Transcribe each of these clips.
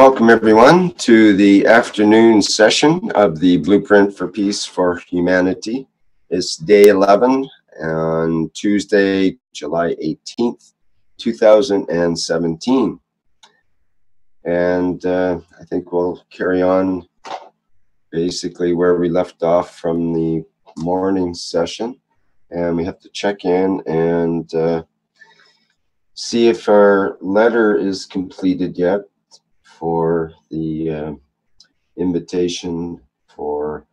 welcome everyone to the afternoon session of the Blueprint for Peace for Humanity. It's day 11 on Tuesday, July 18th, 2017. And I think we'll carry on basically where we left off from the morning session. And we have to check in and see if our letter is completed yet for the invitation for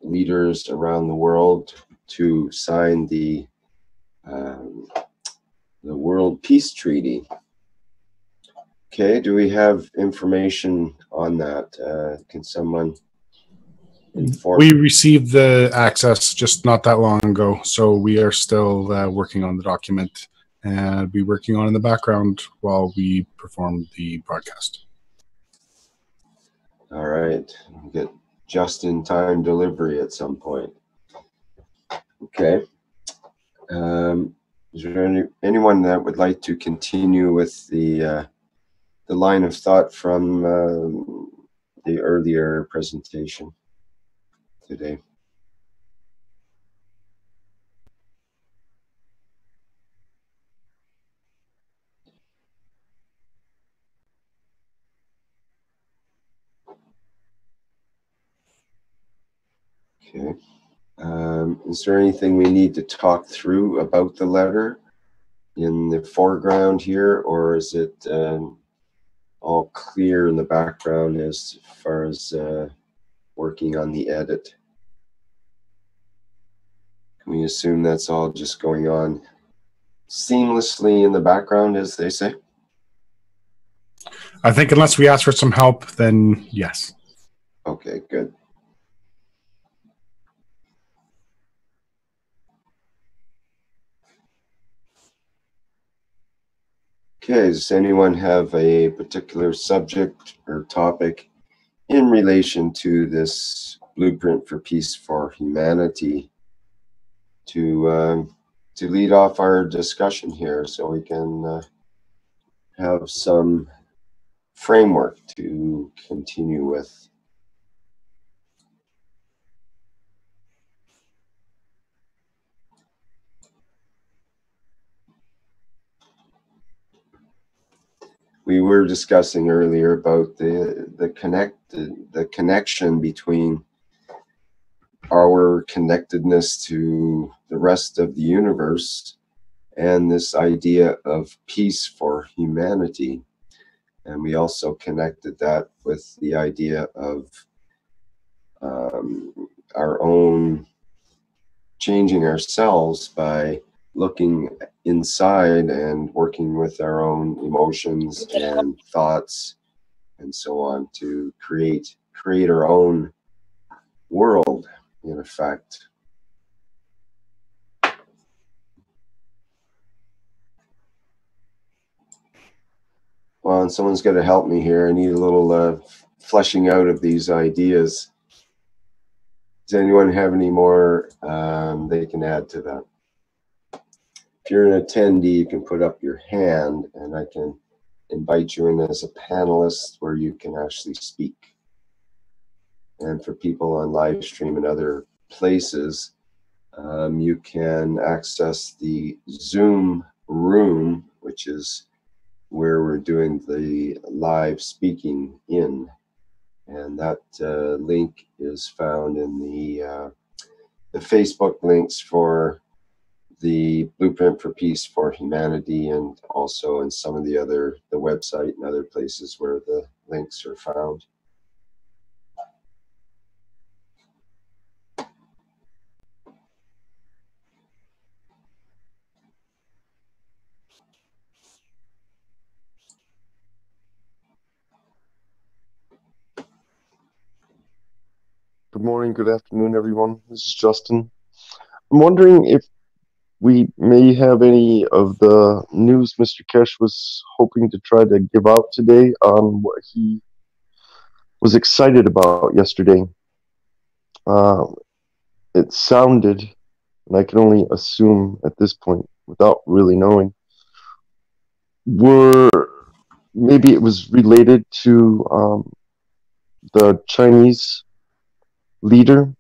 leaders around the world to sign the World Peace Treaty. Okay, do we have information on that? Can someone inform? We received the access just not that long ago, so we are still working on the document and be working on in the background while we perform the broadcast. All right, we'll get just-in-time delivery at some point. Okay. Is there anyone that would like to continue with the line of thought from the earlier presentation today? Okay. Is there anything we need to talk through about the letter in the foreground here, or is it all clear in the background as far as working on the edit? Can we assume that's all just going on seamlessly in the background, as they say? I think unless we ask for some help, then yes. Okay, good. Okay, does anyone have a particular subject or topic in relation to this Blueprint for Peace for Humanity to lead off our discussion here, so we can have some framework to continue with? We were discussing earlier about the connection between our connectedness to the rest of the universe and this idea of peace for humanity. And we also connected that with the idea of our own changing ourselves by looking inside and working with our own emotions and thoughts and so on to create our own world, in effect. Well, and someone's got to help me here. I need a little fleshing out of these ideas. Does anyone have any more they can add to that? If you're an attendee, you can put up your hand and I can invite you in as a panelist where you can actually speak. And for people on live stream and other places, you can access the Zoom room, which is where we're doing the live speaking in. And that link is found in the Facebook links for the Blueprint for Peace for Humanity, and also in some of the website and other places where the links are found. Good morning, good afternoon, everyone. This is Justin. I'm wondering if we may have any of the news Mr. Keshe was hoping to try to give out today on what he was excited about yesterday. It sounded, and I can only assume at this point without really knowing, were maybe it was related to the Chinese leader.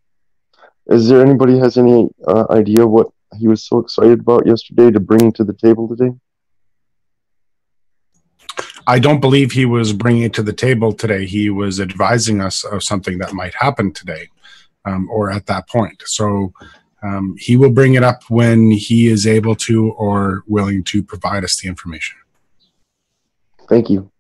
Is there anybody has any idea what he was so excited about yesterday to bring to the table today? I don't believe he was bringing it to the table today. He was advising us of something that might happen today, or at that point. So he will bring it up when he is able to or willing to provide us the information. Thank you.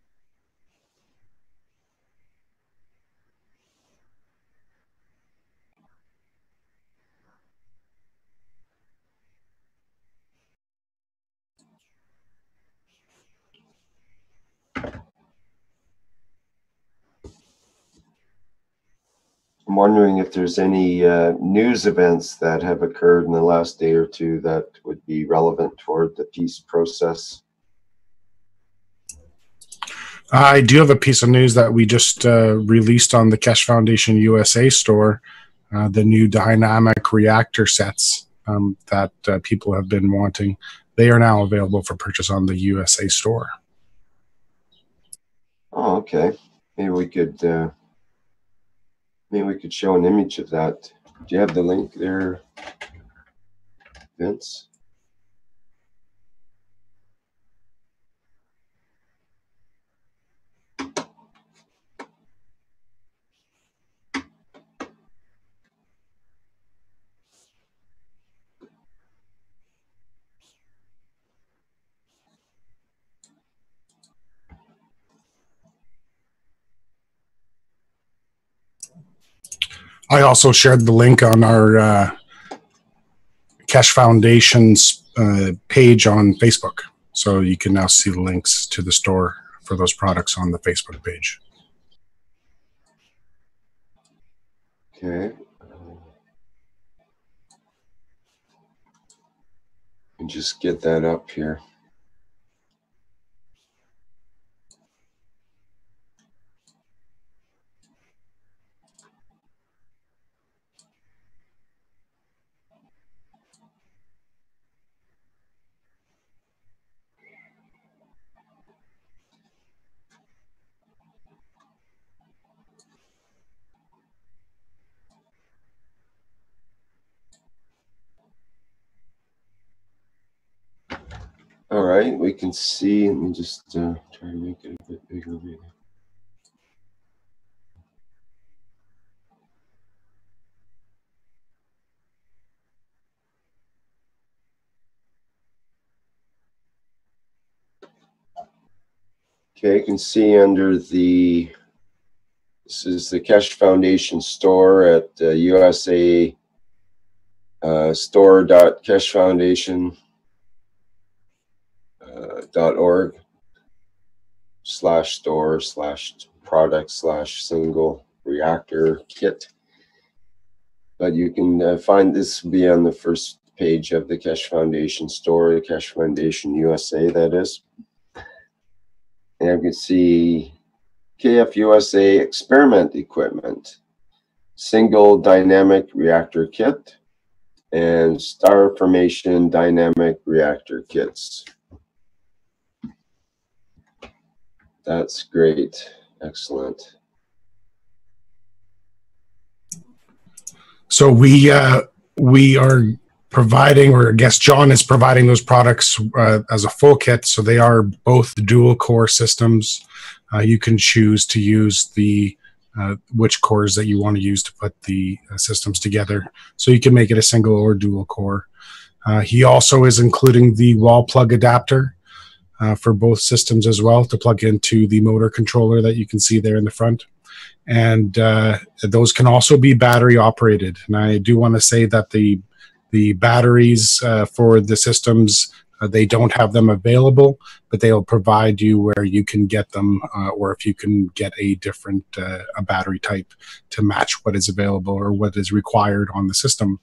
I'm wondering if there's any news events that have occurred in the last day or two that would be relevant toward the peace process. I do have a piece of news that we just released on the Keshe Foundation USA store, the new dynamic reactor sets that people have been wanting. They are now available for purchase on the USA store. Oh, okay. Maybe we could show an image of that. Do you have the link there, Vince? I also shared the link on our Keshe Foundation's page on Facebook. So you can now see the links to the store for those products on the Facebook page. Okay. And just get that up here. All right, we can see. Let me just try to make it a bit bigger. Maybe. Okay, you can see under the, this is the Keshe Foundation store at USA store.keshefoundation.org/store/product/single reactor kit. But you can find this will be on the first page of the Keshe Foundation store, the Keshe Foundation USA, that is. And you can see KF USA experiment equipment, single dynamic reactor kit, and star formation dynamic reactor kits. That's great. Excellent. So we are providing, or I guess John is providing those products as a full kit. So they are both dual core systems. You can choose to use the which cores that you want to use to put the systems together. So you can make it a single or dual core. He also is including the wall plug adapter for both systems as well to plug into the motor controller that you can see there in the front. And those can also be battery operated. And I do want to say that the batteries for the systems, they don't have them available, but they'll provide you where you can get them, or if you can get a different a battery type to match what is available or what is required on the system.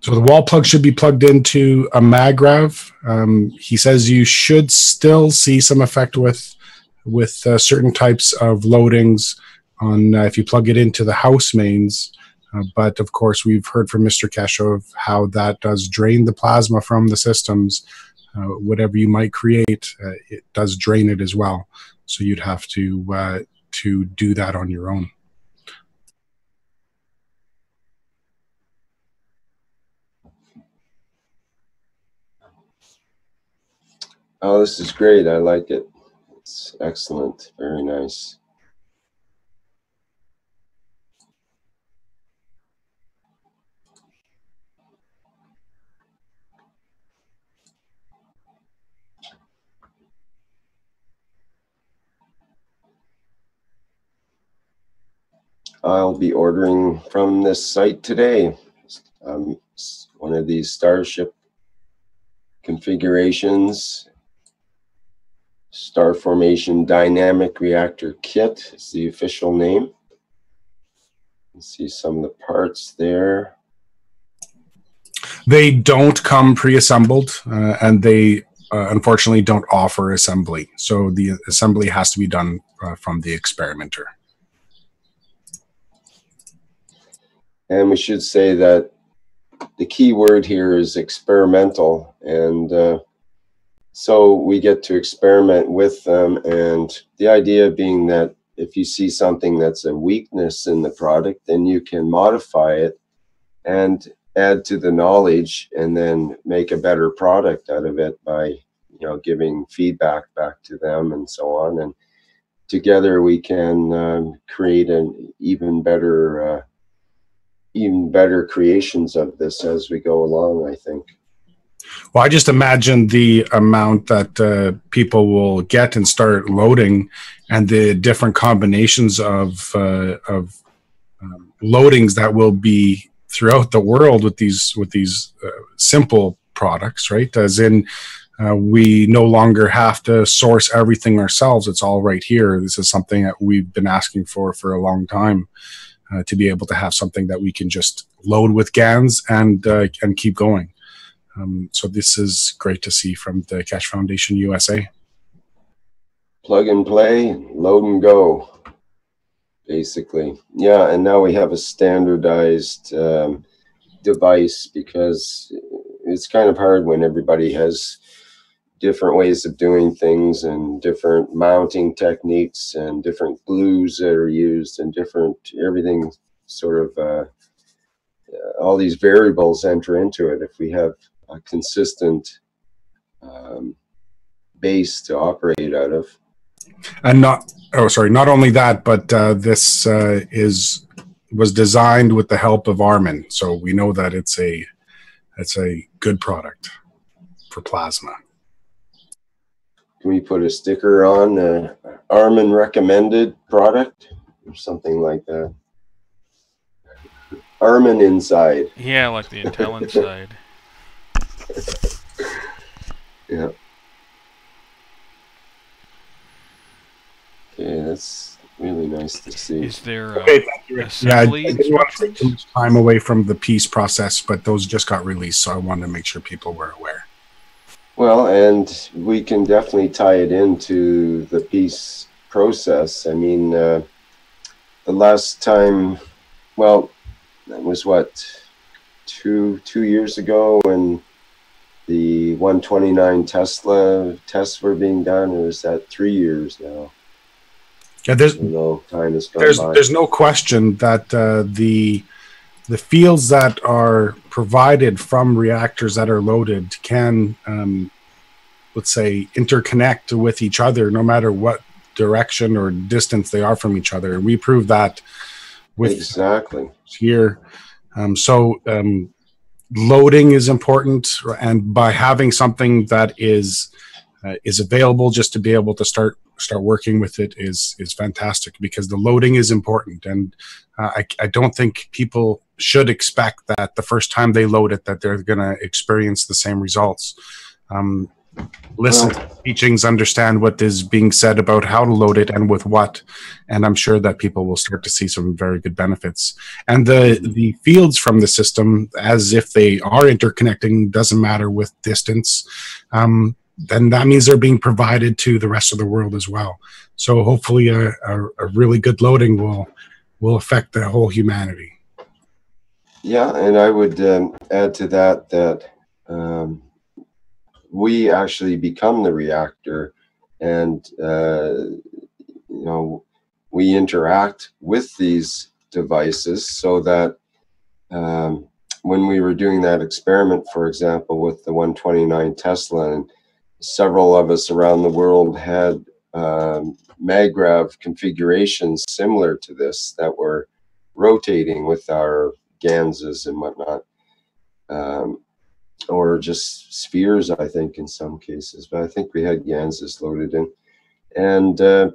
So the wall plug should be plugged into a MagRav. He says you should still see some effect with certain types of loadings on if you plug it into the house mains. But of course, we've heard from Mr. Keshe of how that does drain the plasma from the systems. whatever you might create, it does drain it as well. So you'd have to do that on your own. Oh, this is great. I like it. It's excellent. Very nice. I'll be ordering from this site today. One of these Starship configurations. Star Formation Dynamic Reactor Kit is the official name. You can see some of the parts there. They don't come pre-assembled, and they unfortunately don't offer assembly. So the assembly has to be done from the experimenter. And we should say that the key word here is experimental, and so we get to experiment with them, and the idea being that if you see something that's a weakness in the product, then you can modify it and add to the knowledge and then make a better product out of it by, you know, giving feedback back to them and so on. And together we can create an even better creations of this as we go along, I think. Well, I just imagine the amount that people will get and start loading, and the different combinations of loadings that will be throughout the world with these simple products, right? As in, we no longer have to source everything ourselves. It's all right here. This is something that we've been asking for a long time, to be able to have something that we can just load with GANs and keep going. So this is great to see from the Keshe Foundation USA. Plug and play, load and go, basically. Yeah, and now we have a standardized device, because it's kind of hard when everybody has different ways of doing things and different mounting techniques and different glues that are used and different everything sort of all these variables enter into it. If we have a consistent base to operate out of. And not only that, but this was designed with the help of Armin, so we know that it's a good product for plasma. Can we put a sticker on Armin recommended product or something like that? Armin inside. Yeah, like the Intel inside. Yeah. Okay, that's really nice to see. Is there Okay, thank you. assembly Yeah, I didn't want to take instructions? too much time away from the peace process, but those just got released, so I wanted to make sure people were aware. Well, and we can definitely tie it into the peace process. I mean, the last time, well, that was what, two years ago when the 129 Tesla tests were being done, or is that 3 years now? Yeah, there's time has gone by. there's no question that the fields that are provided from reactors that are loaded can, let's say, interconnect with each other no matter what direction or distance they are from each other. And we proved that with exactly here. Loading is important, and by having something that is available just to be able to start working with it is fantastic, because the loading is important. And I don't think people should expect that the first time they load it that they're going to experience the same results. Listen to teachings, understand what is being said about how to load it and with what, and I'm sure that people will start to see some very good benefits. And the fields from the system, as if they are interconnecting, doesn't matter with distance, then that means they're being provided to the rest of the world as well. So hopefully a really good loading will affect the whole humanity. Yeah, and I would add to that we actually become the reactor, and we interact with these devices so that when we were doing that experiment, for example, with the 129 Tesla, and several of us around the world had MagRav configurations similar to this that were rotating with our GANSs and whatnot, or just spheres, I think, in some cases. But I think we had GANSs loaded in. And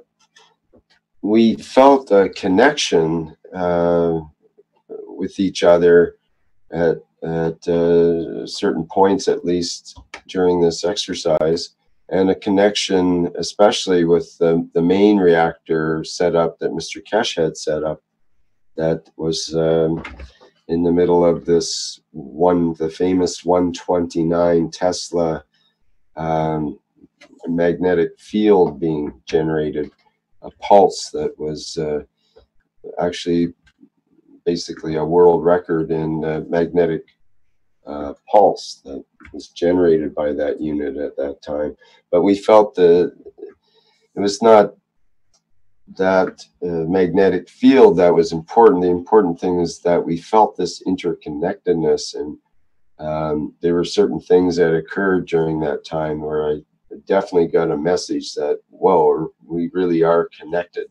we felt a connection with each other at certain points, at least during this exercise, and a connection especially with the main reactor setup that Mr. Keshe had set up, that was in the middle of this the famous 129 Tesla magnetic field being generated, a pulse that was actually basically a world record in magnetic pulse that was generated by that unit at that time. But we felt that it was not that magnetic field that was important. The important thing is that we felt this interconnectedness, and there were certain things that occurred during that time where I definitely got a message that, whoa, we really are connected.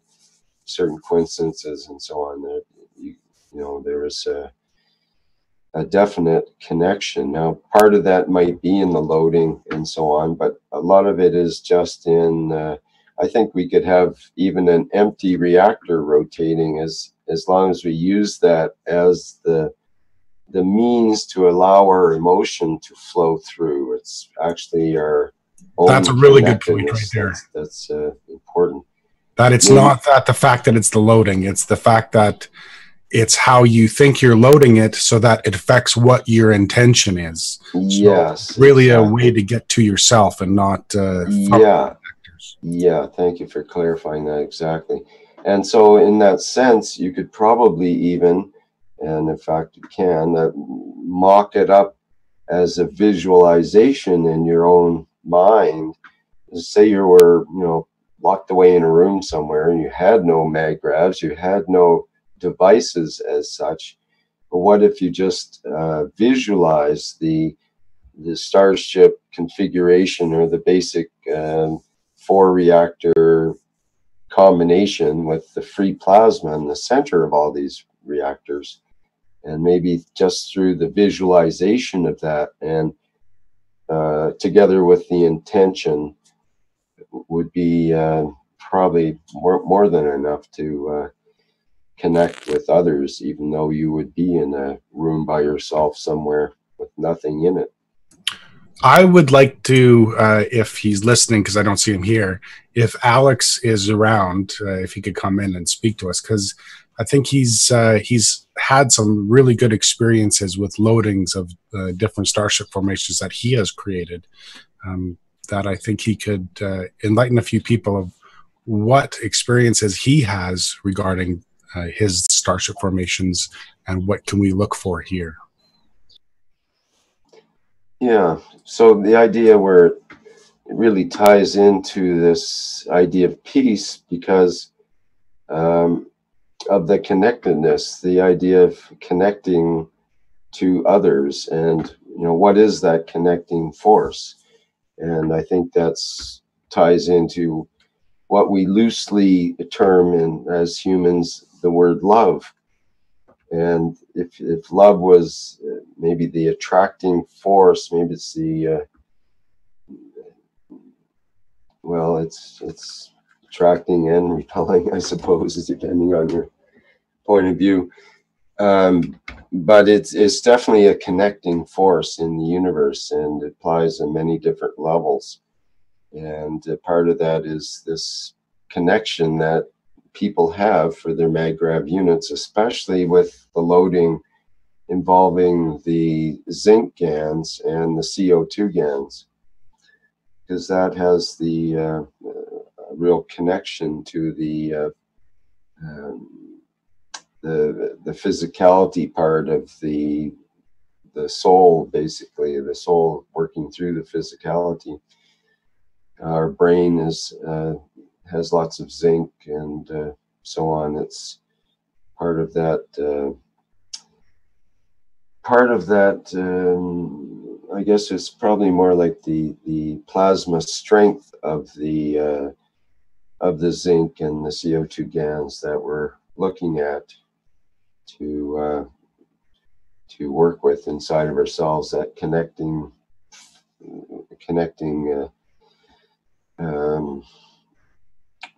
Certain coincidences and so on. That there was a definite connection. Now, part of that might be in the loading and so on, but a lot of it is just in. I think we could have even an empty reactor rotating as long as we use that as the means to allow our emotion to flow through. It's actually our own. That's a really good point right there. That's important. That it's not that the fact that it's the loading, it's the fact that it's how you think you're loading it so that it affects what your intention is. Yes. So really exactly. A way to get to yourself and not Yeah, thank you for clarifying that exactly. And so in that sense, you could probably even, and in fact you can, mock it up as a visualization in your own mind. Say you were, locked away in a room somewhere and you had no magravs, you had no devices as such. But what if you just visualize the Starship configuration, or the basic 4-reactor combination with the free plasma in the center of all these reactors, and maybe just through the visualization of that, and together with the intention, would be probably more than enough to connect with others, even though you would be in a room by yourself somewhere with nothing in it. I would like to, if he's listening, because I don't see him here, if Alex is around, if he could come in and speak to us, because I think he's had some really good experiences with loadings of different Starship formations that he has created, that I think he could enlighten a few people of what experiences he has regarding his Starship formations and what can we look for here. Yeah, so the idea where it really ties into this idea of peace, because of the connectedness, the idea of connecting to others, and what is that connecting force? And I think that's ties into what we loosely term as humans the word love. And if love was maybe the attracting force, maybe it's the it's attracting and repelling, I suppose, depending on your point of view. But it's definitely a connecting force in the universe, and it applies on many different levels. And part of that is this connection that people have for their MagRav units, especially with the loading involving the zinc GANs and the CO2 GANs, because that has the real connection to the physicality part of the soul, basically, the soul working through the physicality. Our brain is has lots of zinc and so on. It's part of that. I guess it's probably more like the plasma strength of the zinc and the CO2 GANs that we're looking at to work with inside of ourselves, that connecting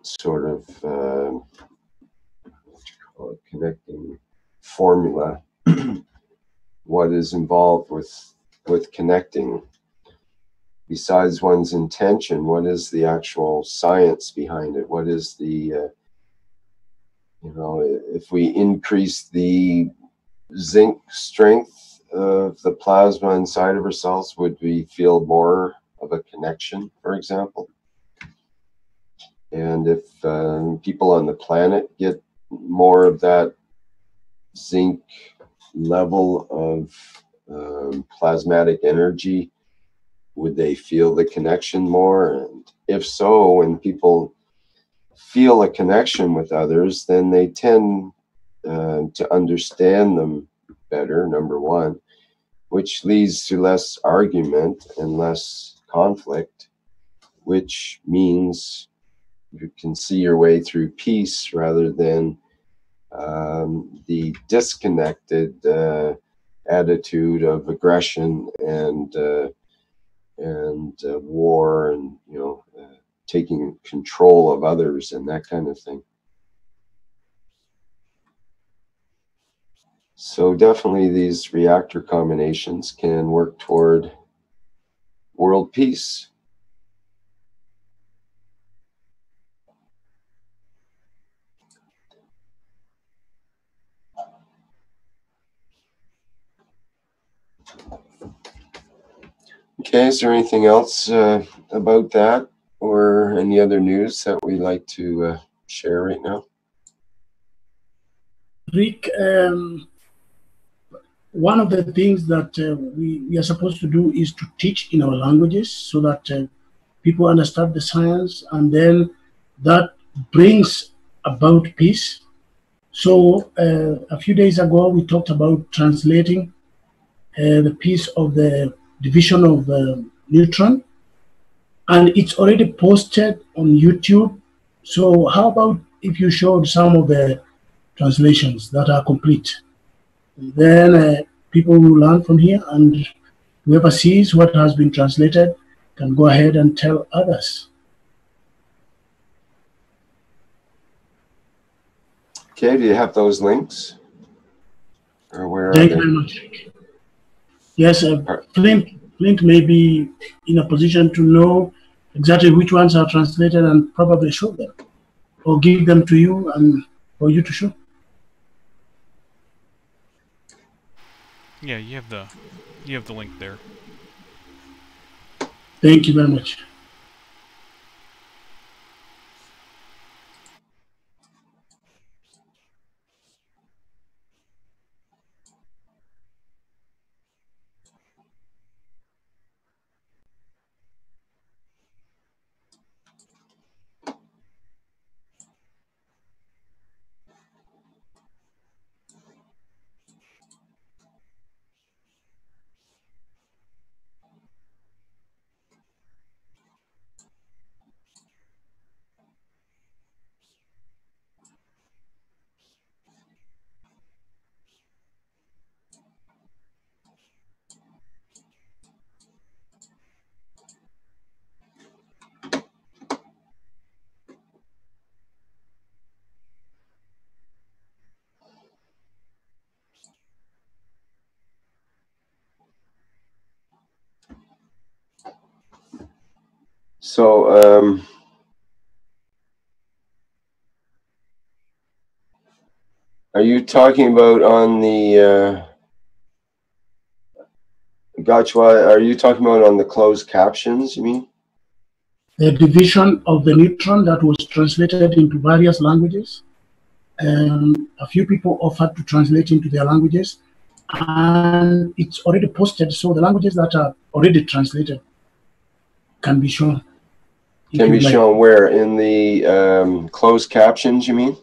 sort of what you call it, connecting formula. What is involved with connecting? Besides one's intention, what is the actual science behind it? What is the if we increase the zinc strength of the plasma inside of ourselves, would we feel more of a connection, for example? And if people on the planet get more of that zinc level of plasmatic energy, would they feel the connection more? And if so, when people feel a connection with others, then they tend to understand them better, number one, which leads to less argument and less conflict, which means you can see your way through peace rather than the disconnected attitude of aggression and war and taking control of others and that kind of thing. So definitely these reactor combinations can work toward world peace. Okay, is there anything else about that or any other news that we'd like to share right now? Rick, one of the things that we are supposed to do is to teach in our languages so that people understand the science, and then that brings about peace. So a few days ago, we talked about translating the piece of the division of Neutron, and it's already posted on YouTube. So how about if you showed some of the translations that are complete? Then people will learn from here, and whoever sees what has been translated can go ahead and tell others. Okay, do you have those links? Or where Thank are you they? very much. Yes, Flint may be in a position to know exactly which ones are translated and probably show them, or give them to you and for you to show. Yeah, you have the link there. Thank you very much. So, are you talking about on the, Gotcha, are you talking about on the closed captions, you mean? The division of the Neutron that was translated into various languages. A few people offered to translate into their languages, and it's already posted, so the languages that are already translated can be shown. Can be shown where? In the closed captions, you mean?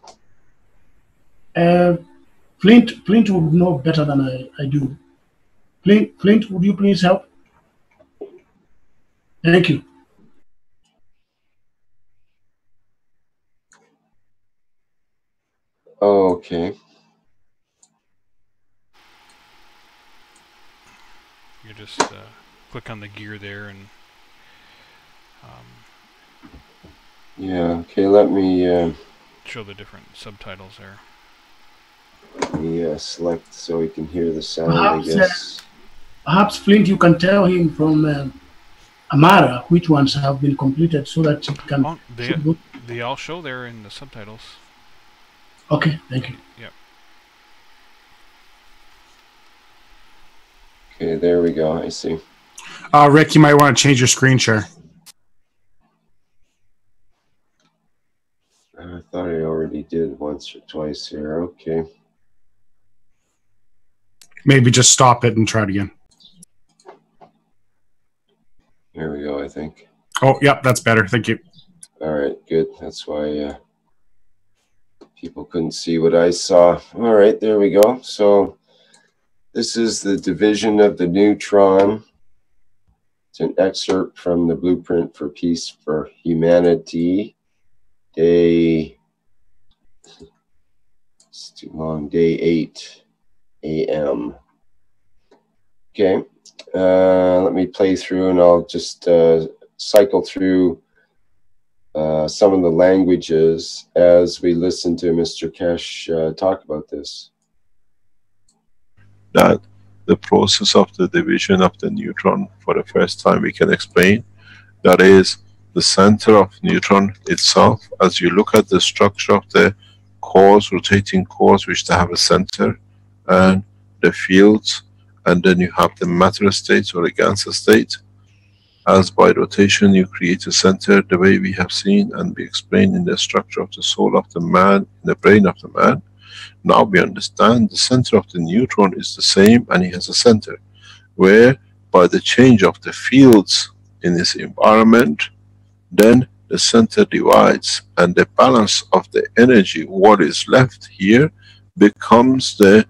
Flint would know better than I do. Flint, would you please help? Thank you. Okay. You just click on the gear there and yeah, okay, let me show the different subtitles there. Yeah, select so we can hear the sound, I guess. Perhaps, Flint, you can tell him from Amara which ones have been completed so that he can... Oh, they all show there in the subtitles. Okay, thank you. Yep. Okay, there we go, I see. Rick, you might want to change your screen share. I thought I already did once or twice here, okay. Maybe just stop it and try it again. Here we go, I think. Oh, yep, that's better. Thank you. All right, good. That's why people couldn't see what I saw. All right, there we go. So this is the division of the neutron. It's an excerpt from the Blueprint for Peace for Humanity. Day, it's too long, day 8 a.m. Okay, let me play through and I'll just cycle through some of the languages as we listen to Mr. Keshe talk about this. That the process of the division of the neutron, for the first time we can explain, that is the center of neutron itself. As you look at the structure of the cores, rotating cores, which they have a center, and the fields, and then you have the matter states or the gas state. As by rotation you create a center, the way we have seen and we explained in the structure of the soul of the man, in the brain of the man. Now we understand the center of the neutron is the same, and he has a center, where by the change of the fields in his environment, then the center divides, and the balance of the energy, what is left here, becomes the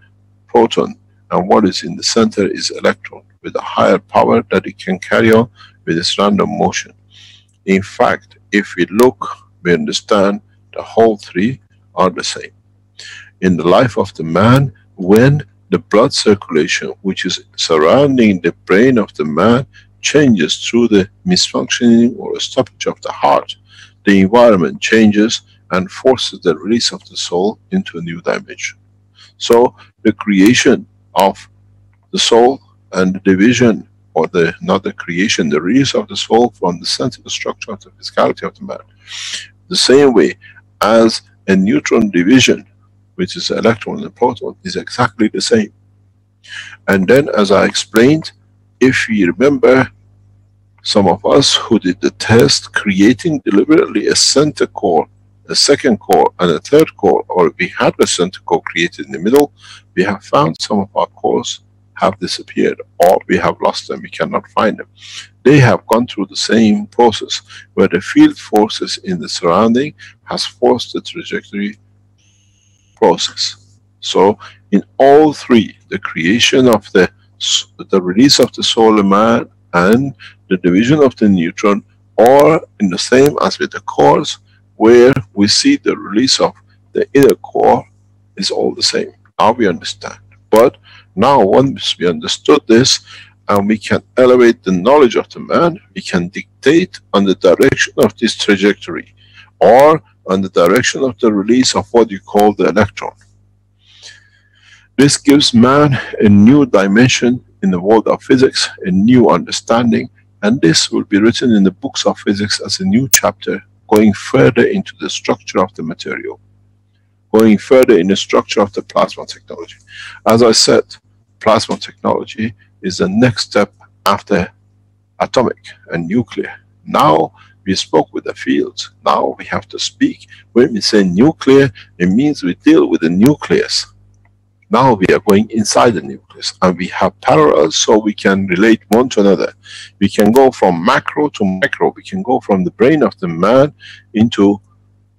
proton, and what is in the center is electron, with a higher power that it can carry on with its random motion. In fact, if we look, we understand the whole three are the same. In the life of the man, when the blood circulation, which is surrounding the brain of the man, changes through the misfunctioning or a stoppage of the heart, the environment changes and forces the release of the soul into a new dimension. So the creation of the soul and the division, or the not the creation, the release of the soul from the center structure of the physicality of the man, the same way as a neutron division, which is the electron and proton, is exactly the same. And then, as I explained, if you remember, some of us who did the test, creating deliberately a center core, a second core, and a third core, or we had a center core created in the middle, we have found some of our cores have disappeared, or we have lost them, we cannot find them. They have gone through the same process, where the field forces in the surrounding has forced the trajectory process. So in all three, the creation of the release of the solar man and the division of the neutron, or in the same as with the cores, where we see the release of the inner core, is all the same. Now we understand. But now once we understood this, and we can elevate the knowledge of the man, we can dictate on the direction of this trajectory, or on the direction of the release of what you call the electron. This gives man a new dimension in the world of physics, a new understanding, and this will be written in the books of physics as a new chapter, going further into the structure of the material, going further in the structure of the plasma technology. As I said, plasma technology is the next step after atomic and nuclear. Now we spoke with the fields, now we have to speak. When we say nuclear, it means we deal with the nucleus. Now we are going inside the nucleus, and we have parallels, so we can relate one to another. We can go from macro to micro. We can go from the brain of the man into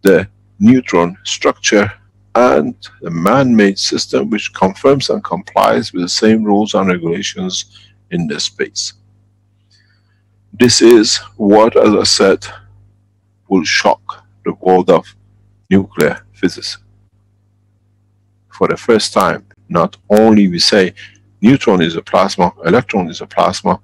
the neutron structure and the man-made system, which confirms and complies with the same rules and regulations in the space. This is what, as I said, will shock the world of nuclear physics. For the first time, not only we say neutron is a plasma, electron is a plasma,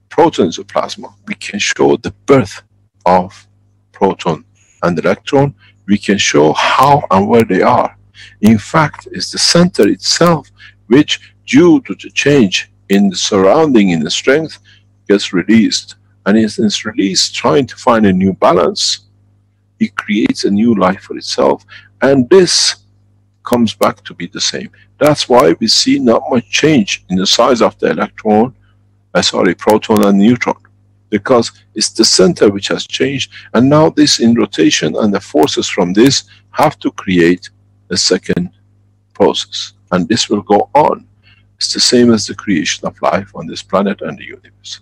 proton is a plasma, we can show the birth of proton and electron. We can show how and where they are. In fact, it's the center itself which, due to the change in the surrounding, in the strength, gets released. And as it's released, trying to find a new balance, it creates a new life for itself. And this comes back to be the same. That's why we see not much change in the size of the electron, proton and neutron. Because it's the center which has changed, and now this in rotation and the forces from this have to create a second process. And this will go on. It's the same as the creation of life on this planet and the universe.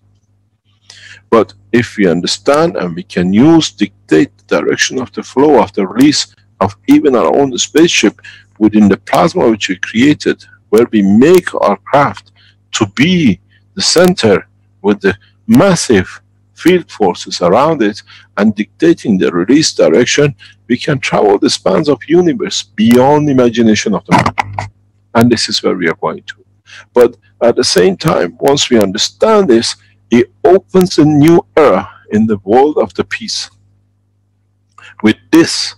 But if we understand and we can dictate the direction of the flow of the release of even our own spaceship within the plasma which we created, where we make our craft to be the center with the massive field forces around it and dictating the release direction, we can travel the spans of universe beyond imagination of the mind. And this is where we are going to. But at the same time, once we understand this, it opens a new era in the world of the peace. With this,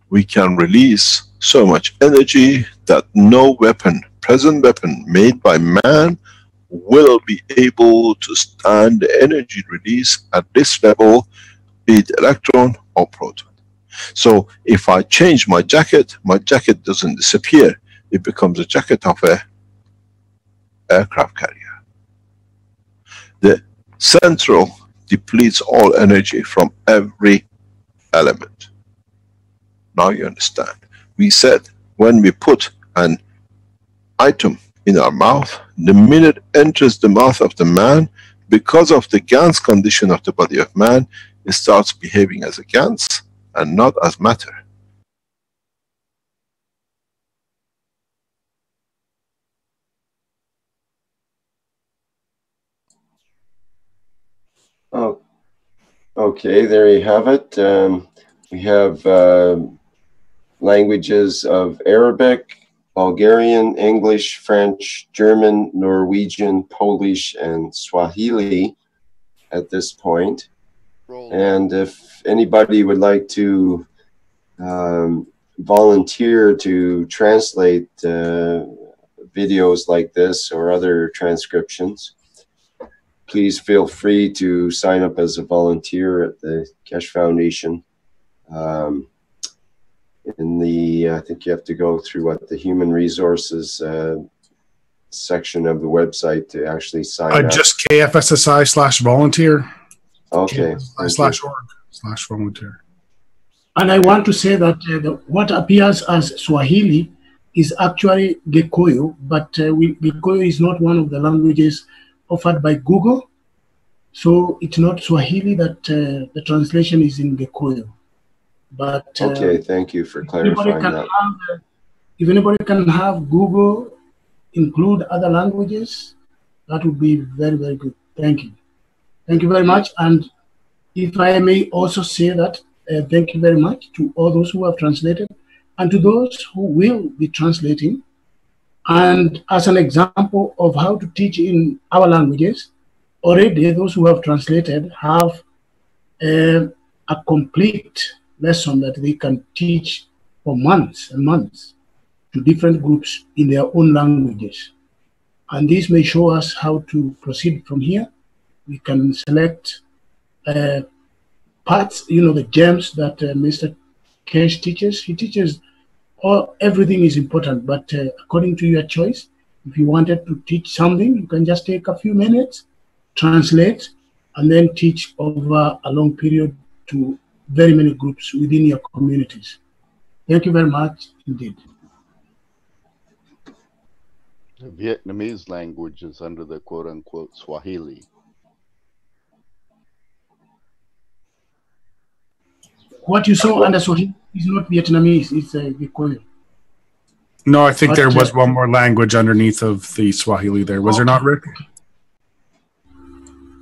we can release so much energy that no weapon, present weapon made by man, will be able to stand the energy release at this level, be it electron or proton. So if I change my jacket doesn't disappear. It becomes a jacket of a aircraft carrier. The central depletes all energy from every element. Now you understand. We said when we put an item in our mouth, the minute it enters the mouth of the man, because of the GANS condition of the body of man, it starts behaving as a GANS and not as matter. Oh, okay, there you have it. We have languages of Arabic, Bulgarian, English, French, German, Norwegian, Polish, and Swahili at this point. And if anybody would like to volunteer to translate videos like this or other transcriptions, please feel free to sign up as a volunteer at the Keshe Foundation. I think you have to go through the human resources section of the website to actually sign up. Just KF SSI/volunteer. Okay. /org/volunteer. And I want to say that what appears as Swahili is actually Gikuyu, but Gikuyu is not one of the languages offered by Google. So it's not Swahili, that the translation is in Gikuyu. But okay, thank you for clarifying that. If anybody can have Google include other languages, that would be very, very good. Thank you. Thank you very much. And if I may also say that, thank you very much to all those who have translated and to those who will be translating. And as an example of how to teach in our languages, already those who have translated have a complete lesson that they can teach for months and months to different groups in their own languages. And this may show us how to proceed from here. We can select parts, the gems that Mr. Keshe teaches. He teaches everything is important, but according to your choice, if you wanted to teach something, you can just take a few minutes, translate, and then teach over a long period to very many groups within your communities. Thank you very much indeed. The Vietnamese language is under the quote-unquote Swahili. What you saw under Swahili is not Vietnamese, it's Gikuyu. No, I think there was one more language underneath of the Swahili there. Was there not, Rick?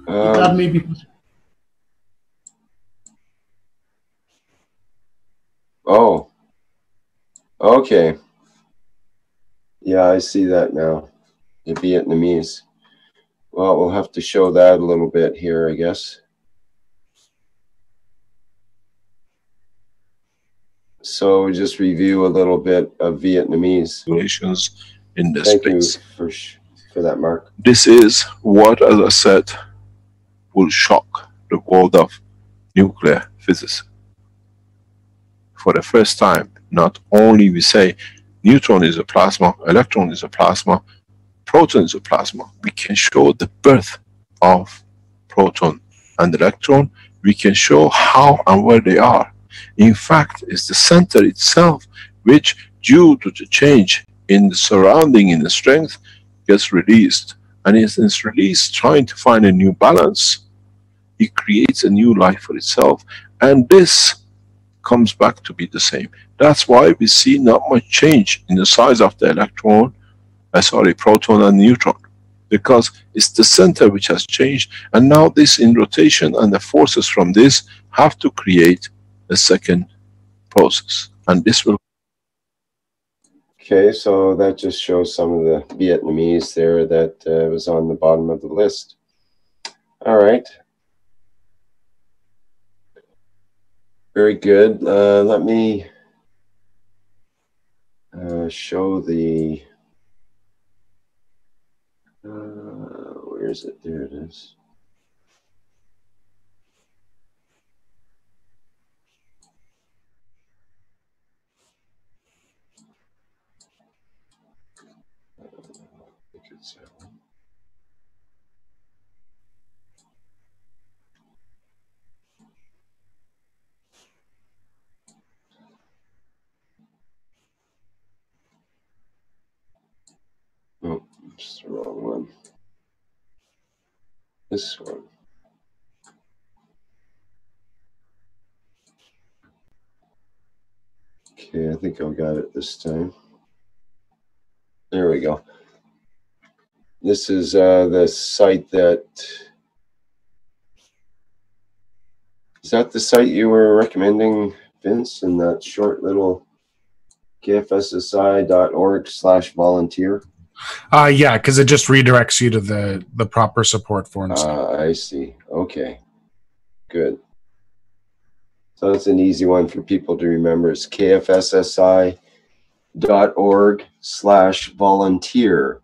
That may be possible. Oh, okay. Yeah, I see that now. The Vietnamese. Well, we'll have to show that a little bit here, I guess. So we just review a little bit of Vietnamese. In the Thank space. you for that, Mark. This is what, as I said, will shock the world of nuclear physics. For the first time, not only we say neutron is a plasma, electron is a plasma, proton is a plasma, we can show the birth of proton and electron. We can show how and where they are. In fact, it's the center itself which, due to the change in the surrounding, in the strength, gets released. And it's released trying to find a new balance. It creates a new life for itself. And this comes back to be the same. That's why we see not much change in the size of the electron, proton and neutron. Because it's the center which has changed. And now this in rotation and the forces from this have to create a second process. And this will... Okay, so that just shows some of the Vietnamese there that was on the bottom of the list. All right. Very good. Let me show the... where is it? There it is. Oh, it's the wrong one. This one. Okay, I think I got it this time. There we go. This is the site that... Is that the site you were recommending, Vince, in that short little kfssi.org/volunteer? Yeah, because it just redirects you to the proper support forms. I see. Okay. Good. So that's an easy one for people to remember. It's kfssi.org/volunteer.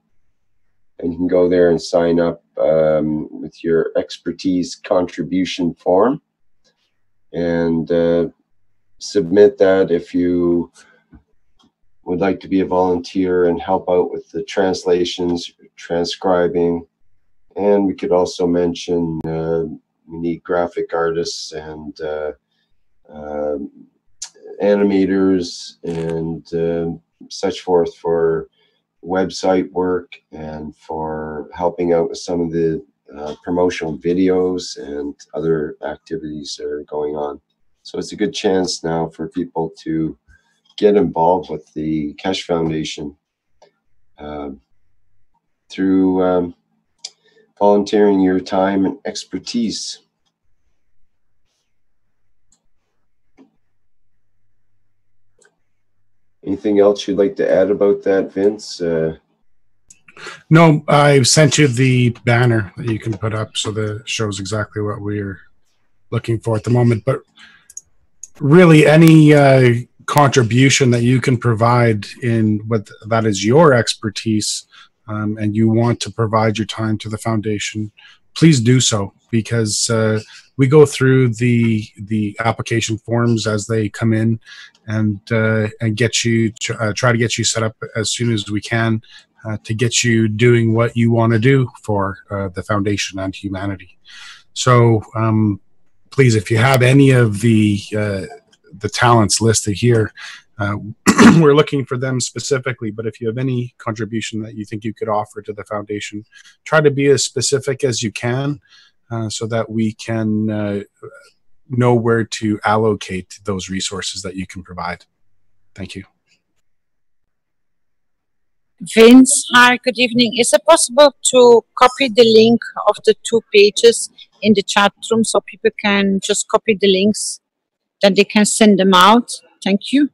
And you can go there and sign up with your expertise contribution form and submit that if you would like to be a volunteer and help out with the translations, transcribing. And we could also mention we need graphic artists and animators and such forth for website work and for helping out with some of the promotional videos and other activities that are going on. So it's a good chance now for people to get involved with the Keshe Foundation through volunteering your time and expertise. Anything else you'd like to add about that, Vince? No, I sent you the banner that you can put up so that it shows exactly what we're looking for at the moment. But really, any contribution that you can provide in what that is your expertise, and you want to provide your time to the foundation, please do so, because we go through the application forms as they come in and get you try to get you set up as soon as we can to get you doing what you want to do for the foundation and humanity. So please, if you have any of the talents listed here, we're looking for them specifically, but if you have any contribution that you think you could offer to the foundation, try to be as specific as you can so that we can know where to allocate those resources that you can provide. Thank you. Vince, hi, good evening. Is it possible to copy the link of the 2 pages in the chat room so people can just copy the links, then they can send them out? Thank you.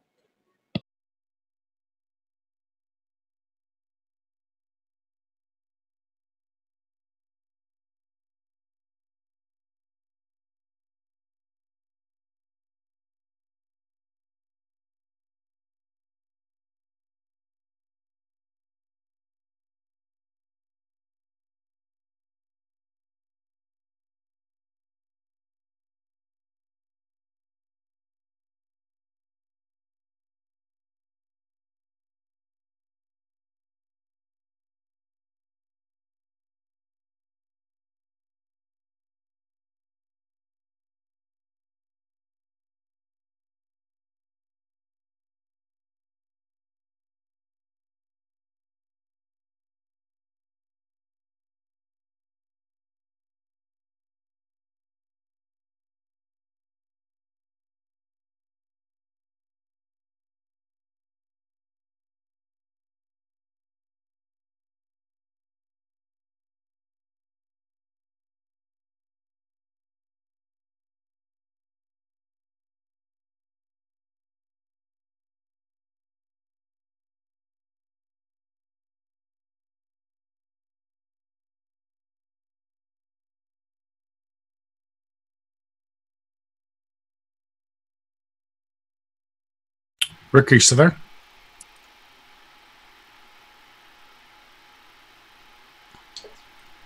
Rick, are you still there?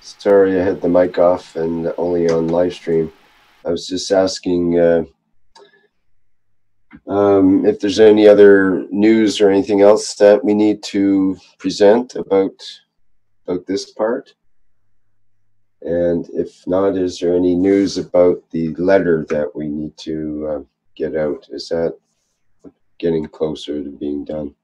Sorry, I had the mic off and only on live stream. I was just asking if there's any other news or anything else that we need to present about this part. And if not, is there any news about the letter that we need to get out? Is that getting closer to being done?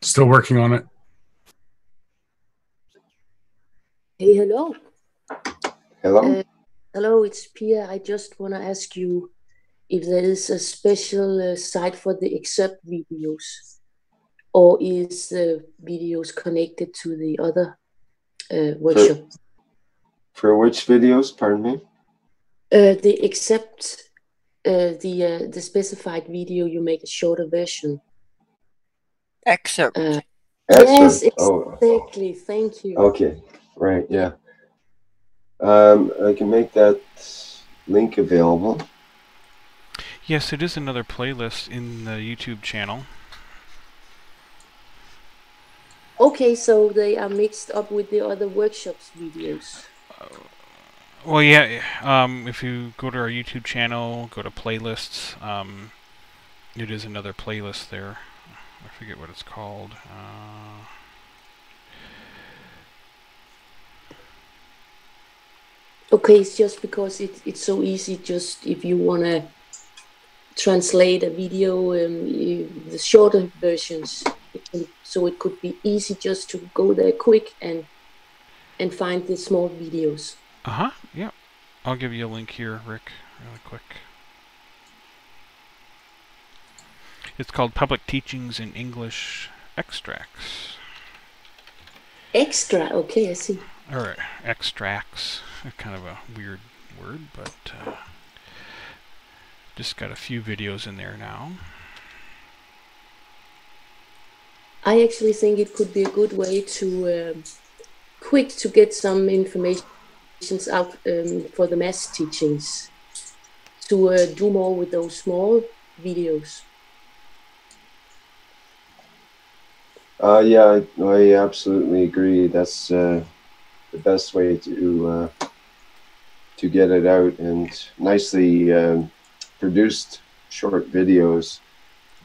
Still working on it. Hey, hello. Hello? Hello, it's Pia. I just want to ask you if there is a special site for the excerpt videos, or is the videos connected to the other workshop? For which videos, pardon me? The except the specified video, you make a shorter version. Excerpt. Yes, exactly. Oh. Thank you. Okay, right, yeah. I can make that link available. Yes, it is another playlist in the YouTube channel. Okay, so they are mixed up with the other workshops videos. Well, yeah, if you go to our YouTube channel, go to playlists, it is another playlist there. I forget what it's called. Okay, it's just because it's so easy, just if you want to translate a video, the shorter versions, so it could be easy just to go there quick and find the small videos. Yeah. I'll give you a link here, Rick, really quick. It's called Public Teachings in English Extracts. Extra, okay, I see. Or extracts, kind of a weird word, but just got a few videos in there now. I actually think it could be a good way to quick to get some information out for the mass teachings, to do more with those small videos. Yeah, I absolutely agree. That's the best way to get it out, and nicely produced short videos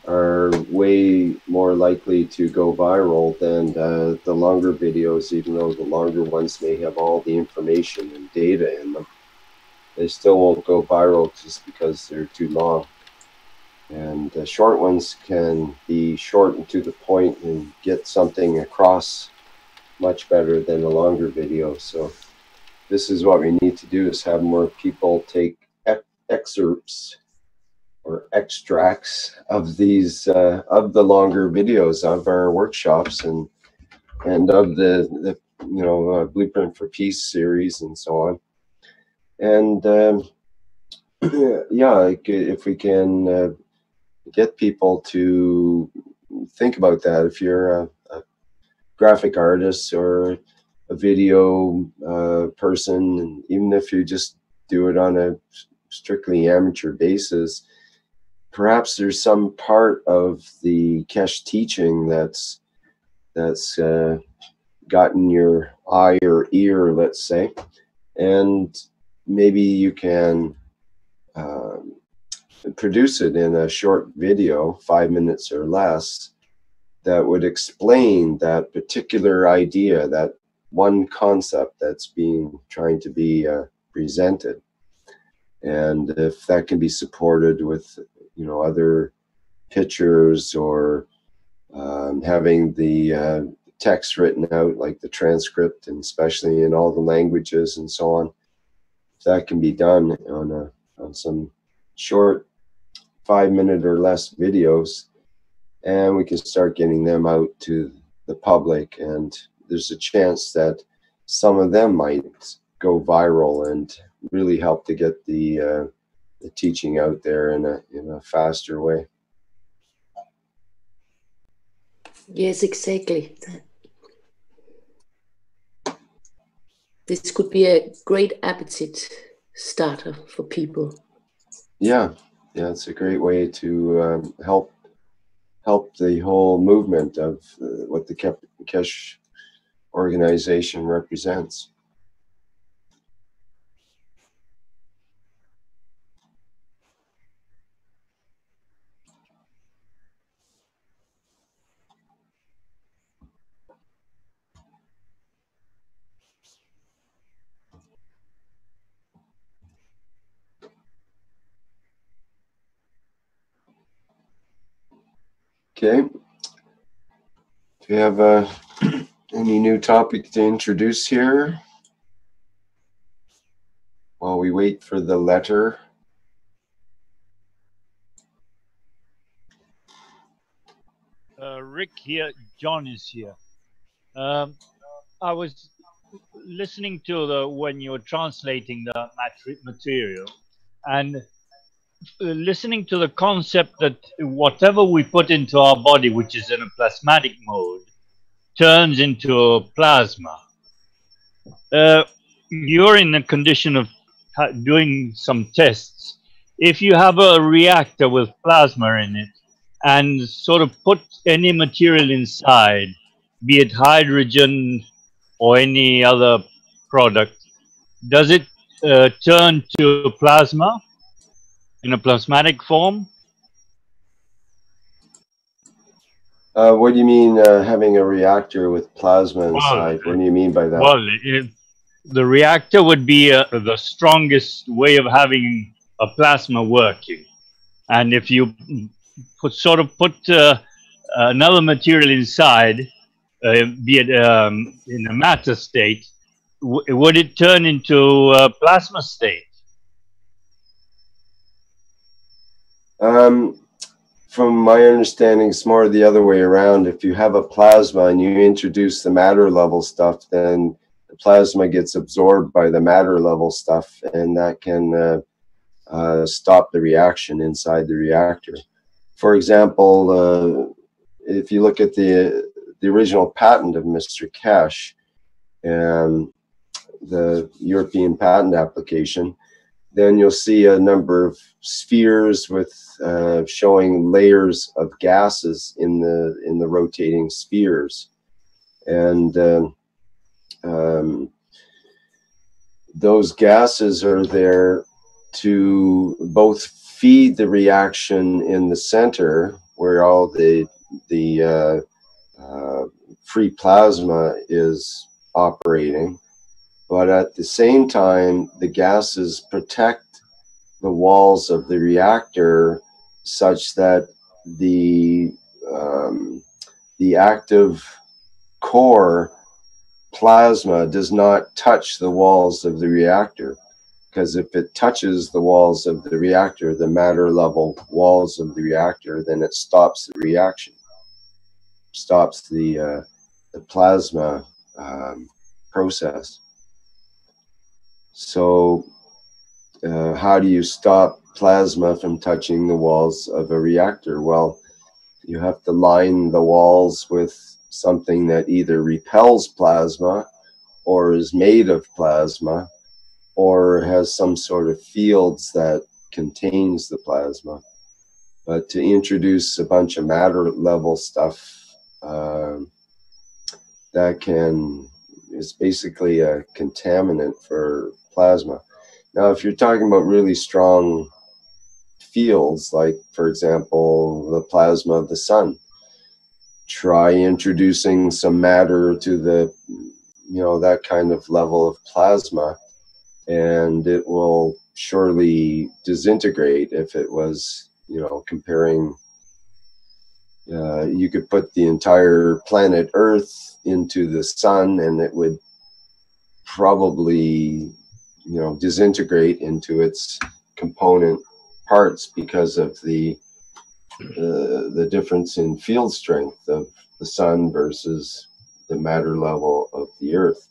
are way more likely to go viral than the longer videos, even though the longer ones may have all the information and data in them. They still won't go viral just because they're too long. And the short ones can be short and to the point and get something across much better than a longer video. So this is what we need to do, is have more people take excerpts or extracts of these of the longer videos of our workshops and of the Blueprint for Peace series and so on. And yeah, if we can get people to think about that, if you're a graphic artist or a video person, and even if you just do it on a strictly amateur basis, perhaps there's some part of the Keshe teaching that's gotten your eye or ear, let's say, and maybe you can produce it in a short video, 5 minutes or less, that would explain that particular idea, that one concept that's trying to be presented. And if that can be supported with, other pictures or having the text written out, like the transcript, and especially in all the languages and so on, if that can be done on some short 5 minute or less videos, and we can start getting them out to the public, and there's a chance that some of them might go viral and really help to get the teaching out there in a faster way. Yes, exactly. This could be a great appetite starter for people. Yeah, it's a great way to help the whole movement of what the Keshe organization represents. Okay. Do we have any new topic to introduce here while we wait for the letter? Rick here, John is here. I was listening to when you were translating the material, and listening to the concept that whatever we put into our body, which is in a plasmatic mode, turns into a plasma. You're in a condition of doing some tests. If you have a reactor with plasma in it and sort of put any material inside, be it hydrogen or any other product, does it turn to plasma in a plasmatic form? What do you mean having a reactor with plasma inside? What do you mean by that? Well, the reactor would be the strongest way of having a plasma working. And if you put another material inside, be it in a matter state, would it turn into a plasma state? From my understanding, it's more the other way around. If you have a plasma and you introduce the matter level stuff, then the plasma gets absorbed by the matter level stuff, and that can stop the reaction inside the reactor. For example, if you look at the original patent of Mr. Keshe and the European patent application, then you'll see a number of spheres with showing layers of gases in the rotating spheres, and those gases are there to both feed the reaction in the center, where all the free plasma is operating, but at the same time, the gases protect the walls of the reactor such that the active core plasma does not touch the walls of the reactor, because if it touches the walls of the reactor, the matter level walls of the reactor, then it stops the reaction, stops the plasma process. So how do you stop plasma from touching the walls of a reactor? Well, you have to line the walls with something that either repels plasma or is made of plasma or has some sort of fields that contains the plasma. But to introduce a bunch of matter level stuff that is basically a contaminant for plasma. Now, if you're talking about really strong fields, like, for example, the plasma of the sun, try introducing some matter to the, that kind of level of plasma, and it will surely disintegrate. If it was, comparing, you could put the entire planet Earth into the sun and it would probably, disintegrate into its component parts because of the difference in field strength of the sun versus the matter level of the Earth.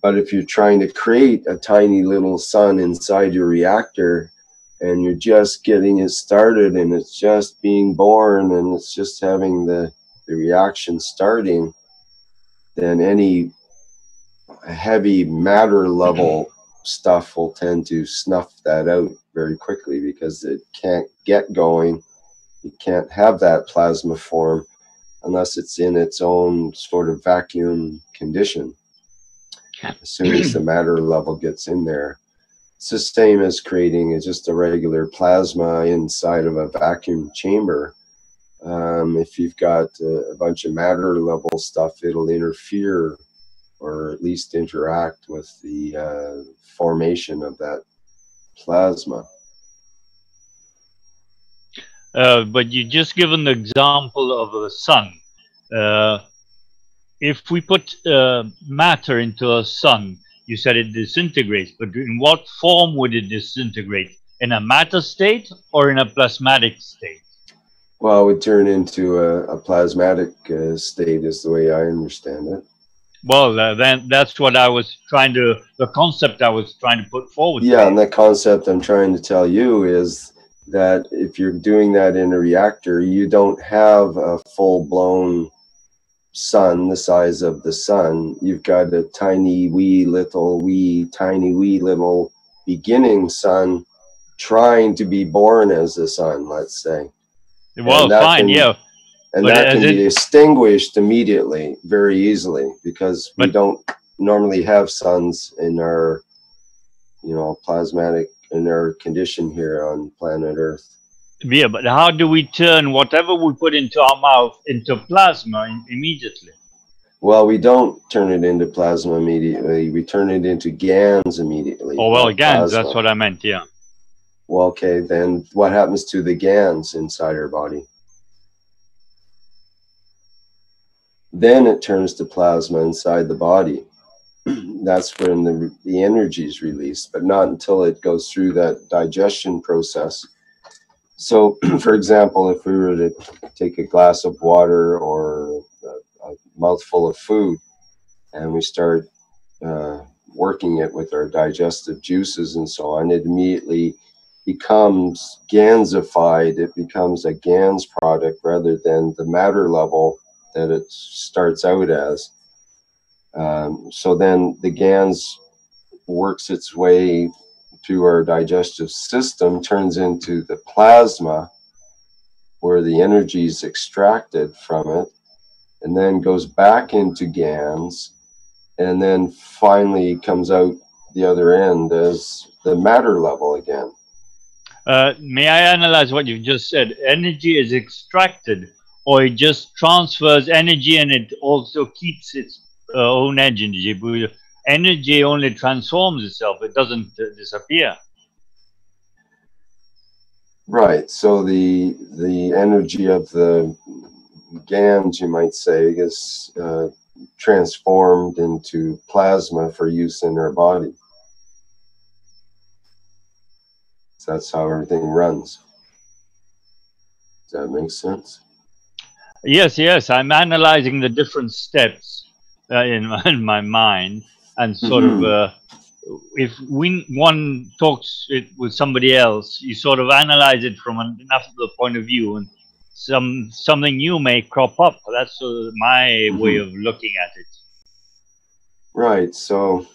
But if you're trying to create a tiny little sun inside your reactor and you're just getting it started and it's just being born and it's just having the reaction starting, then any heavy matter level stuff will tend to snuff that out very quickly because it can't get going. You can't have that plasma form unless it's in its own sort of vacuum condition. As soon as the matter level gets in there, it's the same as creating just a regular plasma inside of a vacuum chamber. If you've got a bunch of matter level stuff, it'll interfere or at least interact with the formation of that plasma. But you just given the example of the sun. If we put matter into a sun, you said it disintegrates, but in what form would it disintegrate? In a matter state or in a plasmatic state? Well, it would turn into a plasmatic state is the way I understand it. Well, then that's what I was the concept I was trying to put forward. Yeah, and the concept I'm trying to tell you is that if you're doing that in a reactor, you don't have a full-blown sun the size of the sun. You've got a tiny wee little beginning sun trying to be born as a sun, let's say. Well, fine, yeah. And that can be extinguished immediately, very easily, because we don't normally have suns in our, plasmatic, in our condition here on planet Earth. Yeah, but how do we turn whatever we put into our mouth into plasma immediately? Well, we don't turn it into plasma immediately. We turn it into GANs immediately. Oh, well, GANs, that's what I meant, yeah. Well, okay, then what happens to the GANs inside our body? Then it turns to plasma inside the body. That's when the energy is released, but not until it goes through that digestion process. So, for example, if we were to take a glass of water or a mouthful of food and we start working it with our digestive juices and so on, it immediately becomes gansified. It becomes a GANS product rather than the matter level that it starts out as. So then the GANS works its way through our digestive system, turns into the plasma where the energy is extracted from it, and then goes back into GANs, and then finally comes out the other end as the matter level again. May I analyze what you just said? Energy is extracted, or it just transfers energy and it also keeps its own energy. Energy only transforms itself, it doesn't disappear. Right. So the energy of the GANs, you might say, is transformed into plasma for use in our body. So that's how everything runs. Does that make sense? Yes, yes. I'm analyzing the different steps in my mind, and sort of if one talks it with somebody else, you sort of analyze it from another point of view, and something new may crop up. That's my way of looking at it. Right. So,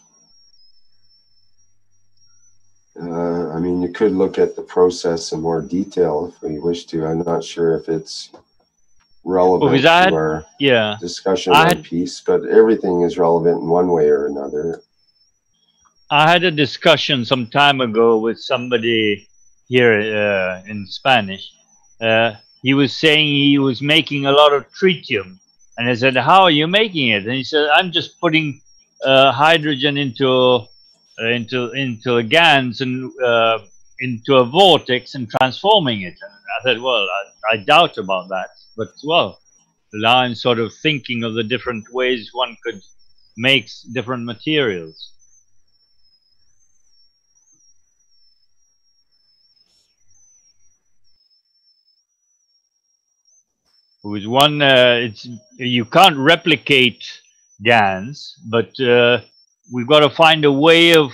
I mean, you could look at the process in more detail if we wish to. I'm not sure if it's relevant to our discussion on peace, but everything is relevant in one way or another. I had a discussion some time ago with somebody here in Spanish. He was saying he was making a lot of tritium, and I said, "How are you making it?" And he said, "I'm just putting hydrogen into a GANs and into a vortex and transforming it." And I said, "Well, I doubt about that, but well, now I'm sort of thinking of the different ways one could make different materials." With one, you can't replicate GANs, but we've got to find a way of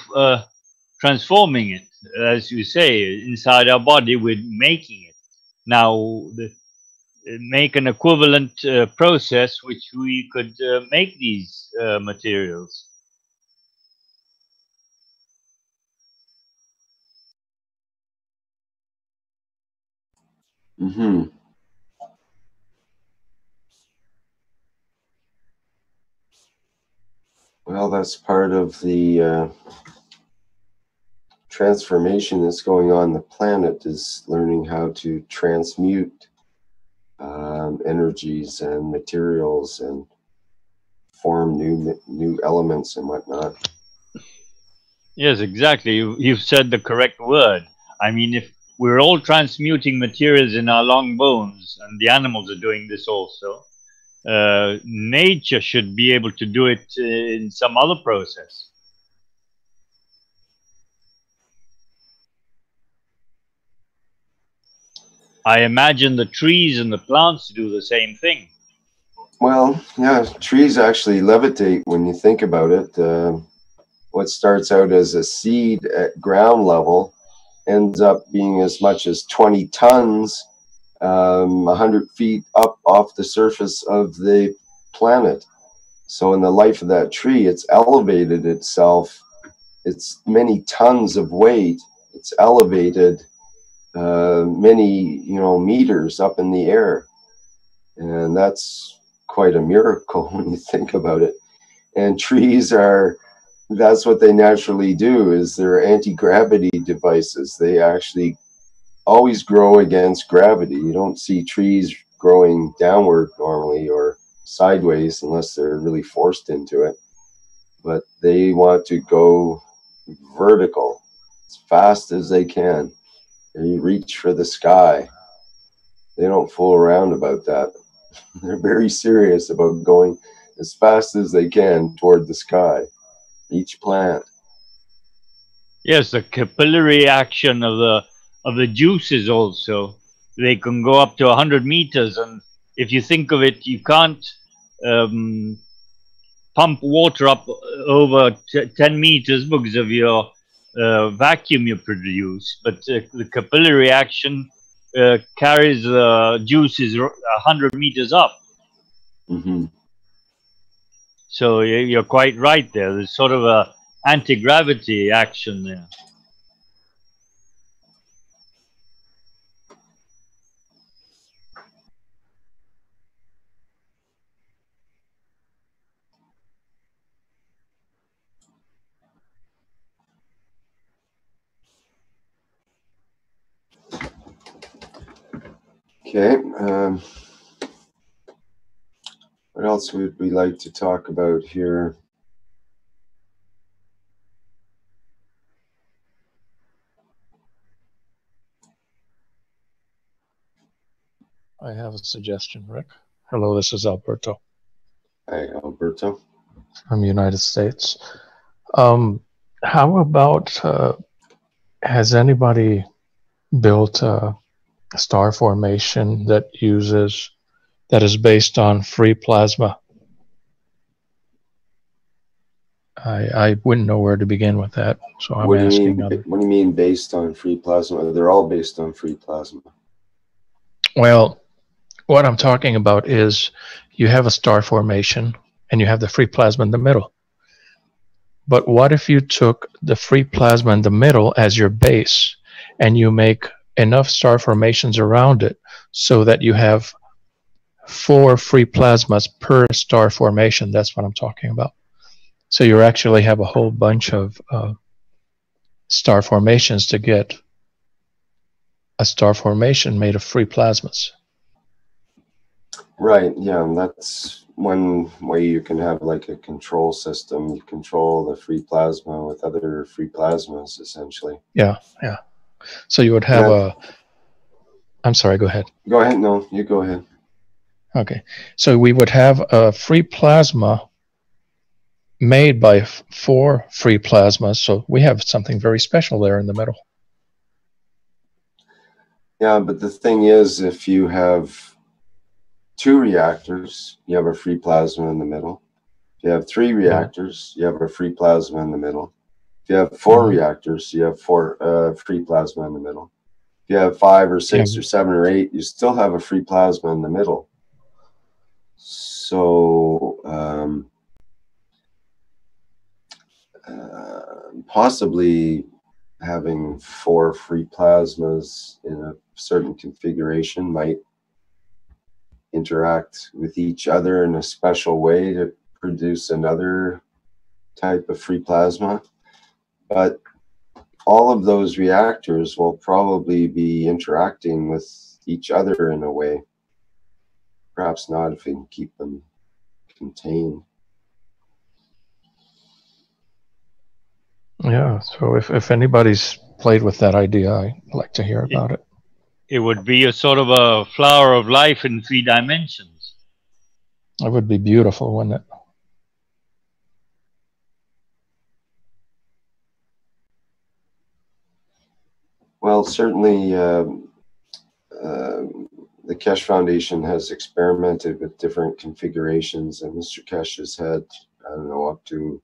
transforming it, as you say, inside our body with making it. Now, make an equivalent process which we could make these materials. Well, that's part of the transformation that's going on the planet, is learning how to transmute energies and materials and form new elements and whatnot. Yes, exactly. You've said the correct word. I mean, if we're all transmuting materials in our long bones, and the animals are doing this also, nature should be able to do it in some other process. I imagine the trees and the plants do the same thing. Well, yeah, trees actually levitate when you think about it. What starts out as a seed at ground level ends up being as much as 20 tons, 100 feet up off the surface of the planet. So in the life of that tree, it's elevated itself. It's many tons of weight. It's elevated many, meters up in the air. And that's quite a miracle when you think about it. And trees that's what they naturally do, is they're anti-gravity devices. They actually always grow against gravity. You don't see trees growing downward normally or sideways unless they're really forced into it. But they want to go vertical as fast as they can. They reach for the sky. They don't fool around about that. They're very serious about going as fast as they can toward the sky, each plant. Yes, the capillary action of the juices also. They can go up to 100 meters, and if you think of it, you can't pump water up over 10 meters because of your vacuum you produce, but the capillary action carries the juices 100 meters up. So you're quite right there. There's sort of a anti-gravity action there. Okay. What else would we like to talk about here? I have a suggestion, Rick. Hello, this is Alberto. Hi, Alberto. From the United States. How about, has anybody built a star formation that is based on free plasma? I wouldn't know where to begin with that, so I'm asking others. What do you mean based on free plasma? They're all based on free plasma. Well, what I'm talking about is you have a star formation and you have the free plasma in the middle. But what if you took the free plasma in the middle as your base and you make enough star formations around it so that you have 4 free plasmas per star formation? That's what I'm talking about. So you actually have a whole bunch of star formations to get a star formation made of free plasmas. Right, yeah, that's one way you can have like a control system. You control the free plasma with other free plasmas, essentially. Yeah, yeah. So you would have I'm sorry, go ahead. Go ahead, no, you go ahead. Okay, so we would have a free plasma made by 4 free plasmas, so we have something very special there in the middle. Yeah, but the thing is, if you have 2 reactors, you have a free plasma in the middle. If you have 3 reactors, you have a free plasma in the middle. If you have 4 reactors, you have 4 free plasma in the middle. If you have 5 or 6 or 7 or 8, you still have a free plasma in the middle. So possibly having 4 free plasmas in a certain configuration might interact with each other in a special way to produce another type of free plasma. But all of those reactors will probably be interacting with each other in a way. Perhaps not if we can keep them contained. Yeah, so if anybody's played with that idea, I'd like to hear about it. It would be a sort of a flower of life in 3 dimensions. It would be beautiful, wouldn't it? Well, certainly the Keshe Foundation has experimented with different configurations, and Mr. Keshe has had, I don't know, up to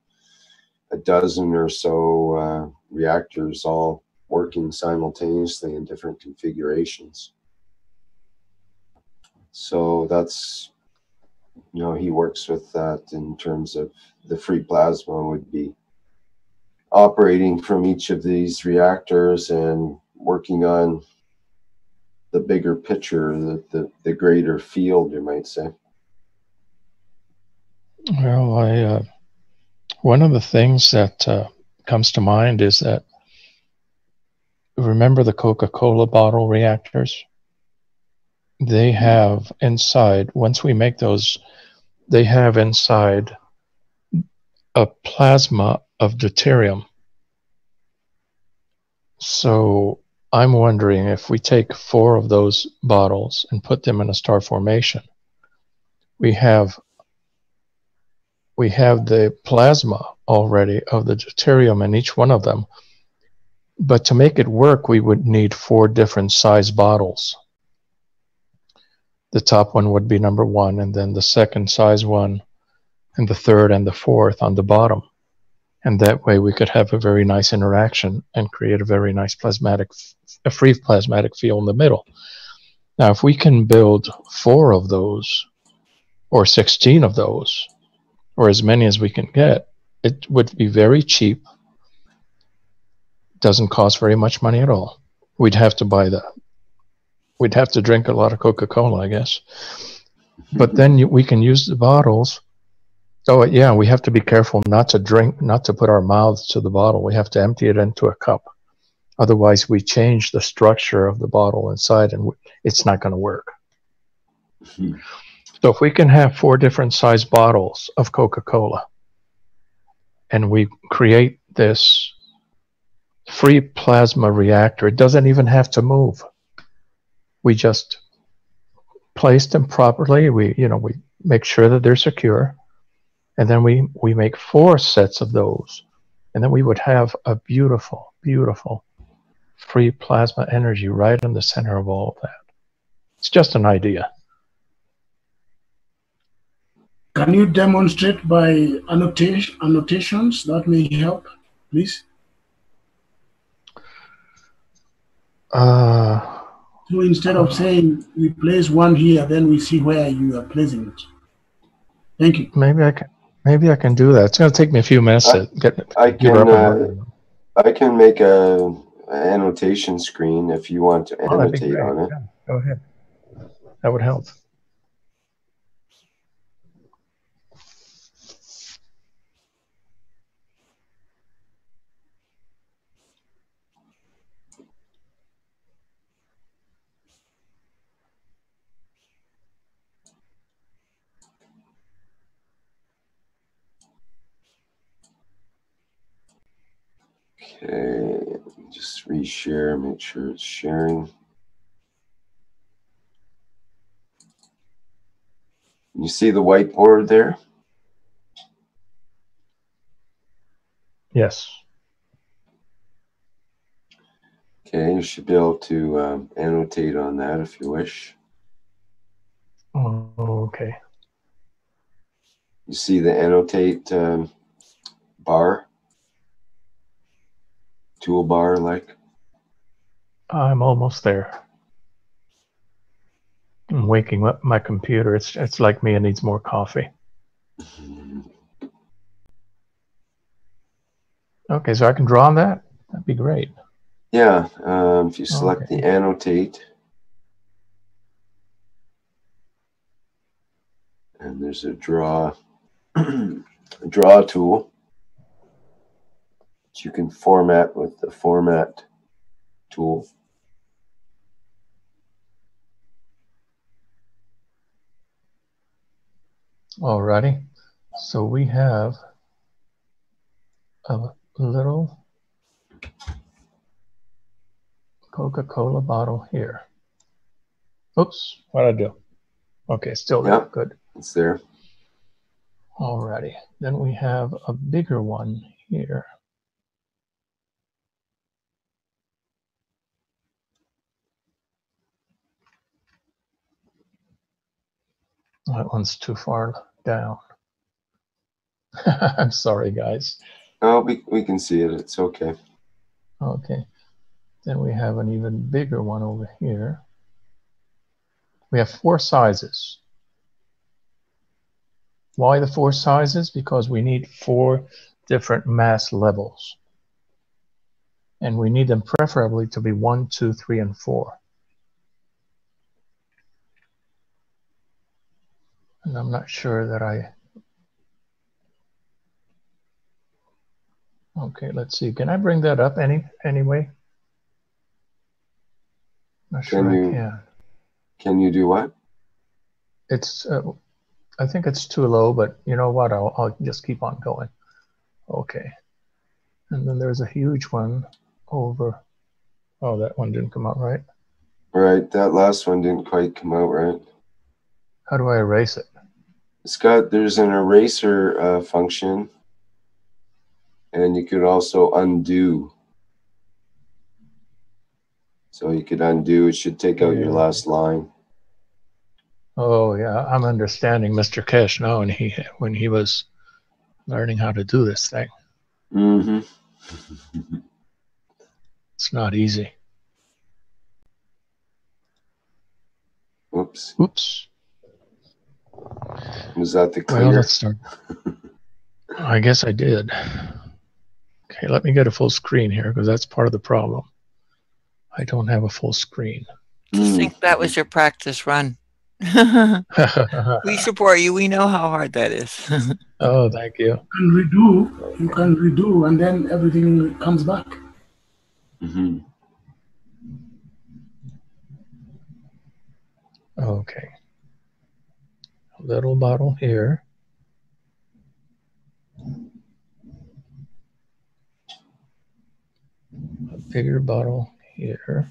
a dozen or so reactors all working simultaneously in different configurations. So that's, you know, he works with that in terms of the free plasma would be operating from each of these reactors and working on the bigger picture, the greater field, you might say. Well, one of the things that comes to mind is that, remember the Coca-Cola bottle reactors? They have inside, once we make those, they have inside a plasma of deuterium. So I'm wondering if we take 4 of those bottles and put them in a star formation, we have the plasma already of the deuterium in each one of them. But to make it work, we would need 4 different size bottles. The top one would be number 1, and then the second size one, and the third and the fourth on the bottom. And that way we could have a very nice interaction and create a very nice free plasmatic field in the middle. Now, if we can build 4 of those, or 16 of those, or as many as we can get, it would be very cheap. Doesn't cost very much money at all. We'd have to buy that. We'd have to drink a lot of Coca-Cola, I guess. But then we can use the bottles. Oh, yeah, we have to be careful not to drink, not to put our mouths to the bottle. We have to empty it into a cup. Otherwise, we change the structure of the bottle inside, and it's not going to work. So if we can have 4 different size bottles of Coca-Cola, and we create this free plasma reactor, it doesn't even have to move. We just place them properly. We make sure that they're secure, and then we make 4 sets of those, and then we would have a beautiful, beautiful free plasma energy right in the center of all of that. It's just an idea. Can you demonstrate by annotations that may help, please? So instead of saying we place one here, then we see where you are placing it. Thank you. Maybe I can do that. It's going to take me a few minutes to get the computer up and running. I can make an annotation screen if you want to annotate on it. Yeah, go ahead. That would help. Okay, just reshare, make sure it's sharing. You see the whiteboard there? Yes. Okay, you should be able to annotate on that if you wish. Oh, okay. You see the annotate bar? Toolbar like? I'm almost there. I'm waking up my computer. It's like me, it needs more coffee. Okay, so I can draw on that? That'd be great. Yeah, if you select the annotate, and there's a draw tool that you can format with the format tool. Alrighty. So we have a little Coca-Cola bottle here. Oops, what did I do? Okay, still there. Yeah, Good. It's there. Alrighty. Then we have a bigger one here. That one's too far down. I'm sorry, guys. Oh, we can see it. It's okay. Okay. Then we have an even bigger one over here. We have 4 sizes. Why the 4 sizes? Because we need 4 different mass levels. And we need them preferably to be 1, 2, 3, and 4. And I'm not sure that okay, let's see. Can I bring that up anyway? Not sure I can. Can you do what? It's I think it's too low, but you know what? I'll just keep on going. Okay. And then there's a huge one over. Oh, that one didn't come out right. Right, that last one didn't quite come out right. How do I erase it? There's an eraser function, and you could also undo. So you could undo, it should take out your last line. Oh yeah, I'm understanding Mr. Keshe now, and when he was learning how to do this thing. Mm-hmm. It's not easy. Oops. Oops. Was that the clear? Well, let's start. I guess I did. Okay, let me get a full screen here because that's part of the problem. I don't have a full screen. Just think that was your practice run. We support you. We know how hard that is. Oh, thank you. You can redo, and then everything comes back. Mm-hmm. Okay. little bottle here. A bigger bottle here.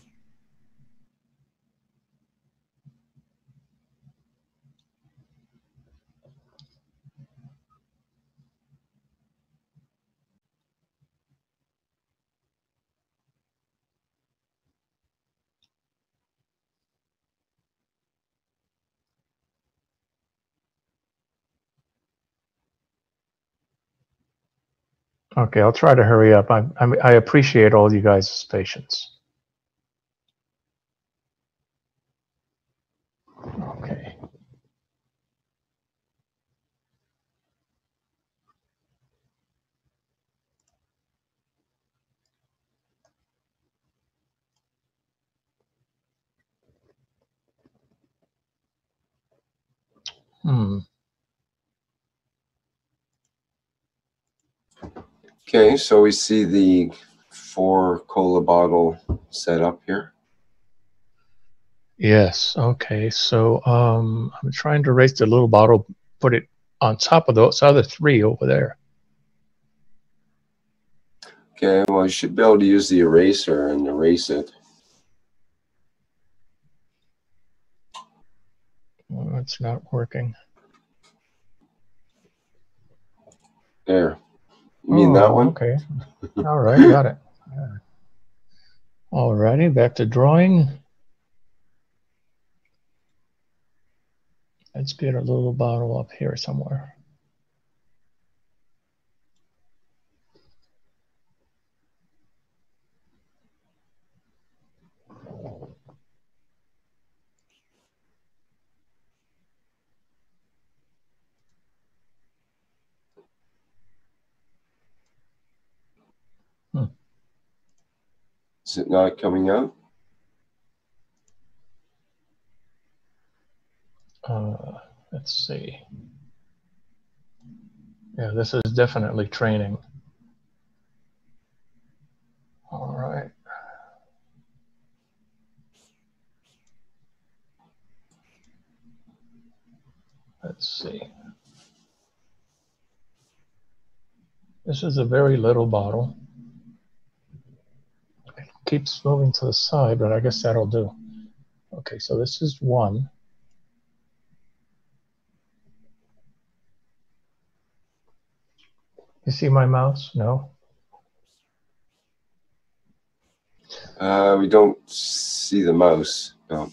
Okay, I'll try to hurry up. I appreciate all you guys' patience. Okay. Okay, so we see the 4 cola bottle set up here. Yes. Okay. So I'm trying to raise the little bottle, put it on top of those other 3 over there. Okay, well, you should be able to use the eraser and erase it. Well, it's not working. There. You mean that one? Okay. All right. Got it. All righty. Back to drawing. Let's get a little bottle up here somewhere. Is it not coming out? Let's see. Yeah, this is definitely training. All right. Let's see. This is a very little bottle. It keeps moving to the side, but I guess that'll do. Okay, so this is 1. You see my mouse? No? We don't see the mouse. No.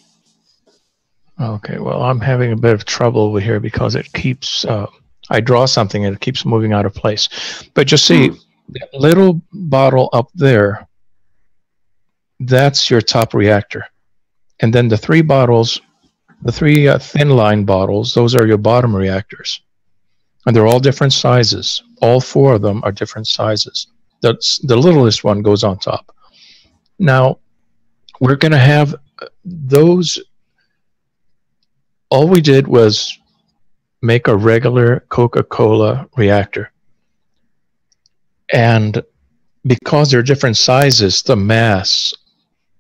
Okay, well, I'm having a bit of trouble over here because it keeps, I draw something and it keeps moving out of place. But just see, that little bottle up there, that's your top reactor. And then the 3 bottles, the 3 thin line bottles, those are your bottom reactors. And they're all different sizes. All 4 of them are different sizes. The littlest one goes on top. Now, we're going to have those. All we did was make a regular Coca-Cola reactor. And because they're different sizes, the mass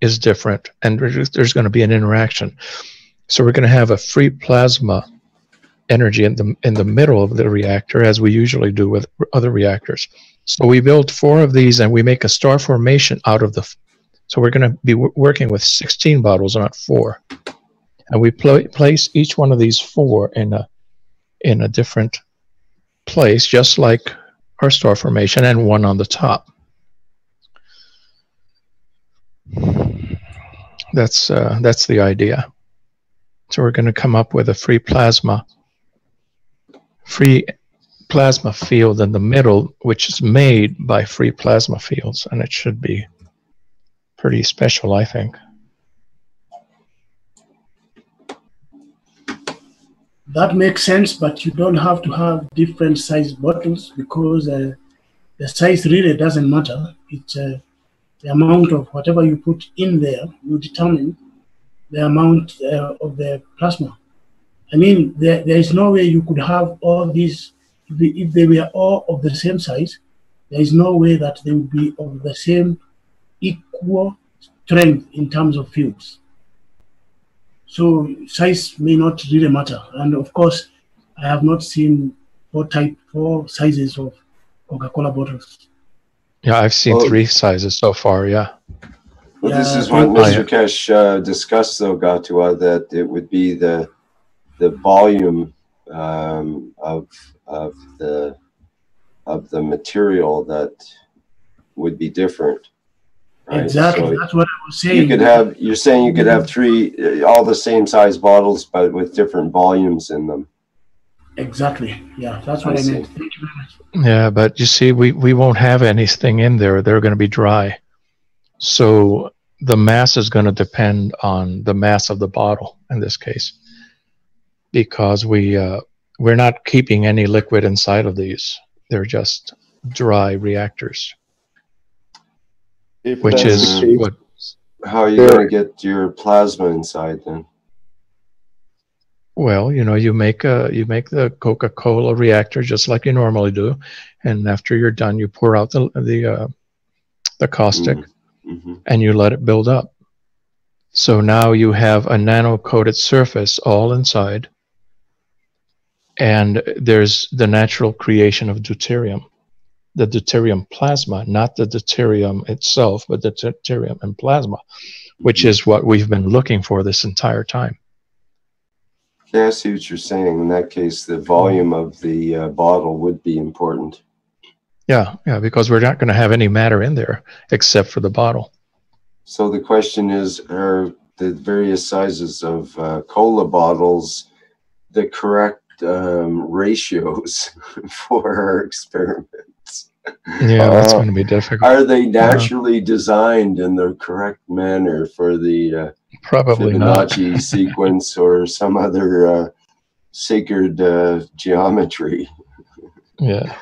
is different, and there's going to be an interaction. So we're going to have a free plasma energy in the middle of the reactor, as we usually do with other reactors. So we build 4 of these, and we make a star formation out of the. So we're going to be working with 16 bottles, not 4, and we place each one of these 4 in a different place, just like our star formation, and 1 on the top. That's the idea. So we're going to come up with a free plasma field in the middle, which is made by free plasma fields, and it should be pretty special, I think. That makes sense, but you don't have to have different size bottles, because the size really doesn't matter. It's the amount of whatever you put in there will determine the amount of the plasma. I mean, there is no way you could have all these, if they were all of the same size, there is no way that they would be of the same equal strength in terms of fields. So size may not really matter. And of course, I have not seen four sizes of Coca-Cola bottles. Yeah, I've seen 3 sizes so far. Yeah. Well, Yeah, this is I what think Mr. Keshe discussed, though, Gatua, that it would be the volume of the material that would be different. Right? Exactly, So that's what I was saying. you could have. You're saying you could have 3 all the same size bottles, but with different volumes in them. Exactly. Yeah, that's what I meant. Thank you very much. Yeah, but you see, we won't have anything in there. They're going to be dry. So the mass is going to depend on the mass of the bottle in this case, because we're not keeping any liquid inside of these. They're just dry reactors. Which is what. How are you going to get your plasma inside then? Well, you know, you make the Coca-Cola reactor just like you normally do, and after you're done, you pour out the caustic, and you let it build up. So now you have a nano-coated surface all inside, and there's the natural creation of deuterium, the deuterium plasma, not the deuterium itself, but the deuterium and plasma, which is what we've been looking for this entire time. Yeah, I see what you're saying. In that case, the volume of the bottle would be important. Yeah, because we're not going to have any matter in there except for the bottle. So the question is, are the various sizes of cola bottles the correct ratios for our experiments? Yeah, that's going to be difficult. Are they naturally designed in the correct manner for the probably Fibonacci not. sequence or some other sacred geometry? Yeah.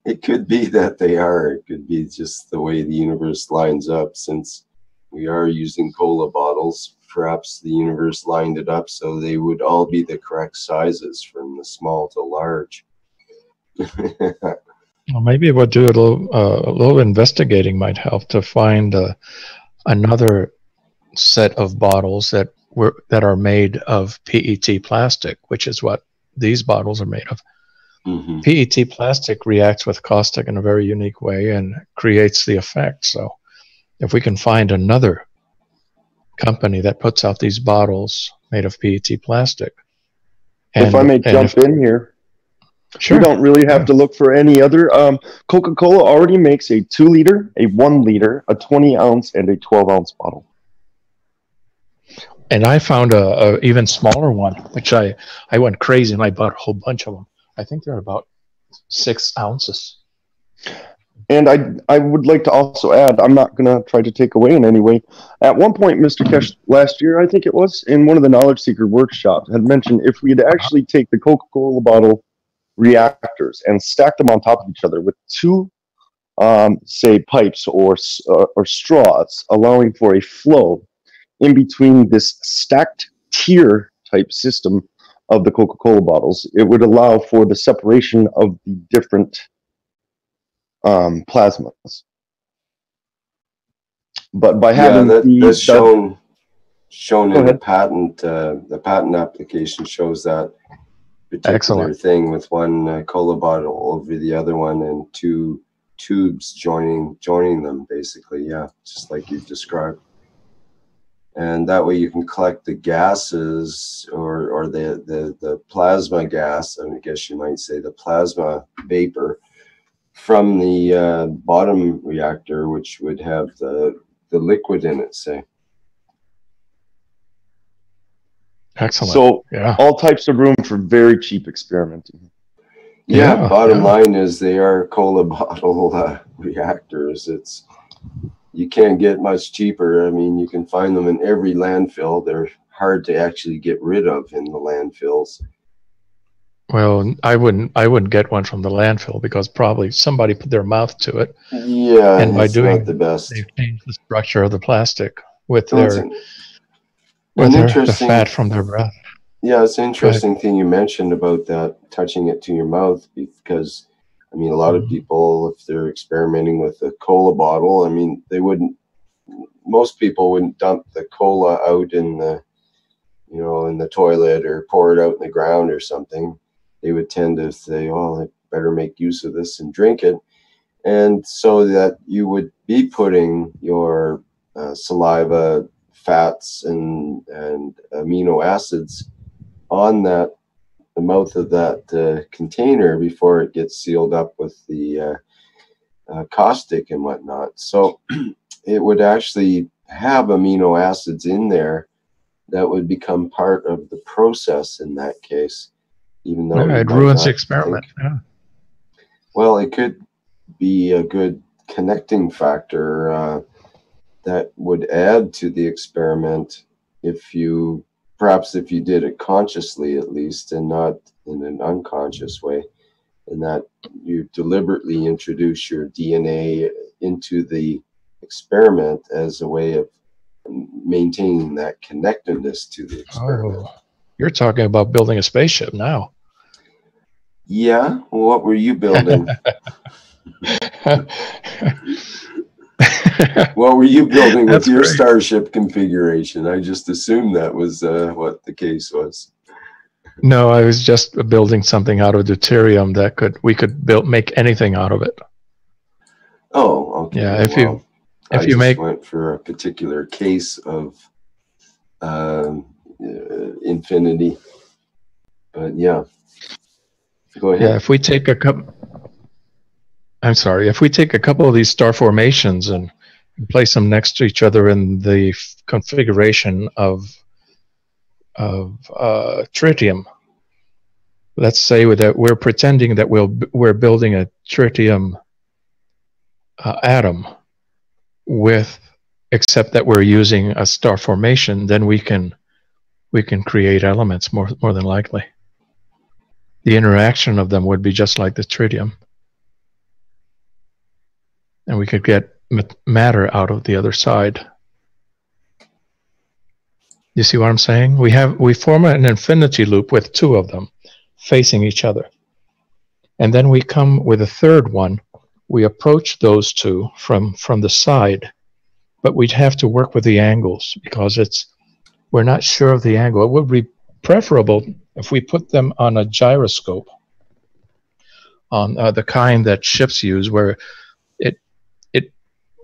It could be that they are. It could be just the way the universe lines up. Since we are using cola bottles, perhaps the universe lined it up so they would all be the correct sizes from the small to large. Well, maybe we'll do a little investigating might help to find another set of bottles that are made of PET plastic, which is what these bottles are made of. PET plastic reacts with caustic in a very unique way and creates the effect. So if we can find another company that puts out these bottles made of PET plastic. If I may jump in here. Sure. We don't really have to look for any other. Coca-Cola already makes a 2 liter, a 1 liter, a 20 ounce, and a 12 ounce bottle. And I found a even smaller one, which I went crazy and I bought a whole bunch of them. I think they're about 6 ounces. And I would like to also add, I'm not going to try to take away in any way. At one point, Mr. Keshe, last year, I think it was, in one of the Knowledge Seeker workshops, had mentioned if we'd actually take the Coca-Cola bottle reactors and stack them on top of each other with 2, say, pipes or straws, allowing for a flow in between this stacked tier type system of the Coca-Cola bottles, it would allow for the separation of the different plasmas. But by having that's shown in the patent application shows that particular thing with one cola bottle over the other one and 2 tubes joining them, basically. Yeah, just like you've described. And that way you can collect the gases or the plasma gas, I guess you might say the plasma vapor from the bottom reactor, which would have the liquid in it, say. Excellent. So all types of room for very cheap experimenting. Yeah, bottom line is they are cola bottle reactors. You can't get much cheaper. I mean, you can find them in every landfill. They're hard to actually get rid of in the landfills. Well, I wouldn't get one from the landfill because probably somebody put their mouth to it. Yeah, and by doing not the best. They've changed the structure of the plastic with the fat from their breath. Yeah, it's an interesting thing you mentioned about that, touching it to your mouth, because I mean, a lot of people, if they're experimenting with a cola bottle, I mean, most people wouldn't dump the cola out in the, in the toilet or pour it out in the ground or something. they would tend to say, "Oh, I better make use of this and drink it," and so that you would be putting your saliva, fats, and amino acids on the mouth of that container before it gets sealed up with the caustic and whatnot. So it would actually have amino acids in there that would become part of the process in that case, even though it ruins the experiment. Yeah. Well, it could be a good connecting factor that would add to the experiment if you did it consciously, at least, and not in an unconscious way, in that you deliberately introduce your DNA into the experiment as a way of maintaining that connectedness to the experiment. Oh, you're talking about building a spaceship now. Yeah, well, what were you building? What were you building with your Starship configuration? I just assumed that was what the case was. No, I was just building something out of deuterium that we could make anything out of it. Oh, okay. Yeah, if you went for a particular case of infinity, but yeah. Go ahead. Yeah, if we take a couple. I'm sorry. If we take a couple of these star formations and place them next to each other in the configuration of tritium, let's say that we're pretending that we're building a tritium atom except that we're using a star formation, then we can create elements more than likely. The interaction of them would be just like the tritium. And we could get matter out of the other side. You see what I'm saying? We form an infinity loop with two of them facing each other. And then we come with a third one. We approach those two from the side, but we'd have to work with the angles because we're not sure of the angle. It would be preferable if we put them on a gyroscope, on the kind that ships use, where it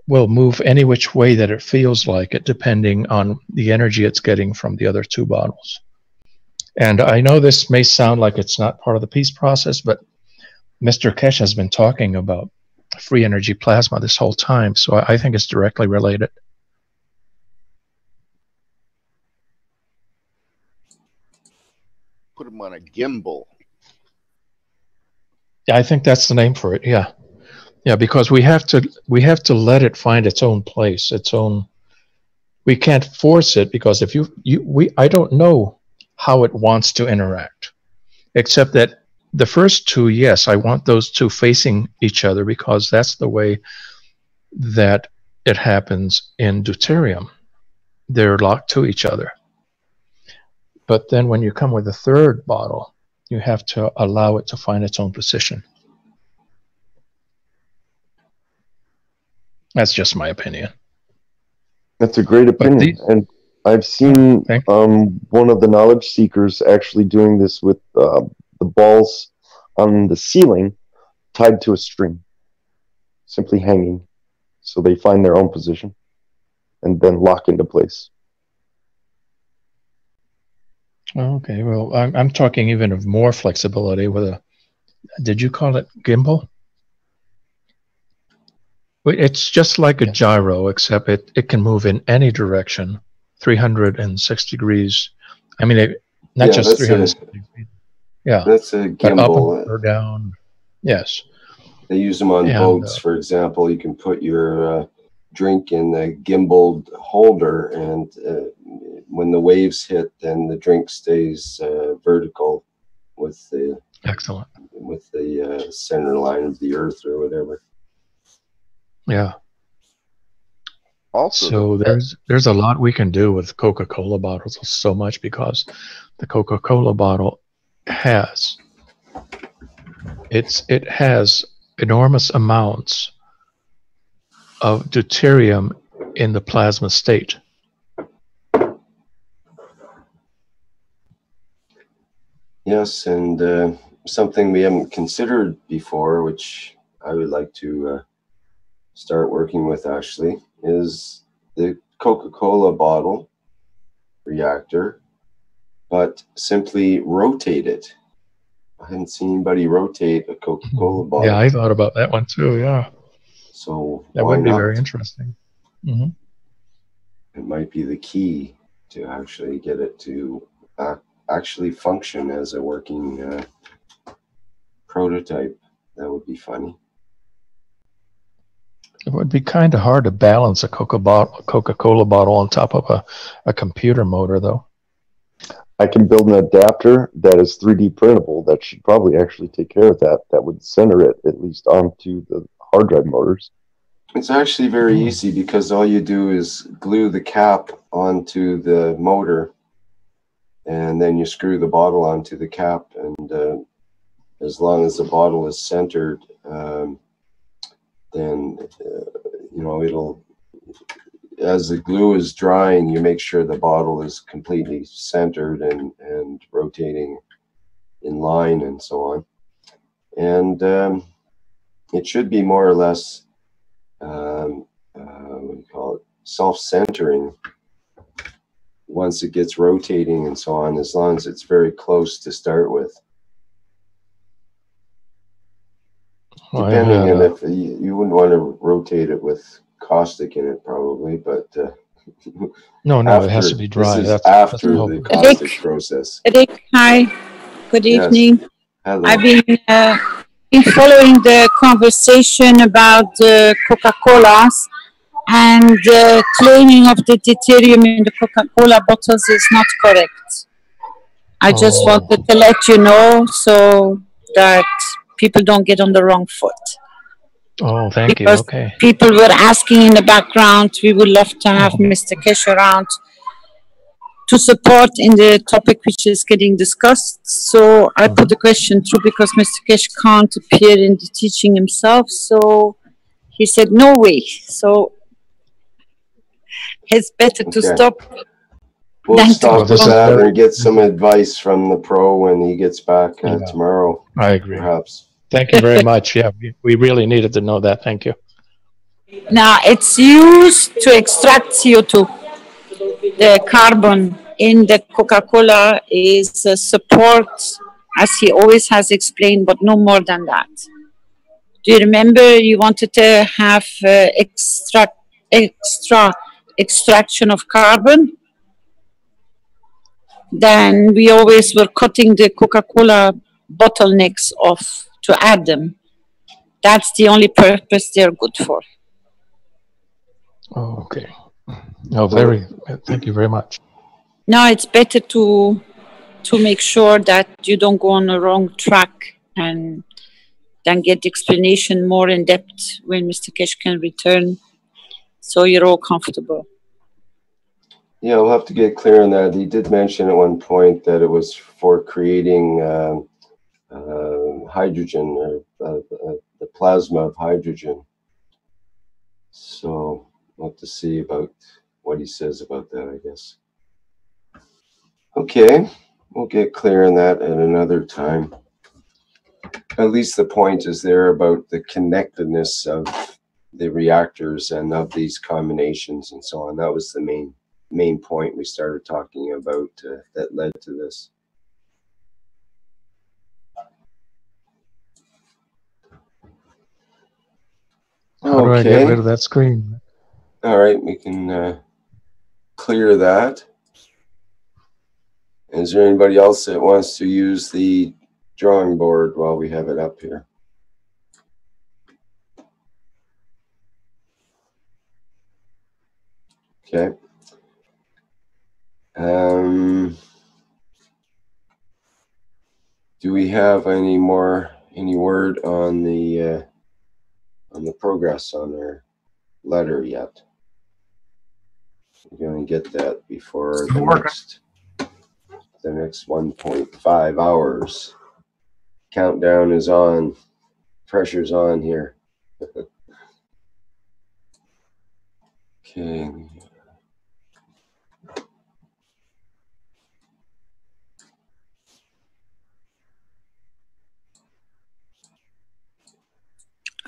will move any which way that it feels like it, depending on the energy it's getting from the other two bottles. And I know this may sound like it's not part of the peace process, but Mr. Keshe has been talking about free energy plasma this whole time, so I think it's directly related. Put them on a gimbal. Yeah, I think that's the name for it. Yeah. Yeah, because we have to let it find its own place, its own. We can't force it, because if I don't know how it wants to interact, except that the first two, yes, I want those two facing each other because that's the way that it happens in deuterium. They're locked to each other. But then when you come with a third bottle, you have to allow it to find its own position. That's just my opinion. That's a great opinion. And I've seen one of the knowledge seekers actually doing this with the balls on the ceiling tied to a string, simply hanging. So they find their own position and then lock into place. Okay, well, I'm talking even of more flexibility with a, did you call it gimbal? It's just like a gyro, except it can move in any direction, 360 degrees. I mean, not just 360 degrees. Yeah, that's a gimbal. Up or down. Yes. They use them on boats, for example. You can put your drink in the gimbaled holder, and when the waves hit, then the drink stays vertical with the center line of the earth or whatever. Yeah. Also, so there's a lot we can do with Coca-Cola bottles, so much, because the Coca-Cola bottle has enormous amounts of deuterium in the plasma state. Yes, and something we haven't considered before, which I would like to start working with actually, is the Coca-Cola bottle reactor, but simply rotate it. I haven't seen anybody rotate a Coca-Cola bottle. Yeah, I thought about that one too. Yeah, so that why would be not? very interesting. Mm-hmm. It might be the key to actually get it to actually function as a working prototype. That would be funny. It would be kind of hard to balance a Coca-Cola bottle on top of a computer motor, though. I can build an adapter that is 3D printable that should probably actually take care of that. That would center it at least onto the hard drive motors. It's actually very easy because all you do is glue the cap onto the motor, and then you screw the bottle onto the cap, and as long as the bottle is centered, then you know, it'll, as the glue is drying, you make sure the bottle is completely centered and rotating in line and so on. And it should be more or less, what do you call it, self-centering once it gets rotating and so on, as long as it's very close to start with. Depending on if you wouldn't want to rotate it with caustic in it probably, but no, it has to be dry. This is after the caustic process. Rick, hi. Good evening. Yes. Hello. I've been following the conversation about the Coca-Colas, and the claiming of the deuterium in the Coca-Cola bottles is not correct. I just wanted to let you know so that people don't get on the wrong foot. Oh, thank you. Okay. People were asking in the background, we would love to have Mr. Keshe around to support in the topic which is getting discussed. So I put the question through because Mr. Keshe can't appear in the teaching himself. So he said, no way. So it's better to stop. We'll stop that and get some advice from the pro when he gets back tomorrow. I agree. Perhaps. Thank you very much. Yeah, we really needed to know that. Thank you. Now, it's used to extract CO2. The carbon in the Coca-Cola is a support, as he always has explained, but no more than that. Do you remember you wanted to have extra extraction of carbon? Then we always were cutting the Coca-Cola bottlenecks off to add them. That's the only purpose they're good for. Oh, okay. No, thank you very much. Now it's better to make sure that you don't go on the wrong track and then get the explanation more in depth when Mr. Keshe can return, so you're all comfortable. Yeah, we'll have to get clear on that. He did mention at one point that it was for creating hydrogen, or the plasma of hydrogen. So we'll have to see about what he says about that, I guess. Okay, we'll get clear on that at another time. At least the point is there about the connectedness of the reactors and of these combinations and so on. That was the main point we started talking about that led to this. How do I get rid of that screen? All right, we can clear that. Is there anybody else that wants to use the drawing board while we have it up here? Okay. Do we have any word on the progress on our letter yet? We're going to get that before the next 1.5 hours. Countdown is on. Pressure's on here. Okay.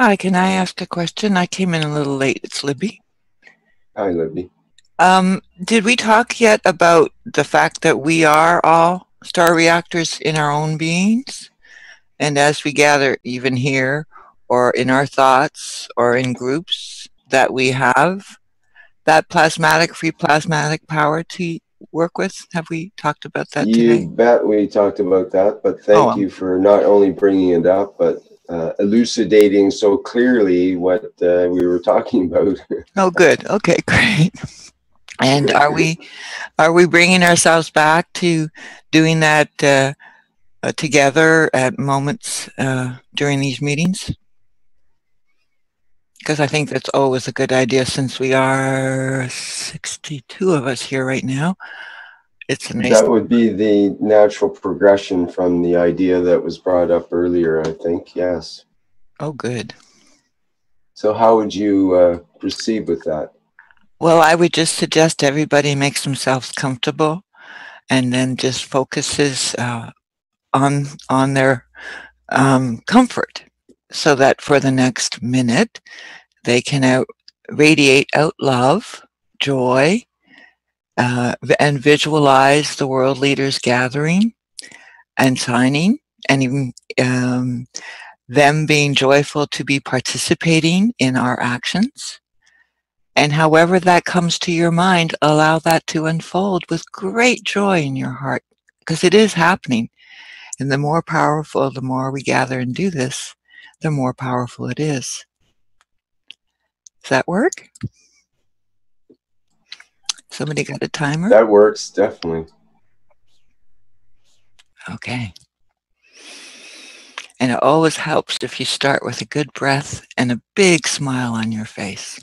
Hi, can I ask a question? I came in a little late. It's Libby. Hi, Libby. Did we talk yet about the fact that we are all star reactors in our own beings? And as we gather, even here, or in our thoughts, or in groups, that we have that plasmatic, free plasmatic power to work with? Have we talked about that today? You bet we talked about that, but Oh, thank well. you for not only bringing it up, but elucidating so clearly what we were talking about. Oh, good. Okay, great. And are we bringing ourselves back to doing that together at moments during these meetings? Because I think that's always a good idea, since we are 62 of us here right now. It's a nice... That would be the natural progression from the idea that was brought up earlier, I think. Yes. Oh, good. So how would you proceed with that? Well, I would just suggest everybody makes themselves comfortable and then just focuses on their comfort, so that for the next minute they can radiate out love, joy, and visualize the world leaders gathering and signing, and even them being joyful to be participating in our actions. And however that comes to your mind, allow that to unfold with great joy in your heart, because it is happening. And the more powerful, the more we gather and do this, the more powerful it is. Does that work? Somebody got a timer? That works, definitely. Okay. And it always helps if you start with a good breath and a big smile on your face.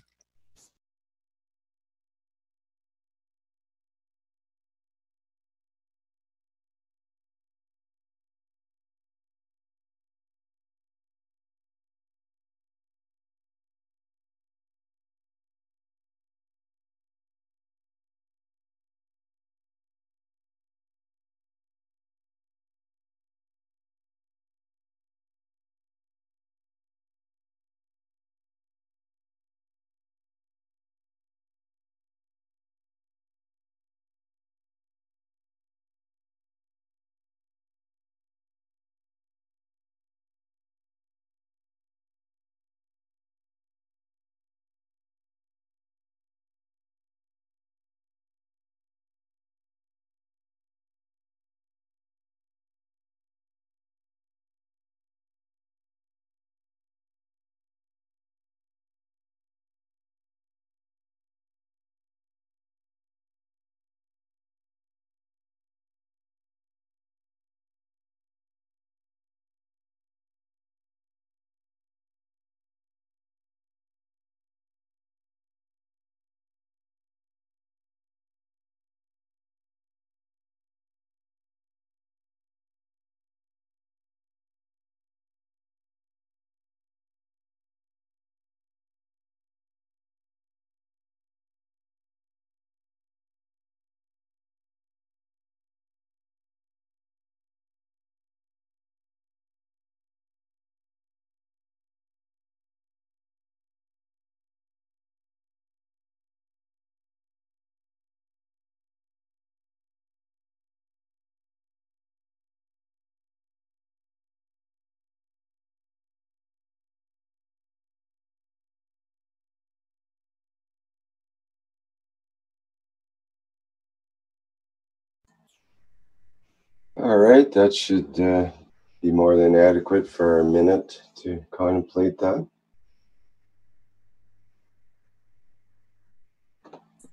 All right, that should be more than adequate for a minute to contemplate that.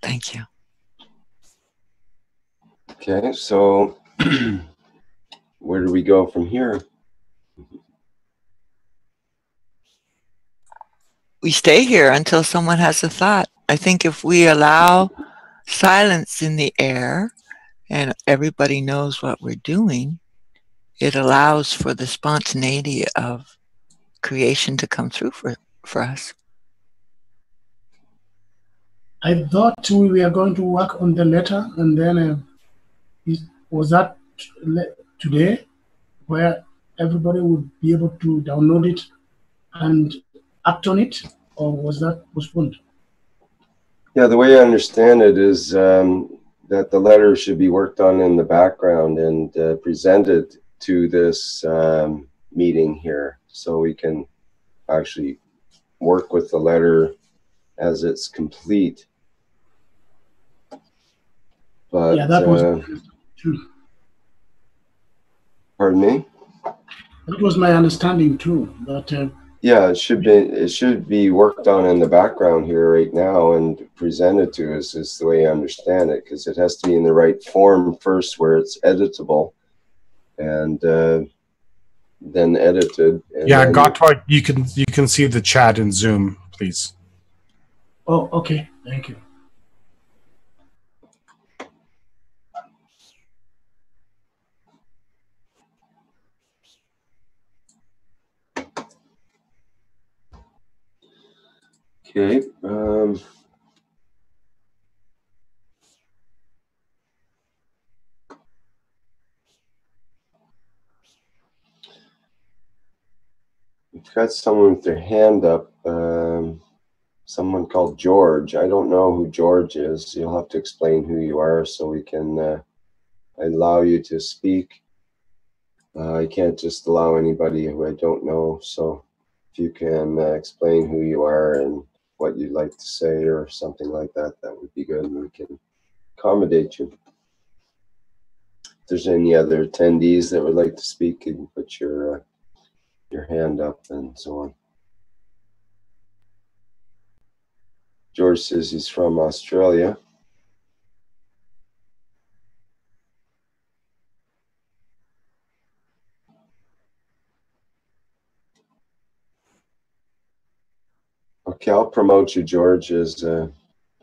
Thank you. Okay, so where do we go from here? We stay here until someone has a thought. I think if we allow silence in the air and everybody knows what we're doing, it allows for the spontaneity of creation to come through for us. I thought we were going to work on the letter, and then was that today, where everybody would be able to download it and act on it, or was that postponed? Yeah, the way I understand it is that the letter should be worked on in the background and presented to this meeting here, so we can actually work with the letter as it's complete. But Yeah, that was true. Pardon me? That was my understanding too. That yeah, it should be worked on in the background here right now and presented to us, is the way I understand it, because it has to be in the right form first, where it's editable, and then edited. And yeah, then, Gottwald, you can see the chat in Zoom, please. Oh, okay. Thank you. okay. We've got someone with their hand up. Someone called George. I don't know who George is. You'll have to explain who you are so we can allow you to speak. I can't just allow anybody who I don't know. So if you can explain who you are and what you'd like to say or something like that, that would be good, and we can accommodate you. If there's any other attendees that would like to speak, you can put your hand up and so on. George says he's from Australia. Okay, I'll promote you, George, as a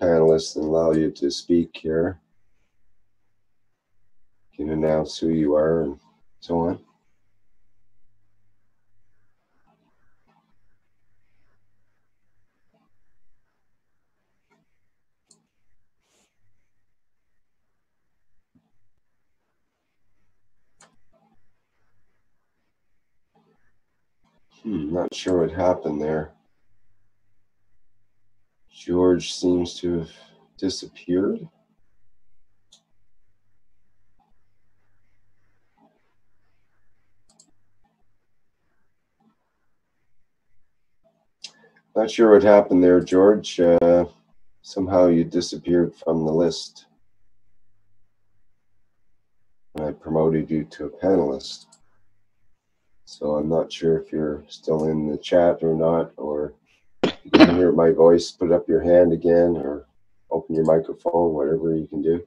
panelist and allow you to speak here. You can announce who you are and so on. Not sure what happened there. George seems to have disappeared. Not sure what happened there, George. Somehow you disappeared from the list. I promoted you to a panelist. So I'm not sure if you're still in the chat or not, or you can hear my voice, put up your hand again, or open your microphone, whatever you can do.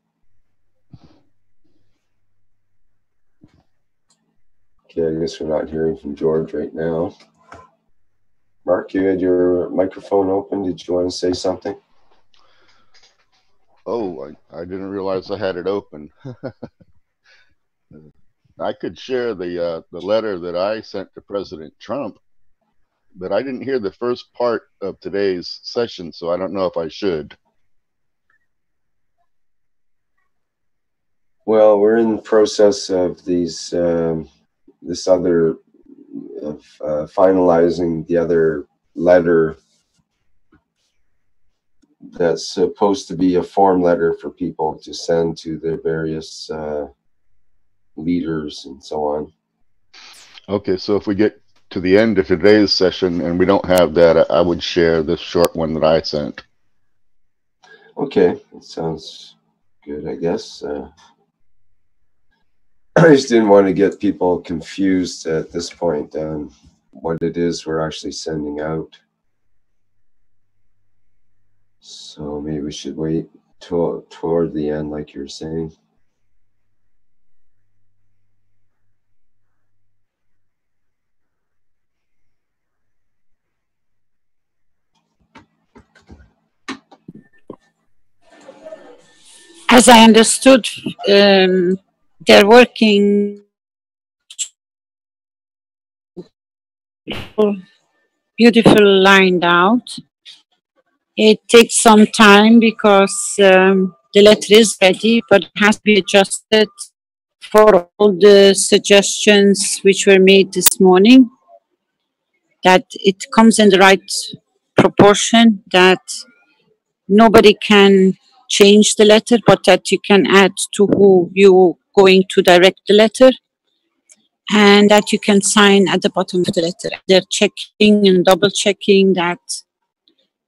Okay, I guess we're not hearing from George right now. Mark, you had your microphone open. Did you want to say something? Oh, I didn't realize I had it open. I could share the letter that I sent to President Trump, but I didn't hear the first part of today's session, so I don't know if I should. Well, we're in the process of these this other of finalizing the other letter that's supposed to be a form letter for people to send to their various leaders and so on. Okay, so if we get to the end of today's session and we don't have that, I would share this short one that I sent. Okay, that sounds good, I guess. I just didn't want to get people confused at this point on what it is we're actually sending out. So maybe we should wait toward the end, like you're saying. As I understood, they're working beautiful lined out. It takes some time because the letter is ready, but it has to be adjusted for all the suggestions which were made this morning. that it comes in the right proportion, that nobody can change the letter, but that you can add to who you're going to direct the letter, and that you can sign at the bottom of the letter. They're checking and double checking that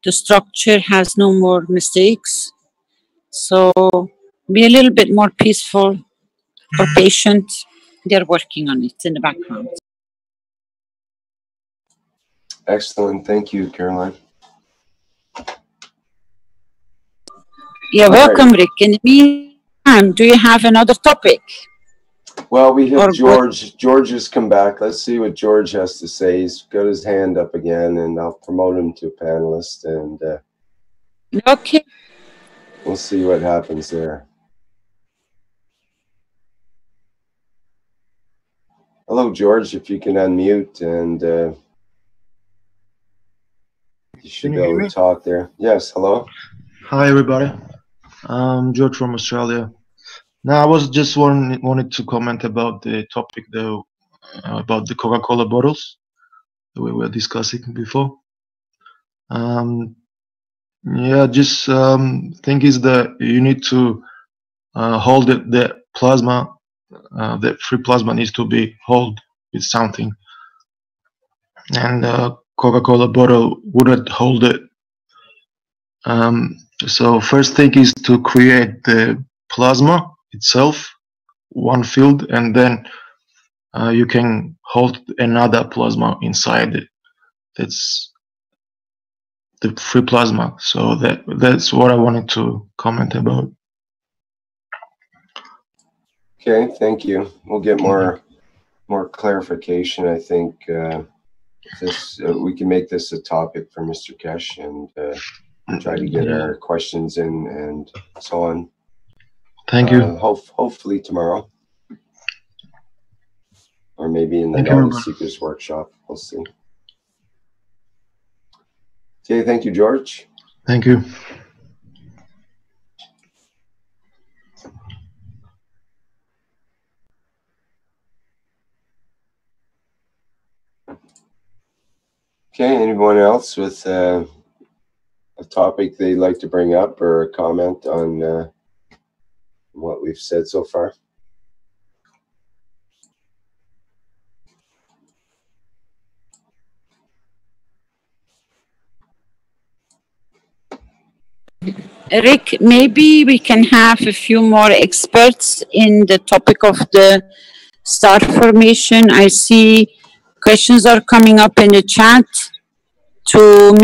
the structure has no more mistakes. So be a little bit more peaceful or patient. They're working on it in the background. Excellent. Thank you, Caroline. You're welcome, Rick. In the meantime, do you have another topic? Well, we have George. George has come back. Let's see what George has to say. He's got his hand up again, and I'll promote him to panelist. And okay, we'll see what happens there. Hello, George. If you can unmute, and you should be able to talk there. Yes. Hello. Hi, everybody. George from Australia. Now, I was just wanted to comment about the topic, though, about the Coca-Cola bottles that we were discussing before. Yeah, just thing is that you need to hold it. The plasma, the free plasma needs to be held with something, and Coca-Cola bottle wouldn't hold it. So first thing is to create the plasma itself, one field, and then you can hold another plasma inside it. That's the free plasma. So that's what I wanted to comment about. Okay, thank you. We'll get more clarification. I think this we can make this a topic for Mr. Keshe and try to get our questions in and so on. Thank you. Hopefully tomorrow, or maybe in the Knowledge Seekers workshop. We'll see. Okay, thank you, George. Thank you. Okay, anyone else with a topic they'd like to bring up or a comment on what we've said so far? Rick, maybe we can have a few more experts in the topic of the star formation. I see questions are coming up in the chat to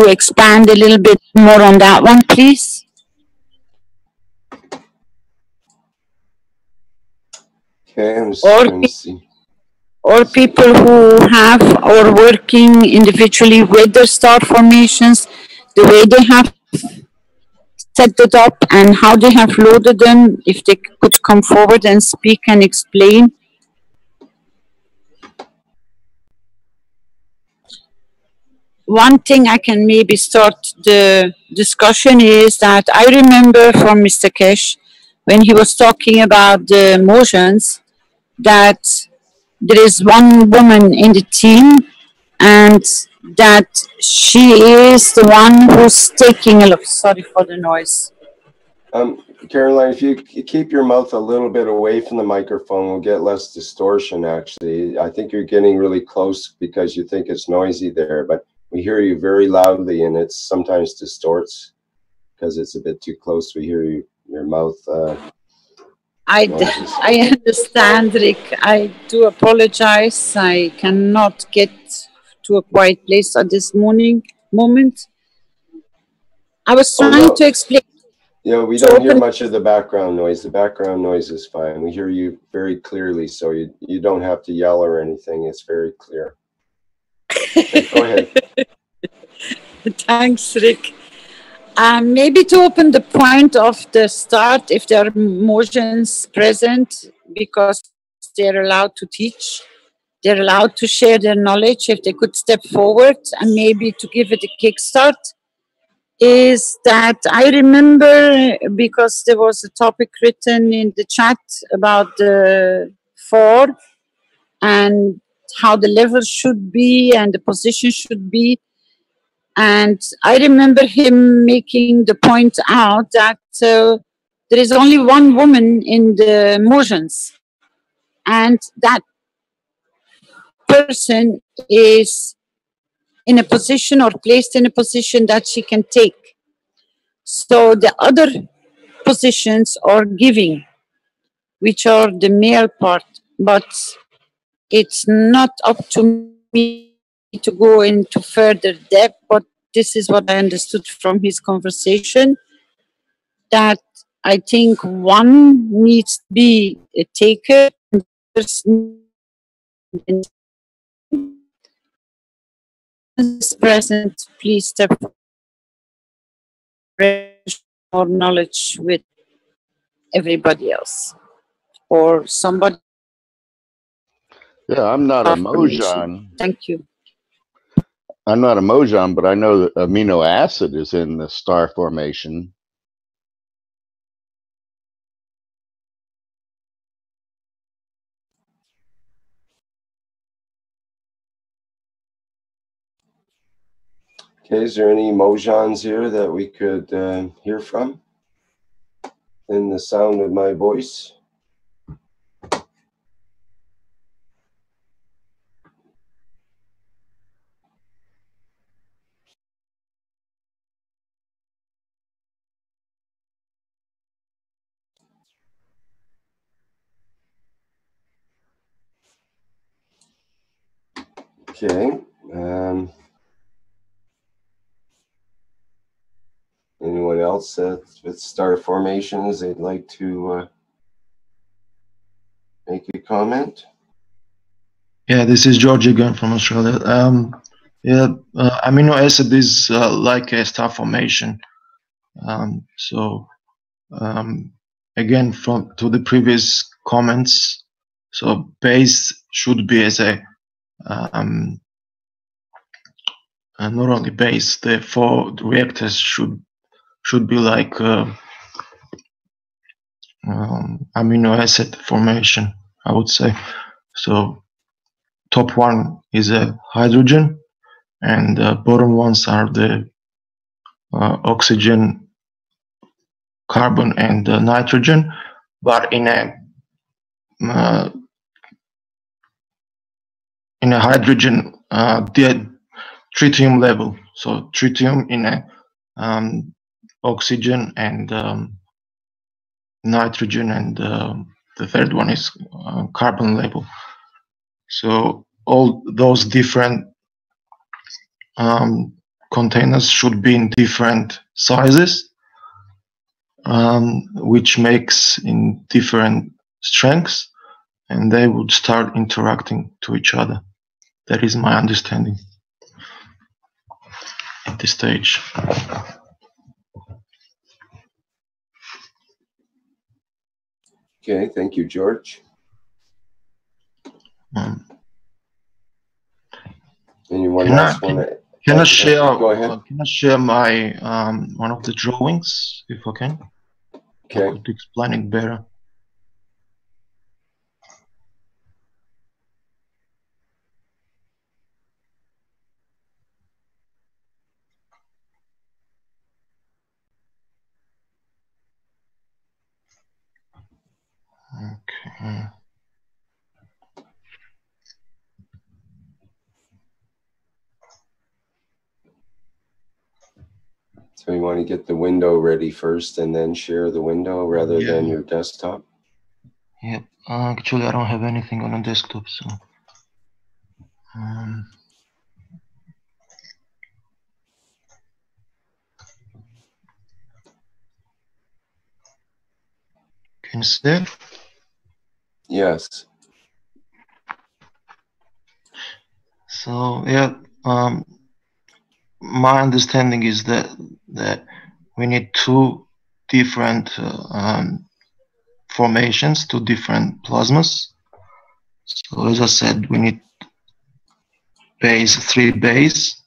expand a little bit more on that one, please. Okay, I'm just trying to see. Or people who have or working individually with the star formations, the way they have set it up and how they have loaded them, if they could come forward and speak and explain. One thing I can maybe start the discussion is that I remember from Mr. Keshe, when he was talking about the motions, that there is one woman in the team and that she is the one who's taking a look. Sorry for the noise. Caroline, if you keep your mouth a little bit away from the microphone, we'll get less distortion, actually. I think you're getting really close because you think it's noisy there, but we hear you very loudly and it sometimes distorts because it's a bit too close. We hear your mouth. I understand, Rick. I do apologize. I cannot get to a quiet place at this moment. I was trying to explain. Yeah, we don't hear much of the background noise. The background noise is fine. We hear you very clearly, so you don't have to yell or anything. It's very clear. Okay, go ahead. Thanks, Rick. Maybe to open the point of the start, if there are motions present, because they're allowed to teach, they're allowed to share their knowledge, if they could step forward and maybe to give it a kickstart, is that I remember, because there was a topic written in the chat about the 4, and how the level should be and the position should be. And I remember him making the point out that there is only one woman in the motions, and that person is in a position or placed in a position that she can take. So the other positions are giving, which are the male part, but it's not up to me to go into further depth, but this is what I understood from his conversation, that I think one needs to be a taker, and is present, please step more knowledge with everybody else or somebody. Yeah, I'm not a Mojan. Thank you. I'm not a Mojan, but I know that amino acid is in the star formation. Okay, is there any Mojans here that we could hear from in the sound of my voice? Okay. Anyone else with star formations they'd like to make a comment? Yeah, this is George again from Australia. Amino acid is like a star formation. Again, from to the previous comments, so base should be as a not only base. The four reactors should be like amino acid formation, I would say. So top one is a hydrogen, and bottom ones are the oxygen, carbon, and nitrogen, but in a hydrogen the tritium level. So tritium in a oxygen and nitrogen, and the third one is carbon level. So all those different containers should be in different sizes, which makes in different strengths, and they would start interacting to each other. That is my understanding at this stage. Okay, thank you, George. Anyone else want to? Can I share? Go ahead. Can I share my one of the drawings, if I can? Okay. I could explain it better. Okay. So you want to get the window ready first and then share the window rather than your desktop? Yeah, actually I don't have anything on a desktop, so can you see it? Yes. So yeah, my understanding is that we need two different formations, two different plasmas. So as I said, we need three base,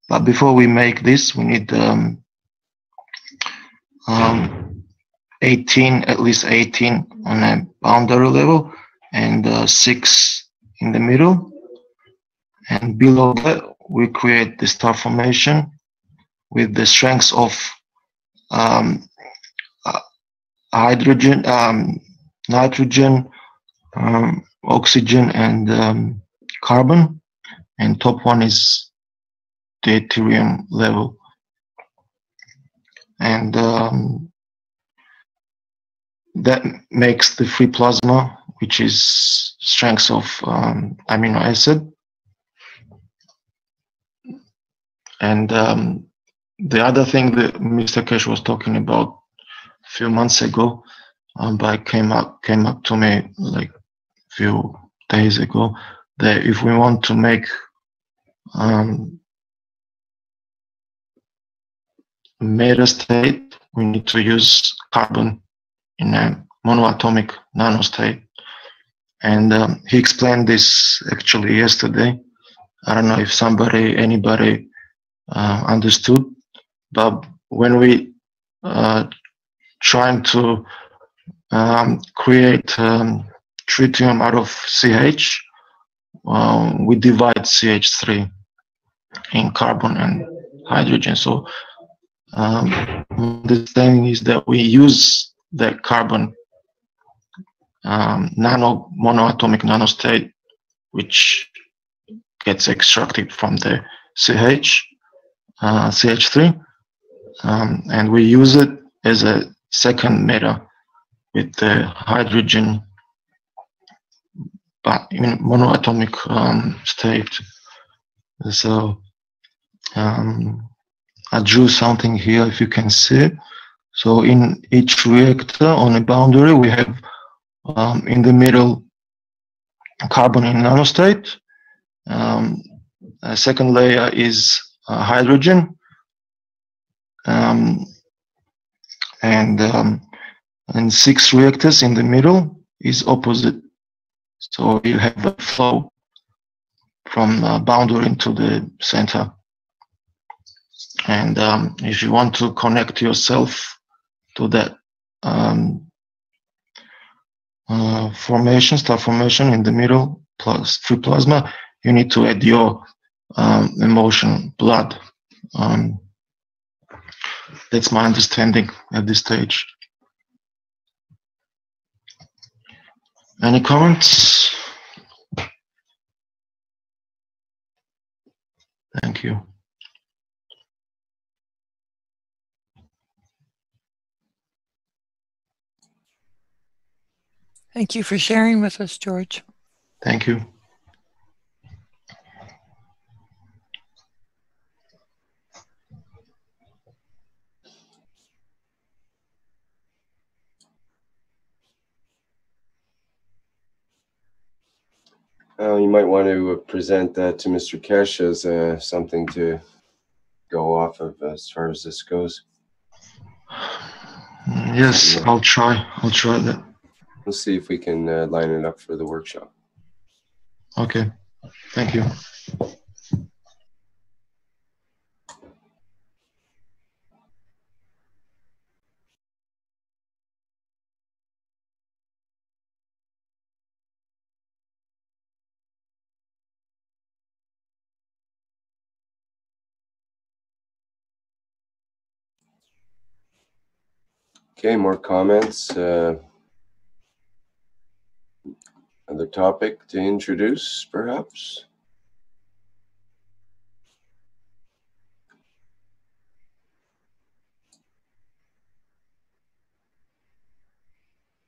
but before we make this, we need 18, at least 18 on a boundary level, and 6 in the middle. and below that we create the star formation with the strengths of hydrogen, nitrogen, oxygen, and carbon, and top one is the deuterium level. And that makes the free plasma, which is strengths of amino acid. And the other thing that Mr. Keshe was talking about a few months ago, but came up to me like a few days ago, that if we want to make meta state, we need to use carbon in a monoatomic nanostate. And he explained this actually yesterday. I don't know if anybody understood, but when we trying to create tritium out of CH, we divide CH3 in carbon and hydrogen. So the thing is that we use the carbon monoatomic nanostate, which gets extracted from the CH3, and we use it as a second meta with the hydrogen, but in monoatomic state. So I drew something here, if you can see it. So in each reactor on a boundary, we have in the middle carbon in nanostate. A second layer is hydrogen, and 6 reactors in the middle is opposite. So you have a flow from boundary into the center. And if you want to connect yourself to that star formation in the middle plus free plasma, you need to add your emotion, blood. That's my understanding at this stage. Any comments? Thank you. Thank you for sharing with us, George. Thank you. You might want to present that to Mr. Keshe as something to go off of as far as this goes. Yes, I'll try that. We'll see if we can line it up for the workshop. Okay, thank you. Okay, more comments? Another topic to introduce, perhaps?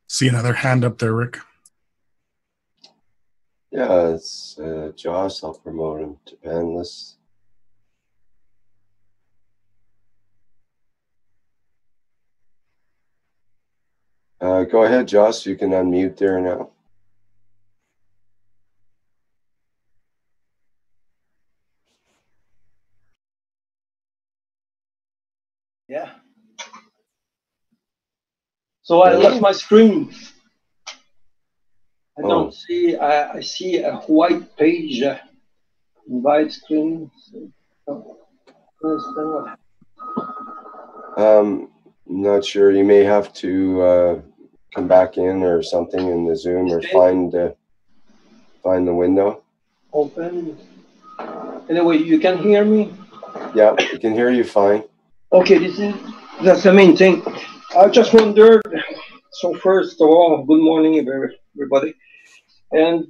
See another hand up there, Rick. Yeah, it's Josh. I'll promote him to panelists. Go ahead, Josh. You can unmute there now. Yeah. So I left my screen. I don't see. I see a white page. Invite screen. Not sure. You may have to come back in or something in the Zoom, or find the window. Open. Anyway, you can hear me? Yeah, we can hear you fine. Okay, that's the main thing. I just wondered, so first of all, good morning, everybody. And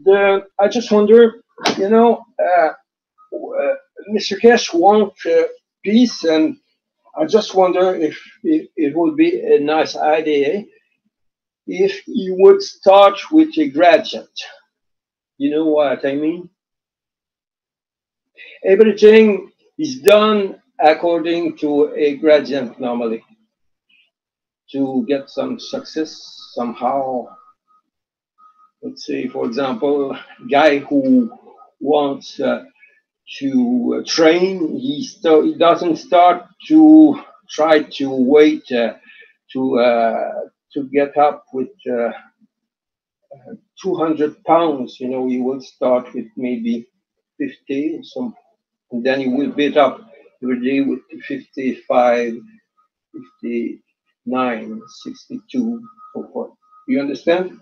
I just wonder, you know, Mr. Keshe wants peace, and I just wonder if it would be a nice idea if you would start with a gradient. You know what I mean? Everything is done according to a gradient normally to get some success somehow. Let's say, for example, guy who wants to train, he doesn't start to try to wait to get up with 200 pounds. You know, he will start with maybe 50, and then he will build up every day with 55, 59, 62, so forth. You understand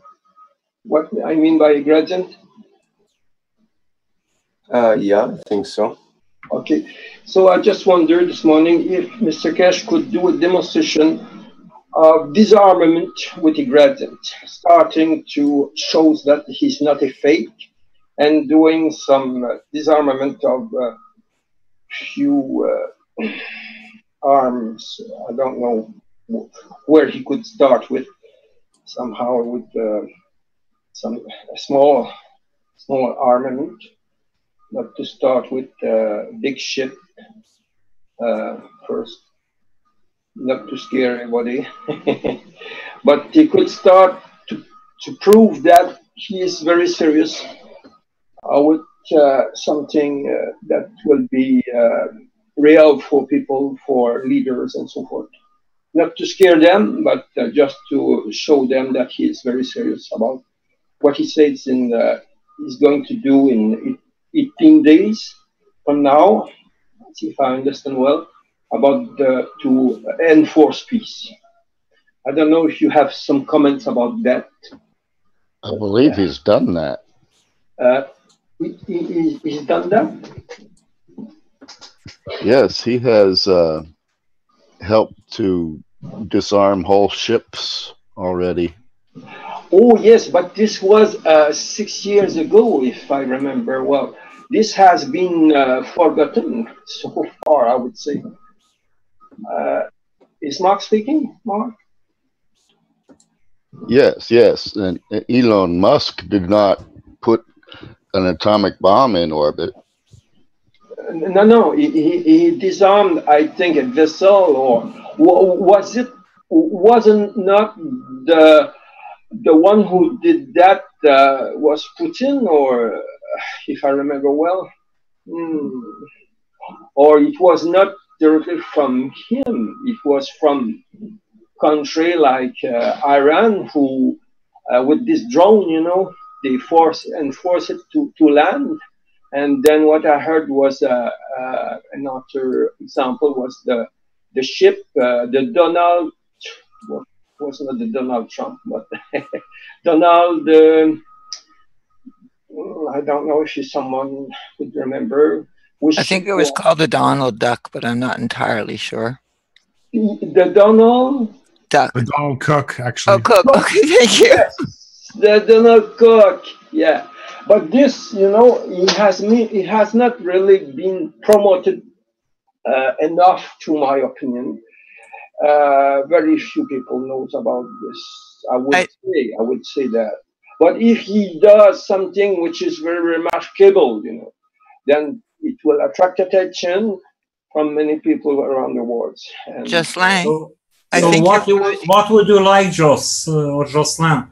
what I mean by a gradient? Yeah, I think so. Okay, so I just wondered this morning if Mr. Keshe could do a demonstration of disarmament with a gradient, starting to show that he's not a fake, and doing some disarmament of few arms. I don't know where he could start with, somehow with some small armament, not to start with big ship first, not to scare anybody. But he could start to prove that he is very serious with something that will be real for people, for leaders, and so forth. Not to scare them, but just to show them that he is very serious about what he says he's going to do in 18 days from now. Let's see if I understand well, about to enforce peace. I don't know if you have some comments about that. I believe he's done that. He's done that? Yes, he has helped to disarm whole ships already. Oh, yes, but this was 6 years ago, if I remember well. This has been forgotten so far, I would say. Is Mark speaking, Mark? Yes. And Elon Musk did not put an atomic bomb in orbit. No, he disarmed, I think, a vessel, or wasn't not the one who did that was Putin, or if I remember well, or it was not directly from him, it was from country like Iran, who with this drone, you know, they enforce it to land. And then what I heard was another example was the ship, the Donald, well, was not the Donald Trump, but Donald, I don't know if someone could remember. I think it was called the Donald Duck, but I'm not entirely sure. The Donald Duck. The Donald Cook, actually. Oh, Cook. Okay, thank you. Yes, the Donald Cook. Yeah, but this, you know, it has not really been promoted enough, to my opinion. Very few people knows about this. I would say that. But if he does something which is very remarkable, you know, then it will attract attention from many people around the world. And Just Lang. So what would you like, Joss or Jocelyn?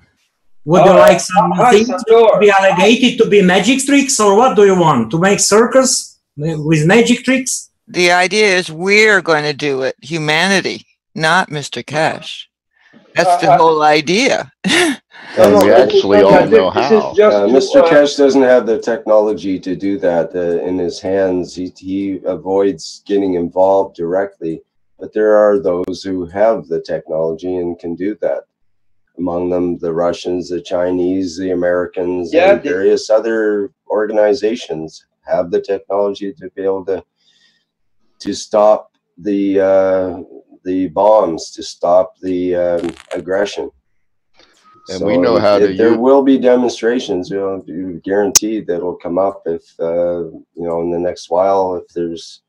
Would you like some things to be allocated to be magic tricks, or what do you want? To make circus with magic tricks? The idea is we're going to do it, humanity, not Mr. Keshe. That's the whole idea. And we actually all know how. Mr. Keshe doesn't have the technology to do that in his hands. He avoids getting involved directly, but there are those who have the technology and can do that. Among them, the Russians, the Chinese, the Americans, and various other organizations have the technology to be able to stop the bombs, to stop the aggression. And so we know how to there use. will be demonstrations, guaranteed that will come up if, in the next while, if there's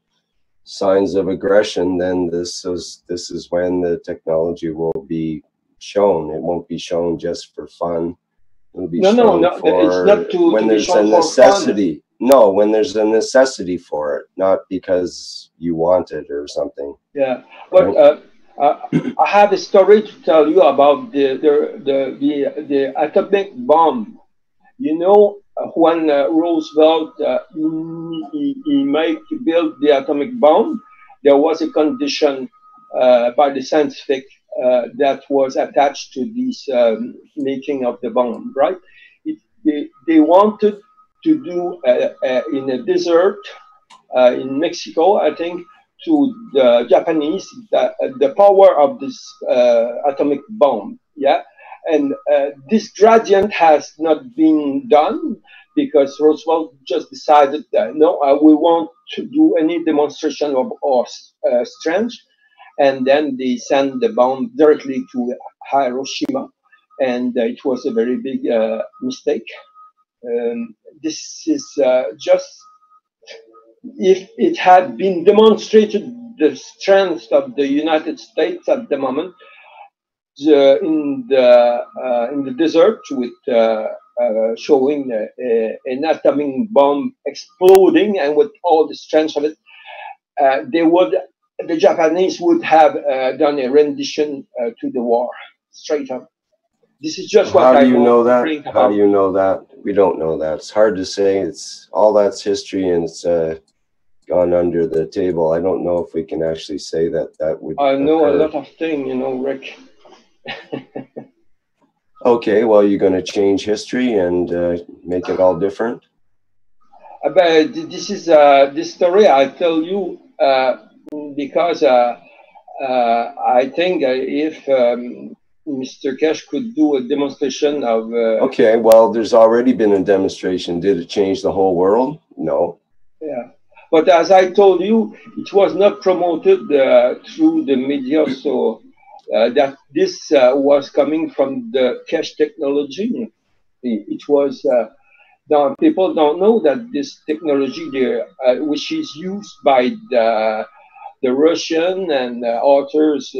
signs of aggression, then this is when the technology will be shown. It won't be shown just for fun. It'll be shown it's not to when be there's shown a for necessity. No, when there's a necessity for it, not because you want it or something. Yeah, but right? I have a story to tell you about the atomic bomb. You know, when Roosevelt he built the atomic bomb, there was a condition by the scientific that was attached to this making of the bomb, right? They wanted to do in a desert in Mexico, I think, to the Japanese the power of this atomic bomb. Yeah, and this gradient has not been done because Roosevelt just decided that no, we won't do any demonstration of our strength, and then they sent the bomb directly to Hiroshima, and it was a very big mistake. This is just, if it had been demonstrated the strength of the United States at the moment in the desert with showing an atomic bomb exploding and with all the strength of it, the Japanese would have done a rendition to the war straight up. This is just what How I do you know that? about. How do you know that? We don't know that. It's hard to say. It's all that's history, and it's gone under the table. I don't know if we can actually say that would. I know occur. a lot of things, Rick. Okay, well, you're going to change history and make it all different. But this is this story I tell you because I think if Mr. Keshe could do a demonstration of. Okay, well, there's already been a demonstration. Did it change the whole world? No. Yeah, but as I told you, it was not promoted through the media, so that this was coming from the Keshe technology. It was. People don't know that this technology there, which is used by the Russian and authors,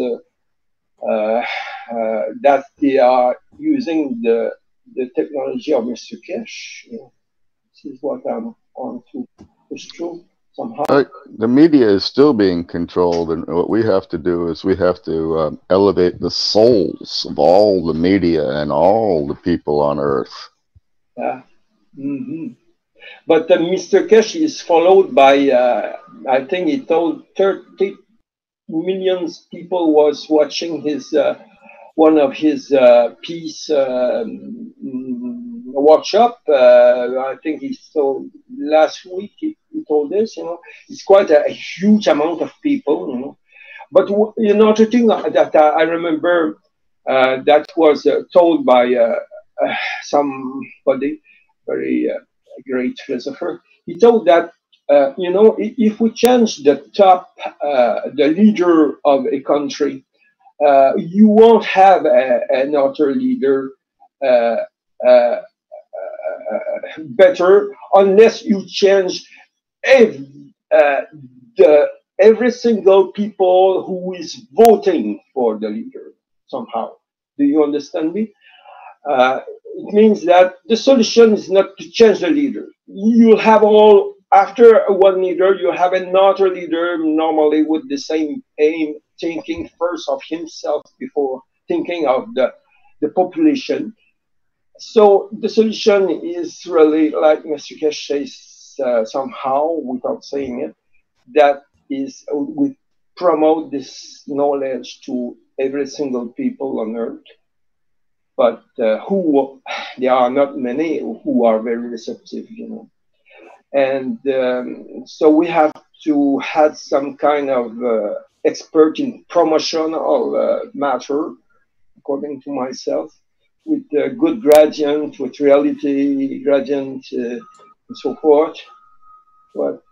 that they are using the technology of Mr. Keshe. This is what I'm on to push through somehow. The media is still being controlled, and what we have to do is we have to elevate the souls of all the media and all the people on Earth. Yeah. Mm-hmm. But Mr. Keshe is followed by, I think he told 30 million people was watching his one of his piece workshop. I think he told last week. He told this. It's quite a huge amount of people. But the thing that I remember that was told by somebody very great philosopher. He told that if we change the top, the leader of a country, you won't have another leader better unless you change every single people who is voting for the leader somehow. Do you understand me? It means that the solution is not to change the leader. You'll have after one leader, you have another leader, normally with the same aim, thinking first of himself before thinking of the population. So the solution is really, like Mr. Keshe says, somehow, without saying it, that is, we promote this knowledge to every single people on Earth. But there are not many who are very receptive, And so we have to have some kind of expert in promotion of matter, according to myself, with good gradient, with reality gradient, and so forth. But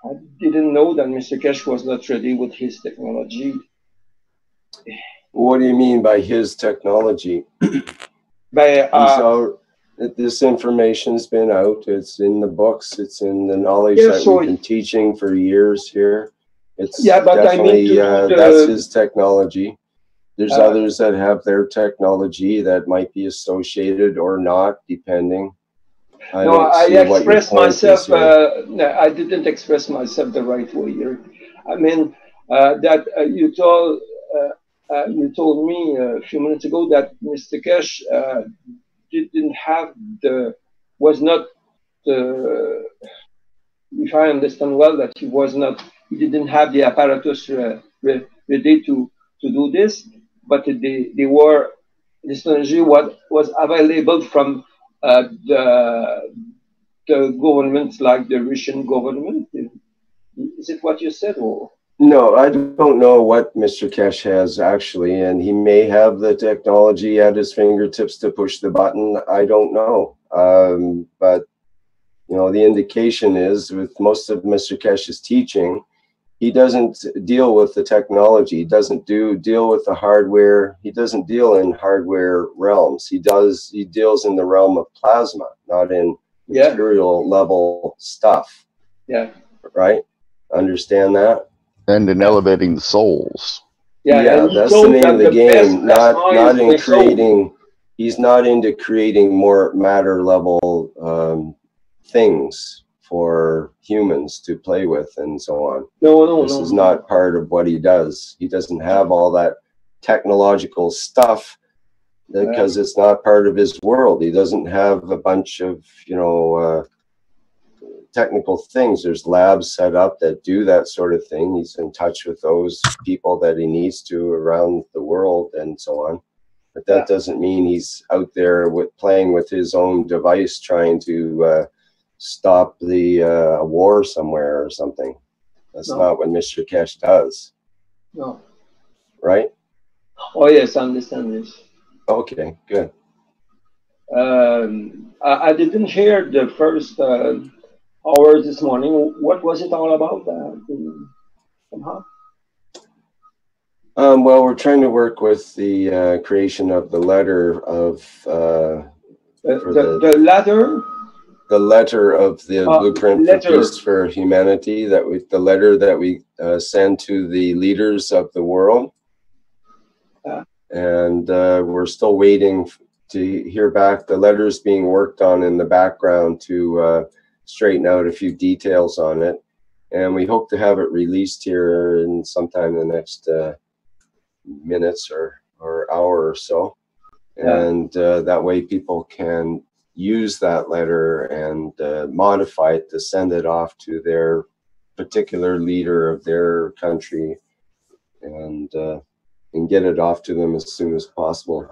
I didn't know that Mr. Keshe was not ready with his technology. What do you mean by his technology? By this information's been out. It's in the books. It's in the knowledge yeah, that we've been teaching for years here. It's yeah, but definitely I mean that's his technology. There's others that have their technology that might be associated or not, depending. I expressed myself. I didn't express myself the right way here. I mean that you told me a few minutes ago that Mr. Keshe didn't have was not. If I understand well, that he didn't have the apparatus ready to do this, but this technology was available from the governments, like the Russian government. Is it what you said, or? No, I don't know what Mr. Keshe has actually, and he may have the technology at his fingertips to push the button. I don't know, but you know, the indication is with most of Mr. Keshe's teaching, he doesn't deal with the technology. He doesn't deal with the hardware. He doesn't deal in hardware realms. He deals in the realm of plasma, not in material level stuff. Yeah. Right? Understand that? And in elevating the souls. Yeah, that's the name of the game. Not in creating. He's not into creating more matter level things for humans to play with and so on. This is not part of what he does. He doesn't have all that technological stuff because it's not part of his world. He doesn't have a bunch of, you know, technical things. There's labs set up that do that sort of thing. He's in touch with those people that he needs to around the world and so on. But that doesn't mean he's out there playing with his own device trying to stop the war somewhere or something. That's not what Mr. Keshe does. No. Right? Oh yes, I understand this. Okay, good. I didn't hear the first hours this morning. What was it all about? Somehow? Well, we're trying to work with the creation of the letter of the letter. The letter of the blueprint for peace for humanity. The letter that we send to the leaders of the world, and we're still waiting to hear back. The letter's being worked on in the background to straighten out a few details on it, and we hope to have it released here in sometime in the next minutes or hour or so, and that way people can use that letter and modify it to send it off to their particular leader of their country and get it off to them as soon as possible.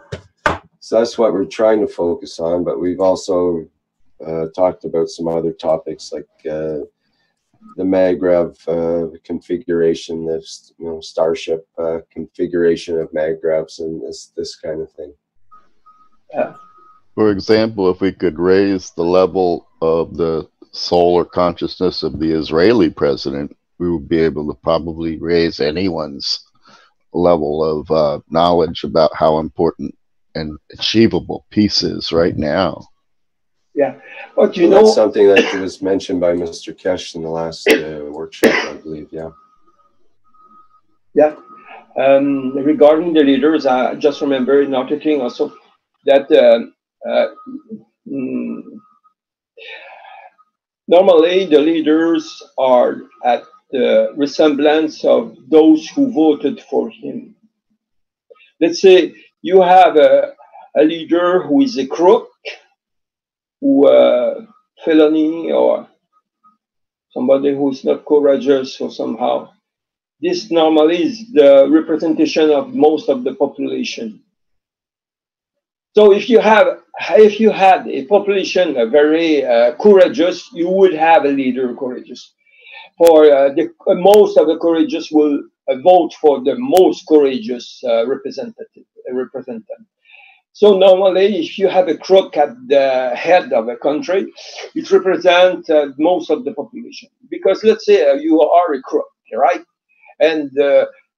So that's what we're trying to focus on, but we've also talked about some other topics like the MagRev configuration, this Starship configuration of MagRevs and this kind of thing. Yeah. For example, if we could raise the level of the soul or consciousness of the Israeli president, we would be able to probably raise anyone's level of knowledge about how important and achievable peace is right now. Yeah, but that's something that was mentioned by Mr. Keshe in the last workshop, I believe. Yeah. Yeah. Regarding the leaders, I just remember another thing also that normally the leaders are at the resemblance of those who voted for him. Let's say you have a leader who is a crook, who felony, or somebody who is not courageous or somehow. This normally is the representation of most of the population. So if you had a population very courageous, you would have a leader courageous. For most of the courageous will vote for the most courageous representative. So normally, if you have a crook at the head of a country, it represents most of the population. Because let's say you are a crook, right? And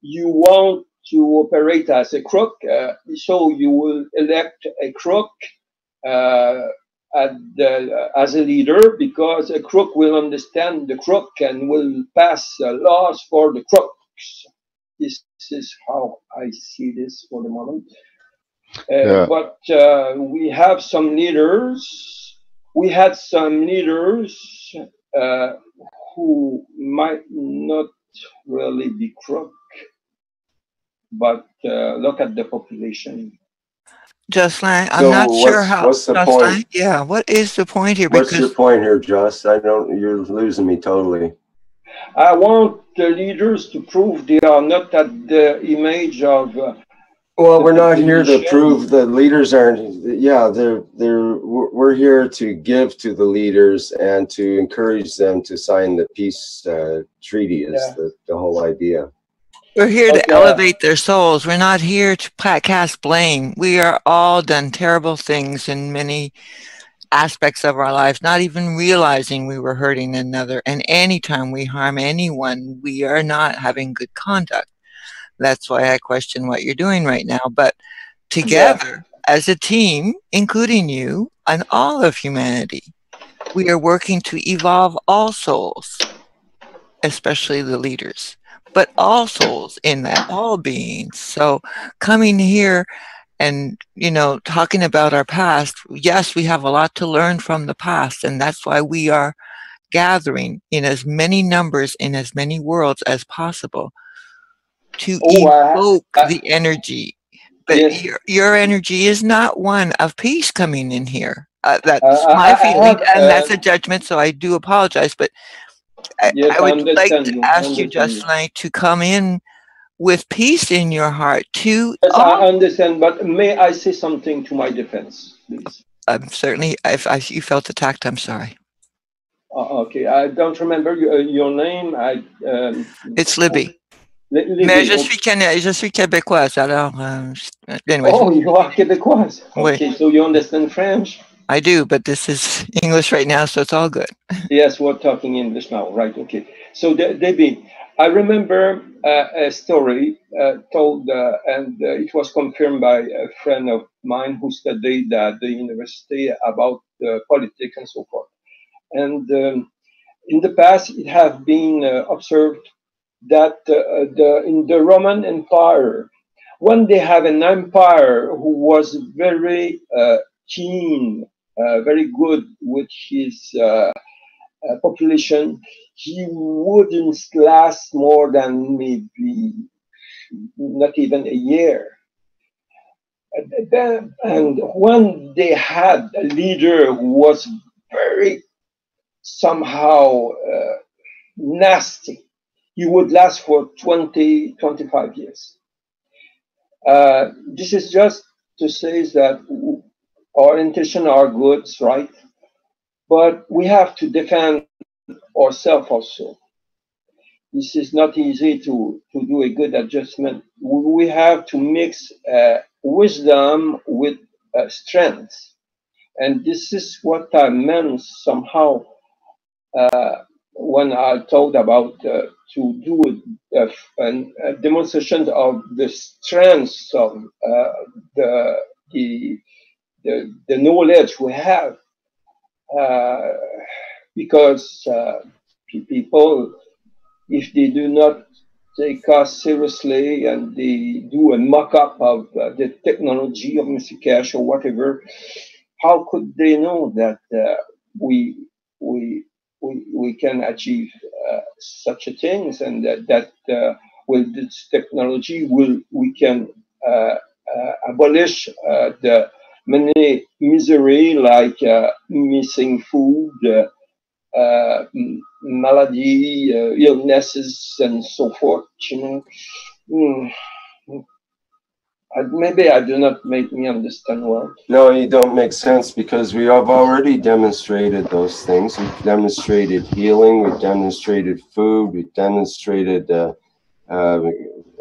you want to operate as a crook, so you will elect a crook as a leader, because a crook will understand the crook and will pass laws for the crooks. This is how I see this for the moment. But we have some leaders. We had some leaders who might not really be crook, but look at the population. Jocelyn, I'm not sure how. What's the Jocelyn, point? yeah, what is the point here? What's your point here, Joss? You're losing me totally. I want the leaders to prove they are not at the image of. Well, we're not here to prove the leaders aren't. Yeah, we're here to give to the leaders and to encourage them to sign the peace treaty. Is the whole idea. We're here to elevate their souls. We're not here to cast blame. We are all done terrible things in many aspects of our lives, not even realizing we were hurting another. And anytime we harm anyone, we are not having good conduct. That's why I question what you're doing right now. But together, as a team, including you and all of humanity, we are working to evolve all souls, especially the leaders, but all souls in that, all beings. So coming here and, talking about our past, yes, we have a lot to learn from the past, and that's why we are gathering in as many numbers, in as many worlds as possible to evoke the energy. But your energy is not one of peace coming in here. That's my feeling, and that's a judgment, so I do apologize. But I would like to ask you, Jocelyn, to come in with peace in your heart. Yes, I understand, but may I say something to my defense, please? Certainly, if you felt attacked, I'm sorry. Okay, I don't remember your name. It's Libby. Mais je suis québécoise, alors. Anyways. Oh, you are québécoise. Okay, so you understand French? I do, but this is English right now, so it's all good. Yes, we're talking English now, right? Okay. So, Debbie, I remember a story told, and it was confirmed by a friend of mine who studied at the university about politics and so forth. And in the past, it has been observed that in the Roman Empire, when they have an empire who was very keen, very good with his population, he wouldn't last more than maybe not even a year. And when they had a leader who was very somehow nasty, he would last for 20, 25 years. This is just to say that our intentions are good, right? But we have to defend ourselves also. This is not easy to do a good adjustment. We have to mix wisdom with strength. And this is what I meant somehow when I talked about to do a demonstration of the strength of the knowledge we have, because people, if they do not take us seriously and they do a mock-up of the technology of Mr. Keshe or whatever, how could they know that we can achieve such a things, and that with this technology we can abolish the many misery like missing food, malady, illnesses, and so forth. Maybe I do not make me understand well. No, you don't make sense, because we have already demonstrated those things. We've demonstrated healing, we've demonstrated food, we've demonstrated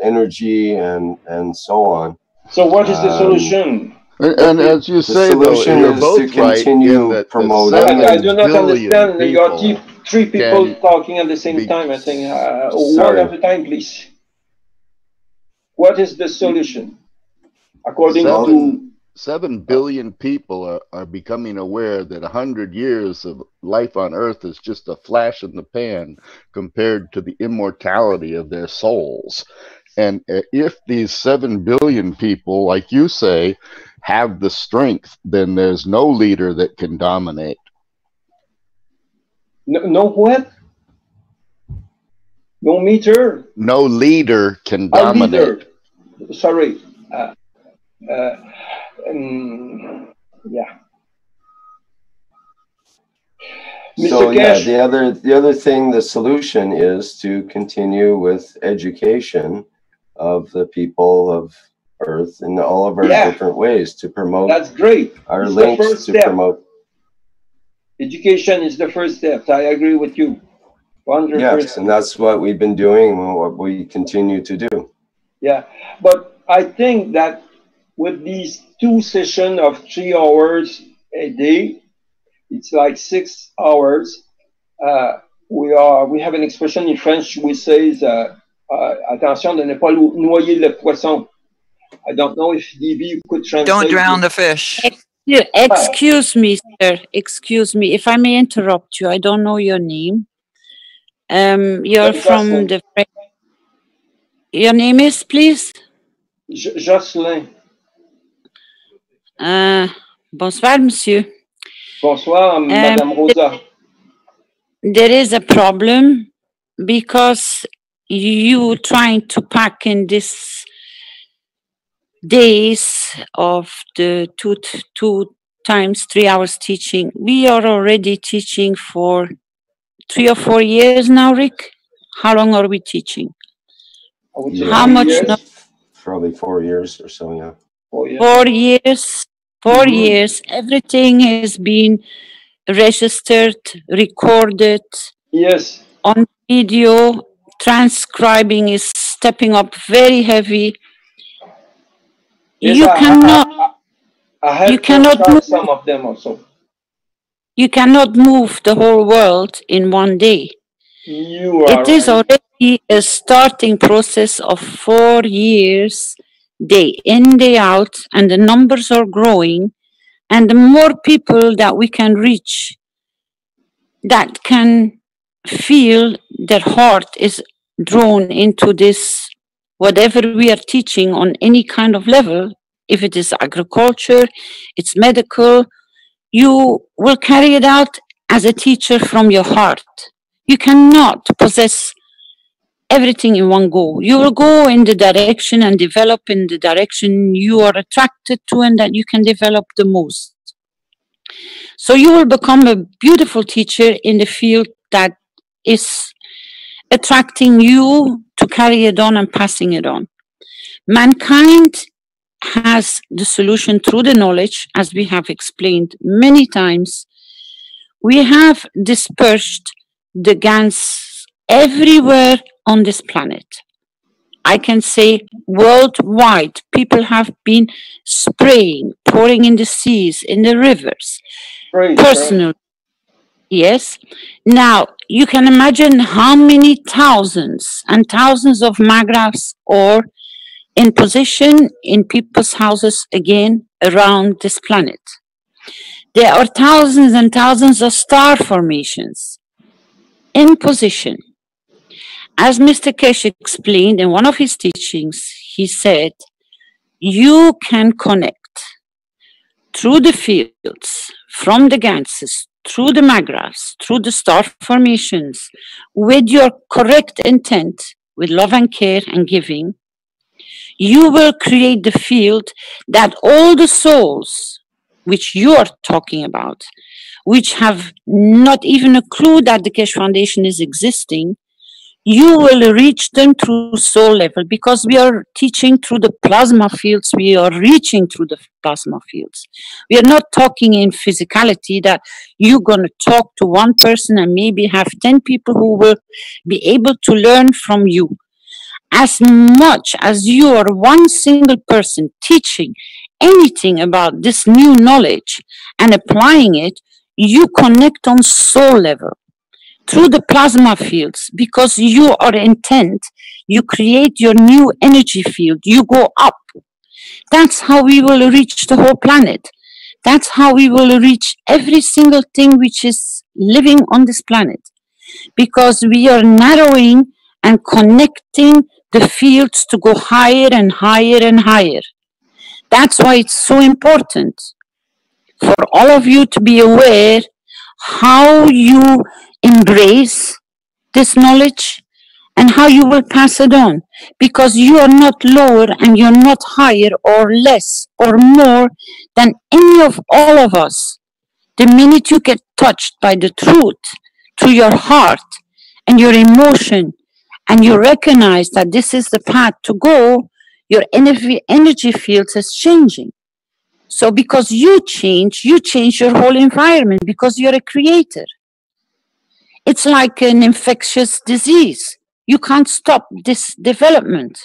energy, and so on. So what is the solution? And as you say, though, you're both right in that I do not understand. You are three people talking at the same time. I think one at a time, please. What is the solution? According to 7 billion people are becoming aware that 100 years of life on Earth is just a flash in the pan compared to the immortality of their souls. And if these 7 billion people, like you say, have the strength, then there's no leader that can dominate. No what? No meter? No leader can dominate. Leader. Sorry. Yeah. So yeah, the other thing, the solution is to continue with education of the people of Earth in all of our different ways to promote. That's great. Our it's links the first to step. Promote. Education is the first step. I agree with you. 100%. Yes, and that's what we've been doing and what we continue to do. Yeah, but I think that with these 2 sessions of 3 hours a day, it's like 6 hours. We have an expression in French which says, attention de ne pas noyer le poisson. I don't know if DB could translate. Don't drown the fish. Excuse me, sir. Excuse me. If I may interrupt you, I don't know your name. You're from the... Your name is, please? Jocelyn. Bonsoir, monsieur. Bonsoir, Madame Rosa. There is a problem because you trying to pack in this days of the two times 3 hours teaching. We are already teaching for 3 or 4 years now, Rick. How long are we teaching? How much? Probably 4 years or so, yeah. 4 years. 4 years. Everything has been registered, recorded. Yes. On video. Transcribing is stepping up very heavy. Yes, You cannot. I have you cannot move some of them also. You cannot move the whole world in one day. It is already a starting process of 4 years, day in, day out, and the numbers are growing. And the more people that we can reach that can feel their heart is drawn into this, whatever we are teaching on any kind of level, if it is agriculture, it's medical, you will carry it out as a teacher from your heart. You cannot possess everything in one go. You will go in the direction and develop in the direction you are attracted to and that you can develop the most. So you will become a beautiful teacher in the field that is attracting you to carry it on and passing it on. Mankind has the solution through the knowledge, as we have explained many times. We have dispersed the GANs everywhere on this planet. I can say worldwide, people have been spraying, pouring in the seas, in the rivers, personal. Yes. Now, you can imagine how many thousands and thousands of magraphs are in position in people's houses again around this planet. There are thousands and thousands of star formations in position. As Mr. Keshe explained in one of his teachings, he said, you can connect through the fields, from the ganses, through the magraphs, through the star formations, with your correct intent, with love and care and giving, you will create the field that all the souls which you are talking about, which have not even a clue that the Keshe Foundation is existing, you will reach them through soul level, because we are teaching through the plasma fields, we are reaching through the plasma fields. We are not talking in physicality that you're going to talk to one person and maybe have 10 people who will be able to learn from you. As much as you are one single person teaching anything about this new knowledge and applying it, you connect on soul level through the plasma fields, because you are intent, you create your new energy field, you go up. That's how we will reach the whole planet. That's how we will reach every single thing which is living on this planet, because we are narrowing and connecting the fields to go higher and higher and higher. That's why it's so important for all of you to be aware how you embrace this knowledge and how you will pass it on, because you are not lower and you're not higher or less or more than any of all of us. The minute you get touched by the truth through your heart and your emotion, and you recognize that this is the path to go, your energy fields is changing. So because you change your whole environment, because you're a creator. It's like an infectious disease. You can't stop this development.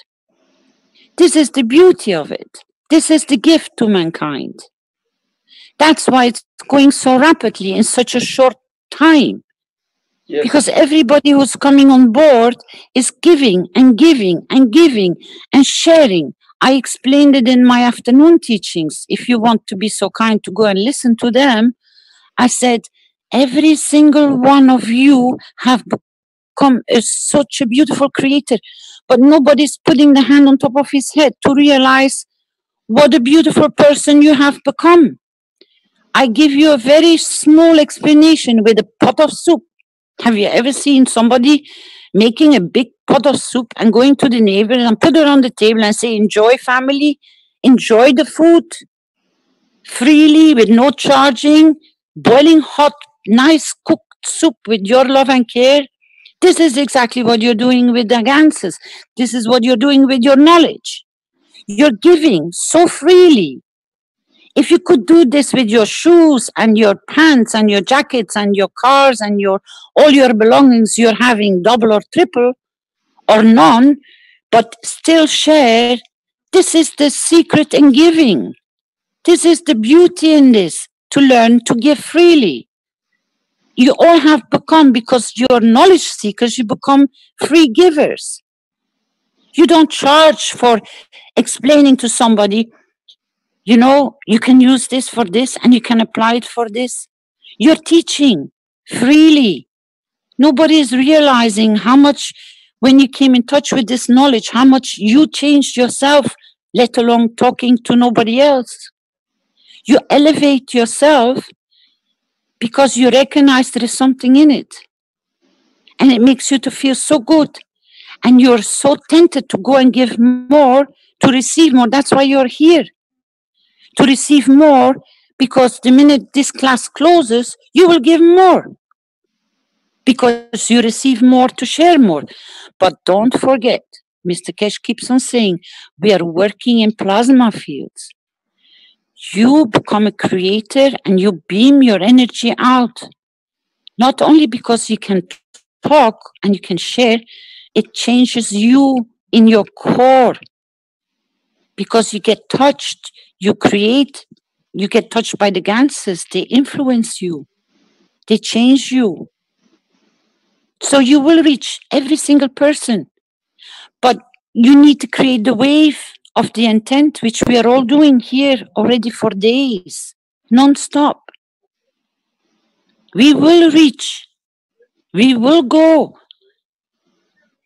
This is the beauty of it. This is the gift to mankind. That's why it's going so rapidly in such a short time. Yes. Because everybody who's coming on board is giving and giving and giving and sharing. I explained it in my afternoon teachings. If you want to be so kind to go and listen to them, I said, every single one of you have become such a beautiful creator, but nobody's putting the hand on top of his head to realize what a beautiful person you have become. I give you a very small explanation with a pot of soup. Have you ever seen somebody making a big pot of soup and going to the neighbor and put it on the table and say, enjoy, family, enjoy the food freely with no charging, boiling hot, nice cooked soup with your love and care? This is exactly what you're doing with the Ganses. This is what you're doing with your knowledge. You're giving so freely. If you could do this with your shoes and your pants and your jackets and your cars and all your belongings, you're having double or triple or none, but still share. This is the secret in giving. This is the beauty in this, to learn to give freely. You all have become, because you're knowledge seekers, you become free givers. You don't charge for explaining to somebody, you know, you can use this for this and you can apply it for this. You're teaching freely. Nobody is realizing how much, when you came in touch with this knowledge, how much you changed yourself, let alone talking to nobody else. You elevate yourself because you recognize there is something in it. And it makes you to feel so good. And you're so tempted to go and give more, to receive more. That's why you're here. To receive more, because the minute this class closes, you will give more. Because you receive more to share more. But don't forget, Mr. Keshe keeps on saying, we are working in plasma fields. You become a creator and you beam your energy out. Not only because you can talk and you can share, it changes you in your core. Because you get touched, you create, you get touched by the Ganses, they influence you, they change you. So you will reach every single person. But you need to create the wave of the intent, which we are all doing here already for days, non-stop. We will reach, we will go.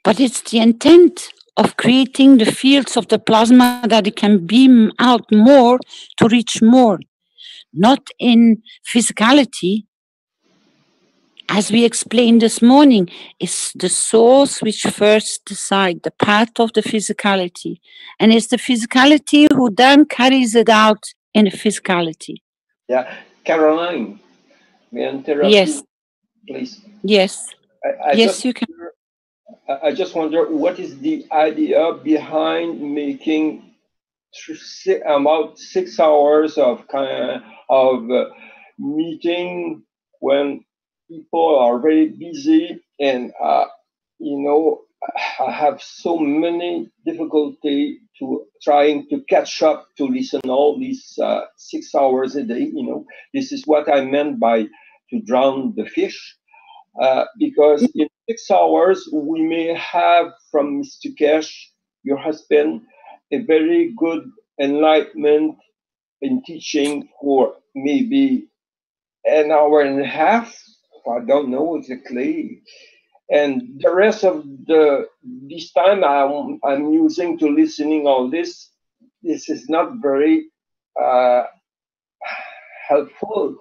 But it's the intent of creating the fields of the plasma that it can beam out more to reach more. Not in physicality. As we explained this morning, it's the souls which first decide the path of the physicality. And it's the physicality who then carries it out in the physicality. Yeah. Caroline, may I interrupt you, please? Yes. Yes, you can. I just wonder, what is the idea behind making about 6 hours of meeting when people are very busy, and you know, I have so many difficulty to trying to catch up to listen all these 6 hours a day. This is what I meant by to drown the fish, because in 6 hours we may have from Mr. Keshe, your husband, a very good enlightenment in teaching for maybe an hour and a half. I don't know exactly. And the rest of this time I'm using to listening all this. This is not very helpful.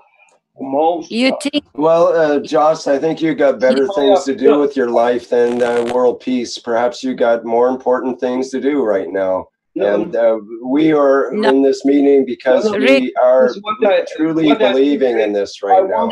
Most. You think? Well, Joss, I think you got better things to do with your life than world peace. Perhaps you got more important things to do right now. And we are in this meeting because we are truly believing in this right now.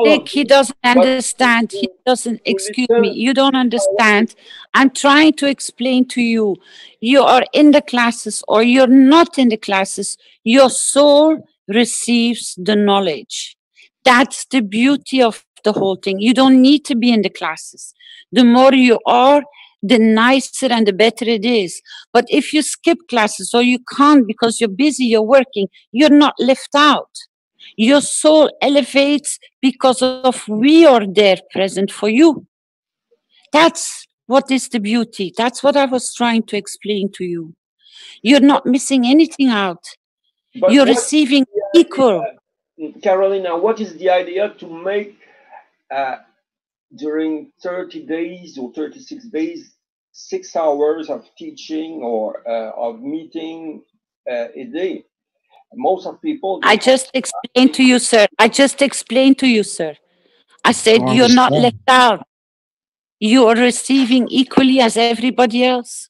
Rick, he doesn't understand. He doesn't, excuse me, you don't understand. I'm trying to explain to you. You are in the classes or you're not in the classes. Your soul receives the knowledge. That's the beauty of the whole thing. You don't need to be in the classes. The more you are, the nicer and the better it is. But if you skip classes or you can't because you're busy, you're working, you're not left out. Your soul elevates because of we are there present for you. That's what is the beauty. That's what I was trying to explain to you. You're not missing anything out. But you're receiving equal. Carolina, what is the idea to make during 30 days or 36 days, 6 hours of teaching or of meeting a day? Most of people. I just explained to you, sir. I just explained to you, sir. I said you're not left out. You are receiving equally as everybody else.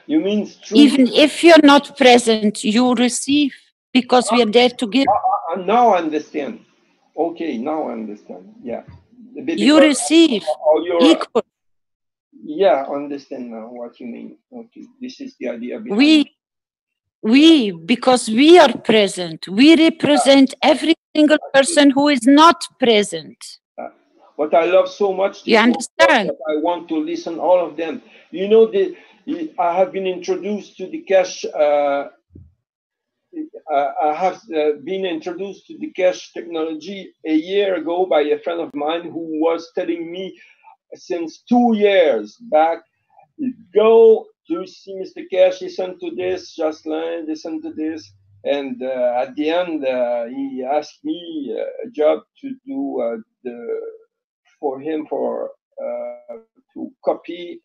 You mean even if you're not present, you receive because we are there to give. Now I understand. Okay, now I understand. Yeah. Because you receive equal. Yeah, I understand now what you mean. Okay, this is the idea behind Because we are present, we represent every single person who is not present. What I love so much, you understand? That I want to listen all of them. You know, I have been introduced to the Keshe. I have been introduced to the Keshe technology a year ago by a friend of mine who was telling me since 2 years back, go to see Mr. Keshe, listen to this, Jocelyn, listen to this. And at the end, he asked me a job to do for him to copy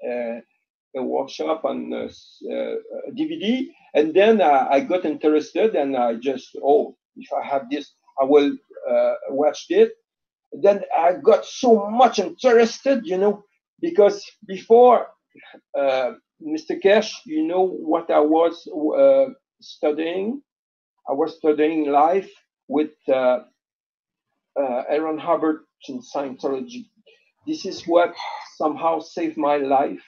a workshop on DVD. And then I got interested and I just, if I have this, I will watch it. Then I got so much interested, you know, because before Mr. Keshe, you know what I was studying? I was studying life with Aaron Hubbard in Scientology. This is what somehow saved my life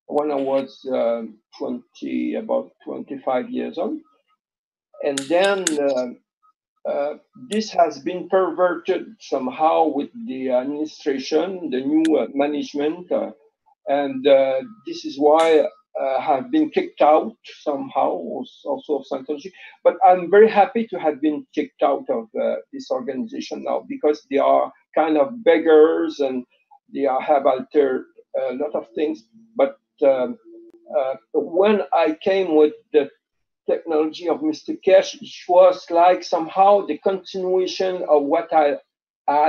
when I was about 25 years old. And then this has been perverted somehow with the administration, the new management, and this is why I have been kicked out somehow, also of Scientology. But I'm very happy to have been kicked out of this organization now because they are kind of beggars and they have altered a lot of things. But when I came with the technology of Mr. Keshe, it was like somehow the continuation of what I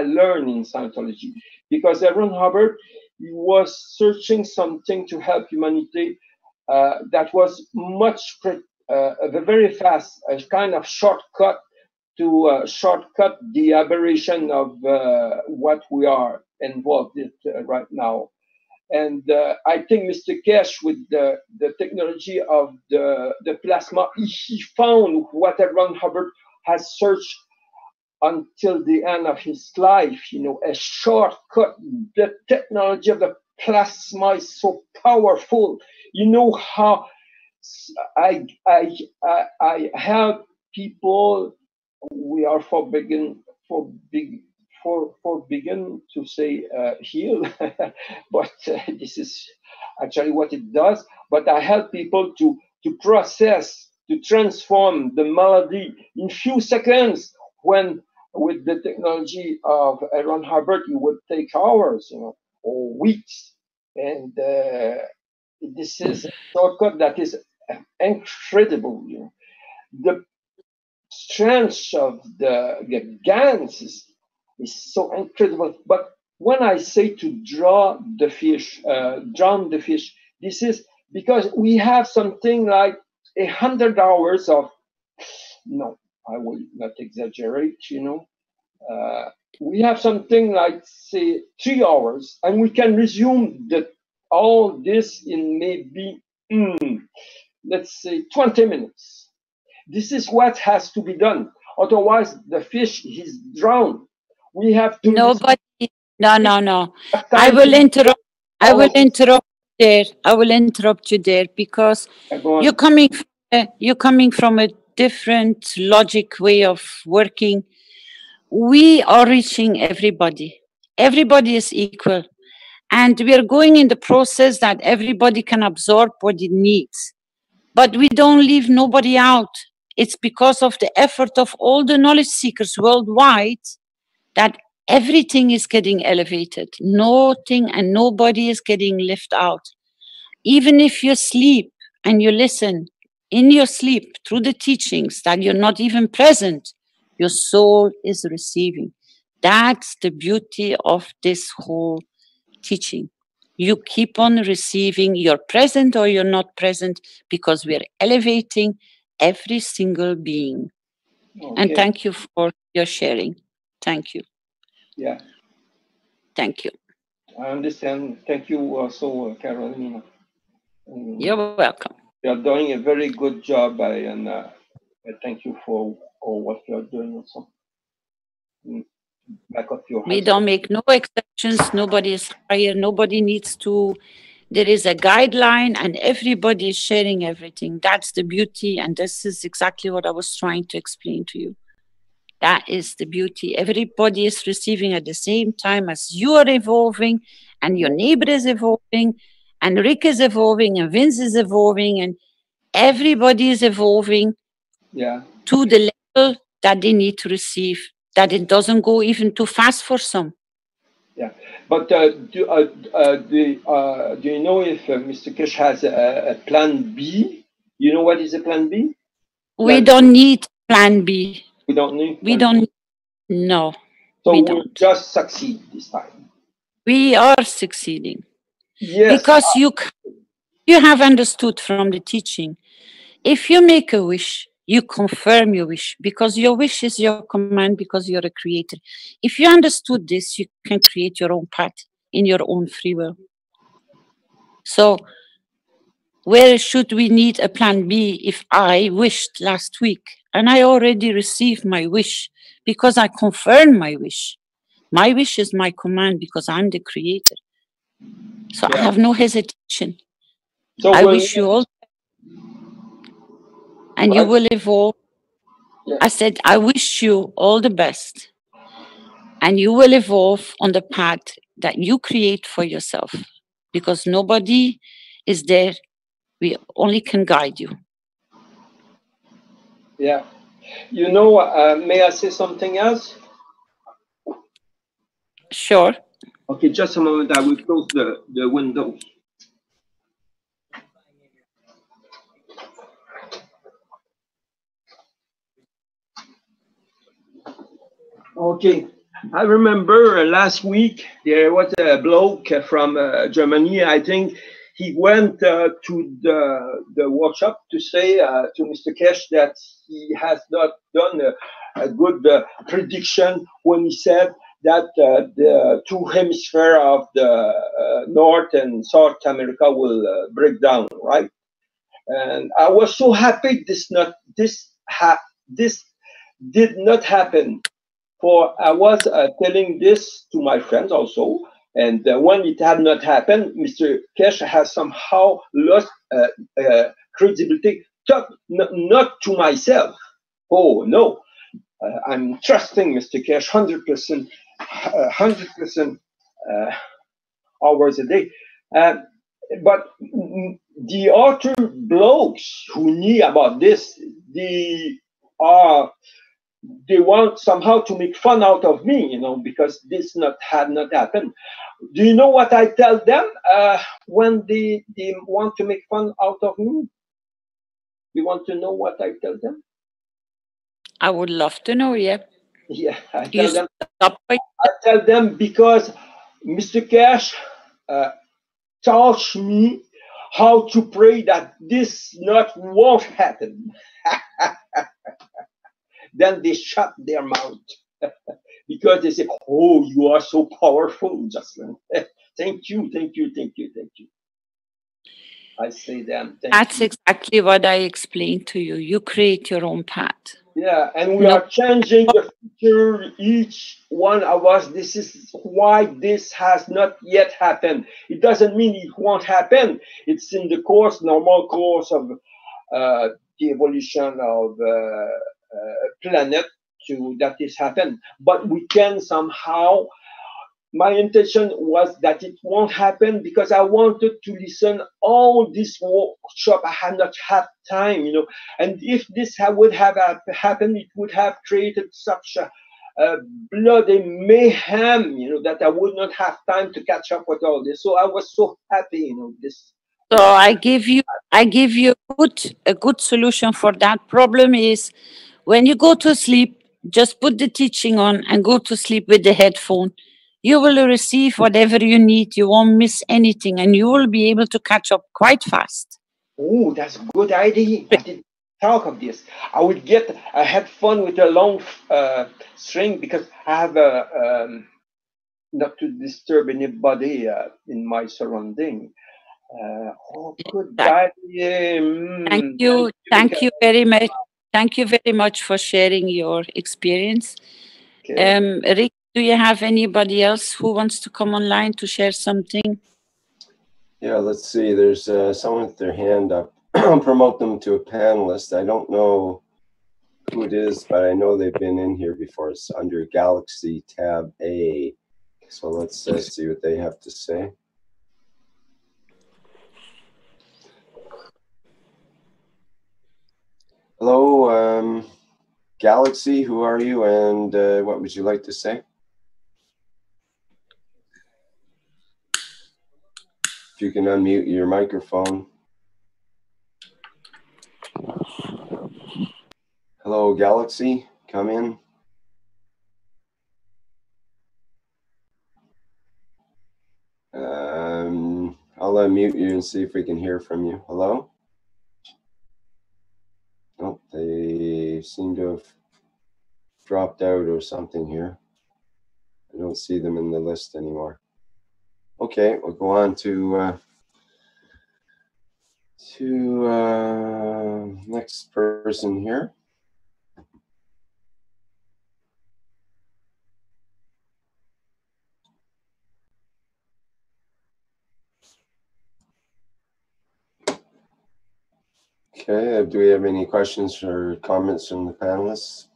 learned in Scientology. Because Aaron Hubbard, he was searching something to help humanity that was much, very fast, a kind of shortcut to shortcut the aberration of what we are involved in right now. And I think Mr. Keshe, with the technology of the plasma, he found what Aaron Hubbard has searched until the end of his life, you know, a shortcut. The technology of the plasma is so powerful. You know how I help people. We are forbidden to say heal, but this is actually what it does. But I help people to to process, to transform the melody in few seconds, when with the technology of Ron Hubbard, it would take hours, or weeks. And this is a shortcut that is incredible. The strength of the GANs is so incredible. But when I say to drown the fish, this is because we have something like 100 hours of, no, I will not exaggerate, we have something like, say, 3 hours, and we can resume all this in maybe, let's say, 20 minutes. This is what has to be done. Otherwise, the fish is drowned. We have to. Nobody. No. I will interrupt. I will interrupt there. I will interrupt you there because you're coming from a different logic way of working. We are reaching everybody. Everybody is equal. And we are going in the process that everybody can absorb what it needs. But we don't leave nobody out. It's because of the effort of all the knowledge seekers worldwide that everything is getting elevated. Nothing and nobody is getting left out. Even if you sleep and you listen in your sleep through the teachings that you're not even present, your soul is receiving. That's the beauty of this whole teaching. You keep on receiving, you're present or you're not present, because we're elevating every single being. Okay. And thank you for your sharing. Thank you. Yeah. Thank you. I understand. Thank you also, Carolina. You're welcome. You're doing a very good job, and I thank you for what you're doing also. Back of your we don't make no exceptions. Nobody is higher. Nobody needs to. There is a guideline and everybody is sharing everything. That's the beauty. And this is exactly what I was trying to explain to you. That is the beauty. Everybody is receiving at the same time as you are evolving, and your neighbor is evolving, and Rick is evolving, and Vince is evolving, and everybody is evolving to the level that they need to receive, that it doesn't go even too fast for some. Yeah, but do you know if Mr. Keshe has a plan B? You know what is a plan B? We don't need plan B. We don't need. We don't. No. So we we'll don't. just succeed this time. We are succeeding. Yes. Because you have understood from the teaching. If you make a wish, you confirm your wish, because your wish is your command, because you're a creator. If you understood this, you can create your own path in your own free will. So where should we need a plan B if I wished last week and I already received my wish because I confirmed my wish? My wish is my command because I'm the creator. So I have no hesitation. So I wish you all, and you will evolve. I said, I wish you all the best, and you will evolve on the path that you create for yourself, because nobody is there. We only can guide you. Yeah. You know, may I say something else? Sure. Okay, just a moment. I will close the windows. Okay. I remember last week there was a bloke from Germany. I think he went to the workshop to say to Mr. Keshe that he has not done a good prediction when he said that the two hemispheres of the North and South America will break down, right? And I was so happy this did not happen. For I was telling this to my friends also, and when it had not happened, Mr. Keshe has somehow lost credibility, not to myself. Oh, no. I'm trusting Mr. Keshe 100%, 100% hours a day. but the other blokes who knew about this, they want somehow to make fun out of me, you know, because this had not happened. Do you know what I tell them when they want to make fun out of me? You want to know what I tell them? I would love to know, yeah. Yeah, I tell them because Mr. Keshe taught me how to pray that this won't happen. Then they shut their mouth because they say, "Oh, you are so powerful, Jocelyn." Thank you, thank you, thank you, thank you. I say them. That's exactly what I explained to you. You create your own path. Yeah, and we are changing the future, each one of us. This is why this has not yet happened. It doesn't mean it won't happen. It's in the normal course of the evolution of planet that this happened. But we can somehow, my intention was that it won't happen because I wanted to listen all this workshop. I had not had time, you know. And if this would have happened, it would have created such a bloody mayhem, you know, that I would not have time to catch up with all this. So I was so happy, you know, this. So I give you a good solution for that problem is when you go to sleep, just put the teaching on and go to sleep with the headphone. You will receive whatever you need. You won't miss anything, and you will be able to catch up quite fast. Oh, that's a good idea. I didn't talk of this. I would get a headphone with a long string because I have not to disturb anybody in my surrounding. Good idea. Thank you very much. Thank you very much for sharing your experience. Okay. Rick, do you have anybody else who wants to come online to share something? Yeah, let's see. There's someone with their hand up. I'll promote them to a panelist. I don't know who it is, but I know they've been in here before. It's under Galaxy tab A. So let's see what they have to say. Hello, Galaxy, who are you and what would you like to say? If you can unmute your microphone. Hello, Galaxy, come in. I'll unmute you and see if we can hear from you. Hello? Oh, they seem to have dropped out or something here. I don't see them in the list anymore. Okay, we'll go on to next person here. Okay, do we have any questions or comments from the panelists?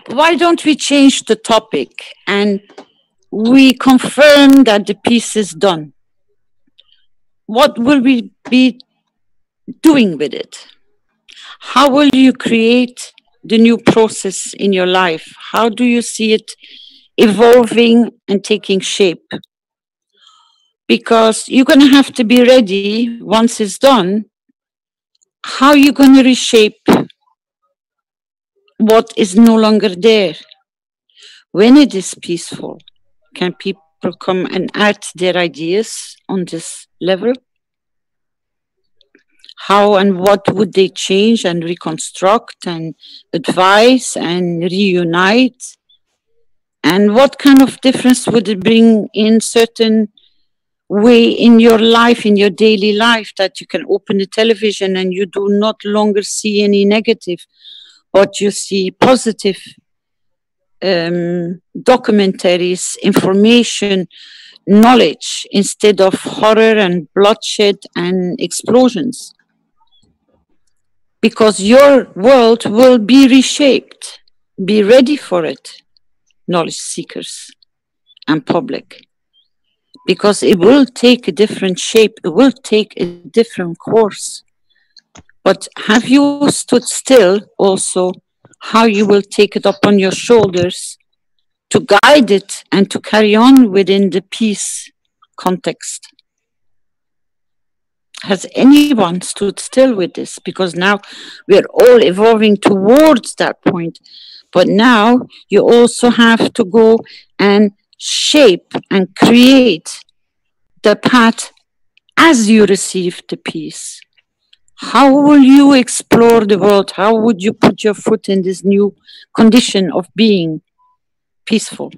Why don't we change the topic and we confirm that the piece is done? What will we be doing with it? How will you create the new process in your life? How do you see it evolving and taking shape? Because you're going to have to be ready once it's done. How are you going to reshape what is no longer there? When it is peaceful, can people come and add their ideas on this level? How and what would they change and reconstruct and advise and reunite? And what kind of difference would it bring in certain way in your life, in your daily life, that you can open the television and you do not longer see any negative, but you see positive documentaries, information, knowledge, instead of horror and bloodshed and explosions? because your world will be reshaped. Be ready for it, knowledge seekers and public, because it will take a different shape, it will take a different course. But have you stood still also how you will take it up on your shoulders to guide it and to carry on within the peace context? Has anyone stood still with this? Because now we are all evolving towards that point. But now you also have to go and shape and create the path as you receive the peace. How will you explore the world? How would you put your foot in this new condition of being peaceful?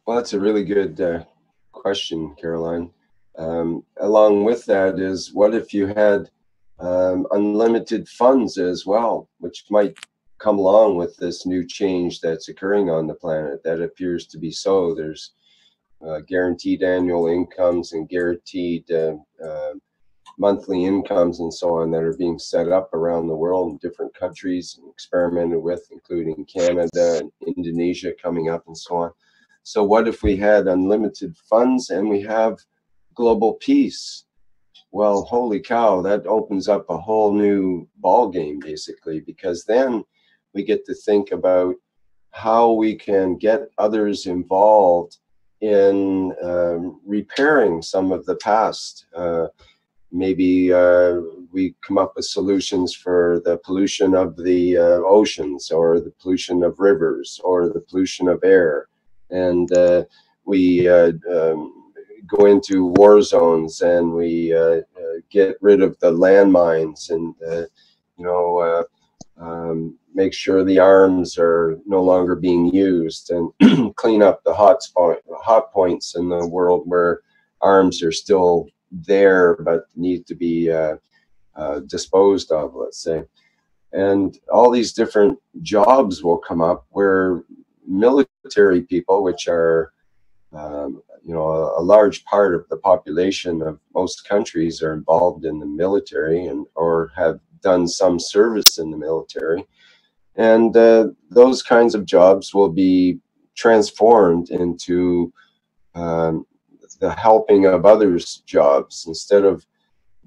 Well, that's a really good question, Caroline. Along with that is, what if you had unlimited funds as well, which might come along with this new change that's occurring on the planet? That appears to be so. There's guaranteed annual incomes and guaranteed monthly incomes and so on that are being set up around the world in different countries and experimented with, including Canada and Indonesia coming up and so on. So what if we had unlimited funds and we have global peace? Well, holy cow, that opens up a whole new ball game, basically, because then we get to think about how we can get others involved in repairing some of the past. Maybe we come up with solutions for the pollution of the oceans, or the pollution of rivers, or the pollution of air. And we go into war zones, and we get rid of the landmines, and make sure the arms are no longer being used, and clean up the hot points in the world where arms are still there but need to be disposed of, let's say. And all these different jobs will come up where military people, which are a large part of the population of most countries, are involved in the military and or have done some service in the military. And those kinds of jobs will be transformed into the helping of others' jobs. Instead of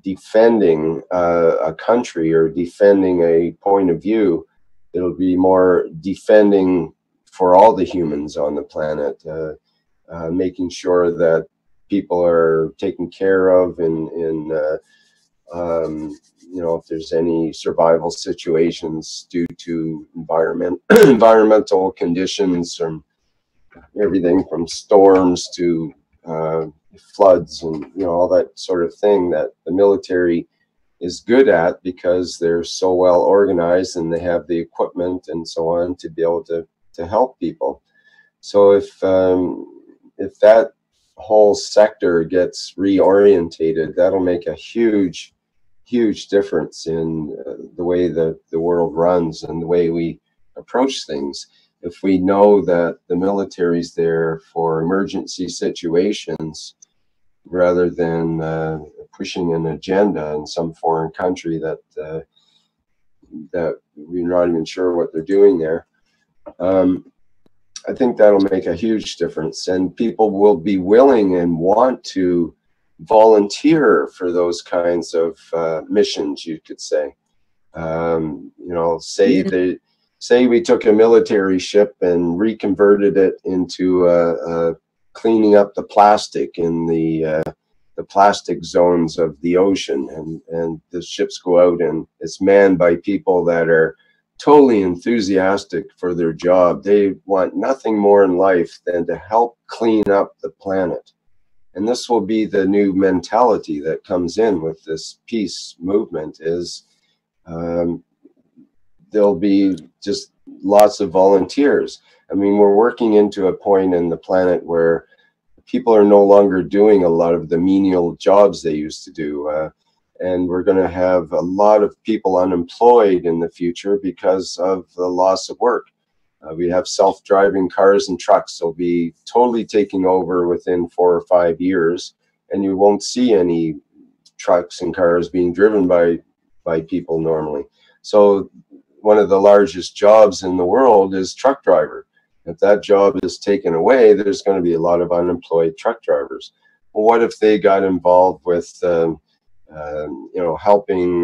defending a country or defending a point of view, it'll be more defending for all the humans on the planet, making sure that people are taken care of if there's any survival situations due to environmental conditions, or everything from storms to floods and all that sort of thing that the military is good at, because they're so well organized and they have the equipment and so on to be able to help people. So if that whole sector gets reorientated, that'll make a huge difference in the way that the world runs and the way we approach things. If we know that the military's there for emergency situations rather than pushing an agenda in some foreign country that we're not even sure what they're doing there, I think that'll make a huge difference, and people will be willing and want to volunteer for those kinds of missions, you could say. Say we took a military ship and reconverted it into cleaning up the plastic in the plastic zones of the ocean, and the ships go out and it's manned by people that are totally enthusiastic for their job. They want nothing more in life than to help clean up the planet. And this will be the new mentality that comes in with this peace movement, is there'll be just lots of volunteers. I mean, we're working into a point in the planet where people are no longer doing a lot of the menial jobs they used to do. And we're going to have a lot of people unemployed in the future because of the loss of work. We have self-driving cars and trucks. They'll be totally taking over within 4 or 5 years, and you won't see any trucks and cars being driven by by people normally. So one of the largest jobs in the world is truck driver. If that job is taken away, there's going to be a lot of unemployed truck drivers. Well, what if they got involved with helping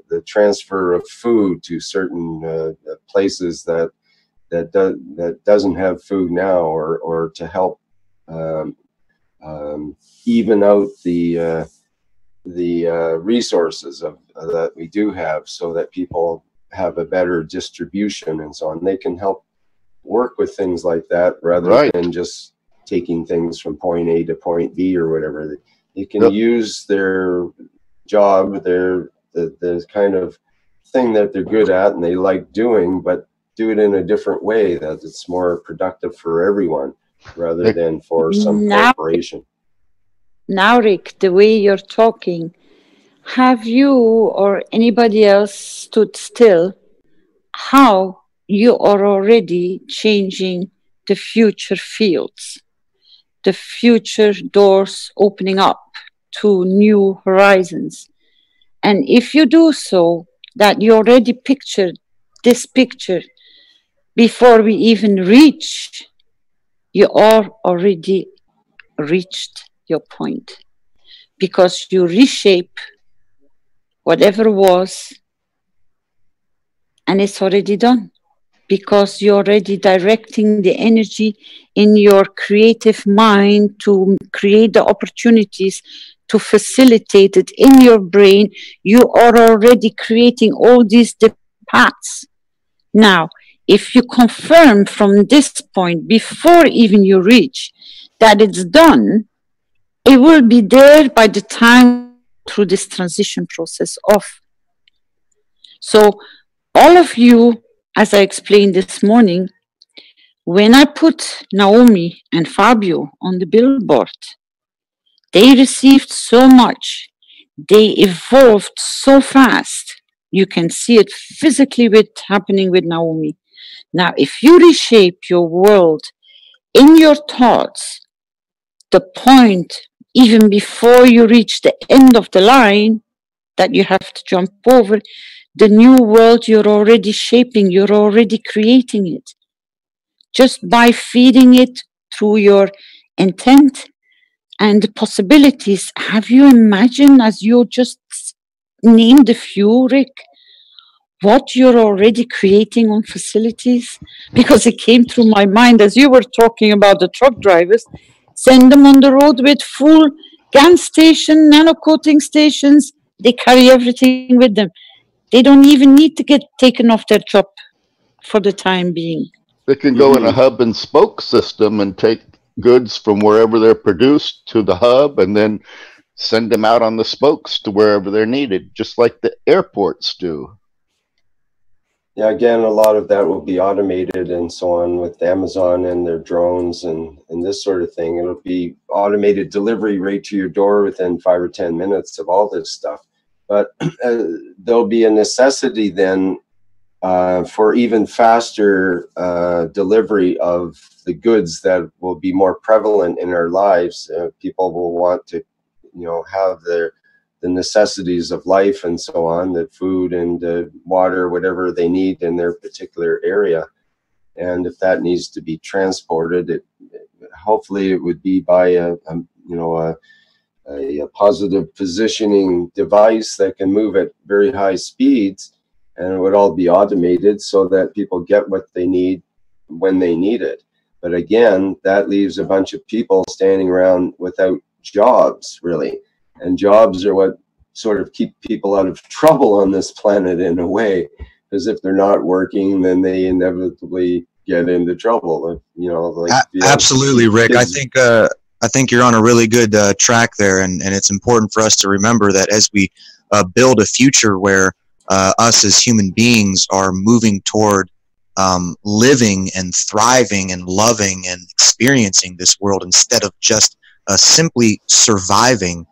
the transfer of food to certain places that doesn't have food now, or to help even out the resources that we do have, so that people have a better distribution and so on. They can help work with things like that rather than just taking things from point A to point B or whatever. They can use their job, the kind of thing that they're good at and they like doing, but do it in a different way that it's more productive for everyone rather than for some corporation. Now, Rick, the way you're talking, have you or anybody else stood still how you are already changing the future fields, the future doors opening up to new horizons? And if you do so, that you already pictured this picture before we even reach, you are already reached your point, because you reshape whatever was, and it's already done, because you're already directing the energy in your creative mind to create the opportunities to facilitate it in your brain. You are already creating all these different paths. Now, if you confirm from this point, before even you reach, that it's done, it will be there by the time through this transition process of. So all of you, as I explained this morning, when I put Naomi and Fabio on the billboard, they received so much. They evolved so fast. You can see it physically happening with Naomi. Now, if you reshape your world in your thoughts, the point, even before you reach the end of the line that you have to jump over, the new world you're already shaping, you're already creating it. Just by feeding it through your intent and the possibilities. Have you imagined, as you just named a few, Rick, what you're already creating on facilities? Because it came through my mind as you were talking about the truck drivers. Send them on the road with full gas station, nano-coating stations. They carry everything with them. They don't even need to get taken off their job for the time being. They can go in a hub and spoke system and take goods from wherever they're produced to the hub and then send them out on the spokes to wherever they're needed, just like the airports do. Yeah, again, a lot of that will be automated and so on with Amazon and their drones and this sort of thing. It'll be automated delivery right to your door within 5 or 10 minutes of all this stuff. But there'll be a necessity then for even faster delivery of the goods that will be more prevalent in our lives. People will want to, have the necessities of life and so on, the food and water, whatever they need in their particular area. And if that needs to be transported, hopefully it would be by a positive positioning device that can move at very high speeds, and it would all be automated so that people get what they need when they need it. But again, that leaves a bunch of people standing around without jobs, really. And jobs are what sort of keep people out of trouble on this planet in a way, because if they're not working, then they inevitably get into trouble. Absolutely, Rick. I think you're on a really good track there, and it's important for us to remember that as we build a future where us as human beings are moving toward living and thriving and loving and experiencing this world instead of just simply surviving,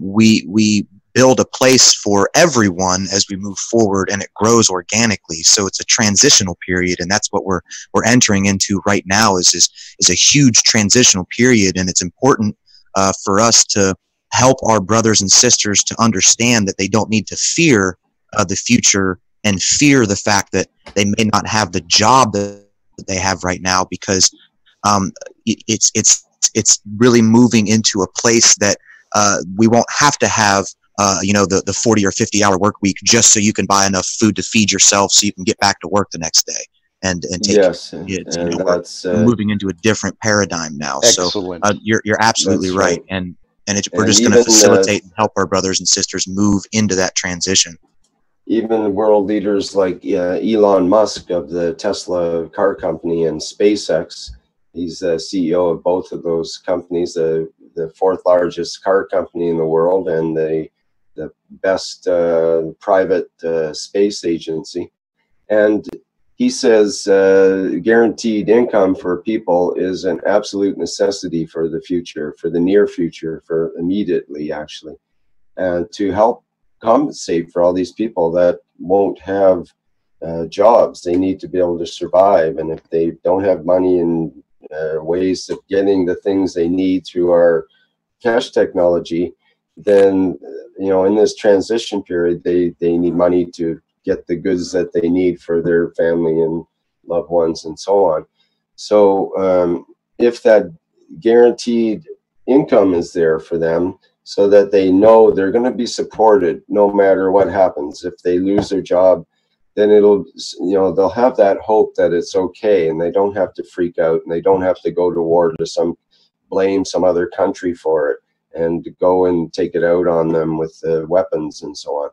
we build a place for everyone as we move forward, and it grows organically. So it's a transitional period, and that's what we're entering into right now is a huge transitional period, and it's important for us to help our brothers and sisters to understand that they don't need to fear the future and fear the fact that they may not have the job that they have right now, because it's really moving into a place that we won't have to have the 40 or 50 hour work week just so you can buy enough food to feed yourself so you can get back to work the next day and take Yes, care of kids. and that's we're moving into a different paradigm now. Excellent. So you're absolutely That's right. right. We're And just going to even facilitate and help our brothers and sisters move into that transition. even world leaders like Elon Musk of the Tesla car company and SpaceX, he's the CEO of both of those companies, the fourth largest car company in the world and the best private space agency. And he says guaranteed income for people is an absolute necessity for the future, for the near future, for immediately actually, and to help compensate for all these people that won't have jobs. They need to be able to survive, and if they don't have money and ways of getting the things they need through our Keshe technology, then in this transition period they need money to get the goods that they need for their family and loved ones and so on. So if that guaranteed income is there for them, so that they know they're going to be supported no matter what happens. If they lose their job, then they'll have that hope that it's okay, and they don't have to freak out, and they don't have to go to war to blame some other country for it and go and take it out on them with weapons and so on.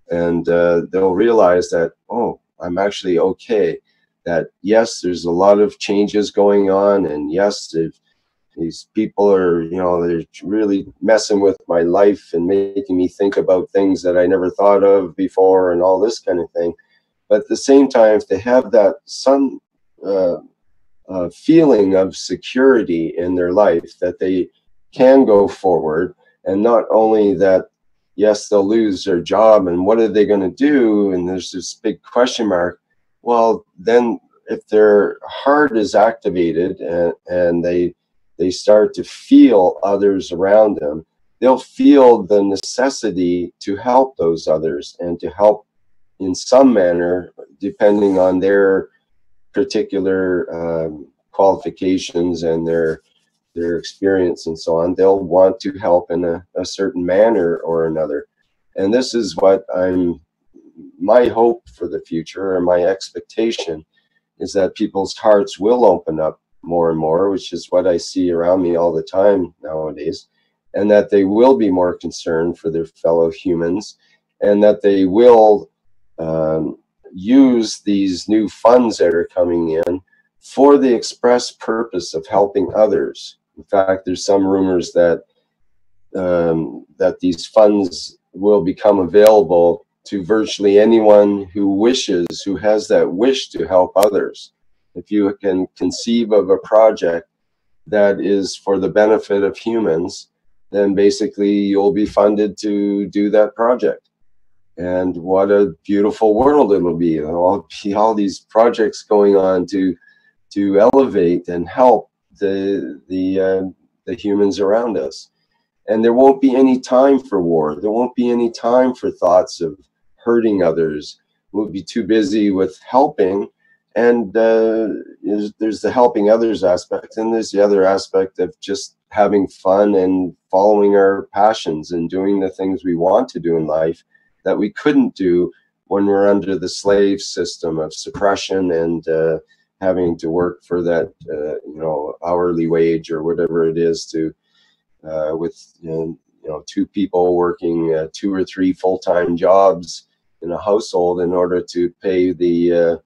And they'll realize that, oh, I'm actually okay. That yes, there's a lot of changes going on, and yes, these people are, they're really messing with my life and making me think about things that I never thought of before and all this kind of thing. But at the same time, if they have that some feeling of security in their life, that they can go forward, and not only that, yes, they'll lose their job, and what are they going to do? And there's this big question mark. Well, then if their heart is activated and they start to feel others around them, they'll feel the necessity to help those others and to help in some manner, depending on their particular qualifications and their experience and so on. They'll want to help in a certain manner or another. And this is what my hope for the future, or my expectation, is that people's hearts will open up more and more, which is what I see around me all the time nowadays, and that they will be more concerned for their fellow humans, and that they will use these new funds that are coming in for the express purpose of helping others. In fact, there's some rumors that that these funds will become available to virtually anyone who has that wish to help others. If you can conceive of a project that is for the benefit of humans, then basically you'll be funded to do that project. And what a beautiful world it'll be. There'll be all these projects going on to elevate and help the humans around us. And there won't be any time for war. There won't be any time for thoughts of hurting others. We'll be too busy with helping. And there's the helping others aspect, and there's the other aspect of just having fun and following our passions and doing the things we want to do in life that we couldn't do when we're under the slave system of suppression and having to work for that hourly wage or whatever it is to with two people working 2 or 3 full-time jobs in a household in order to pay the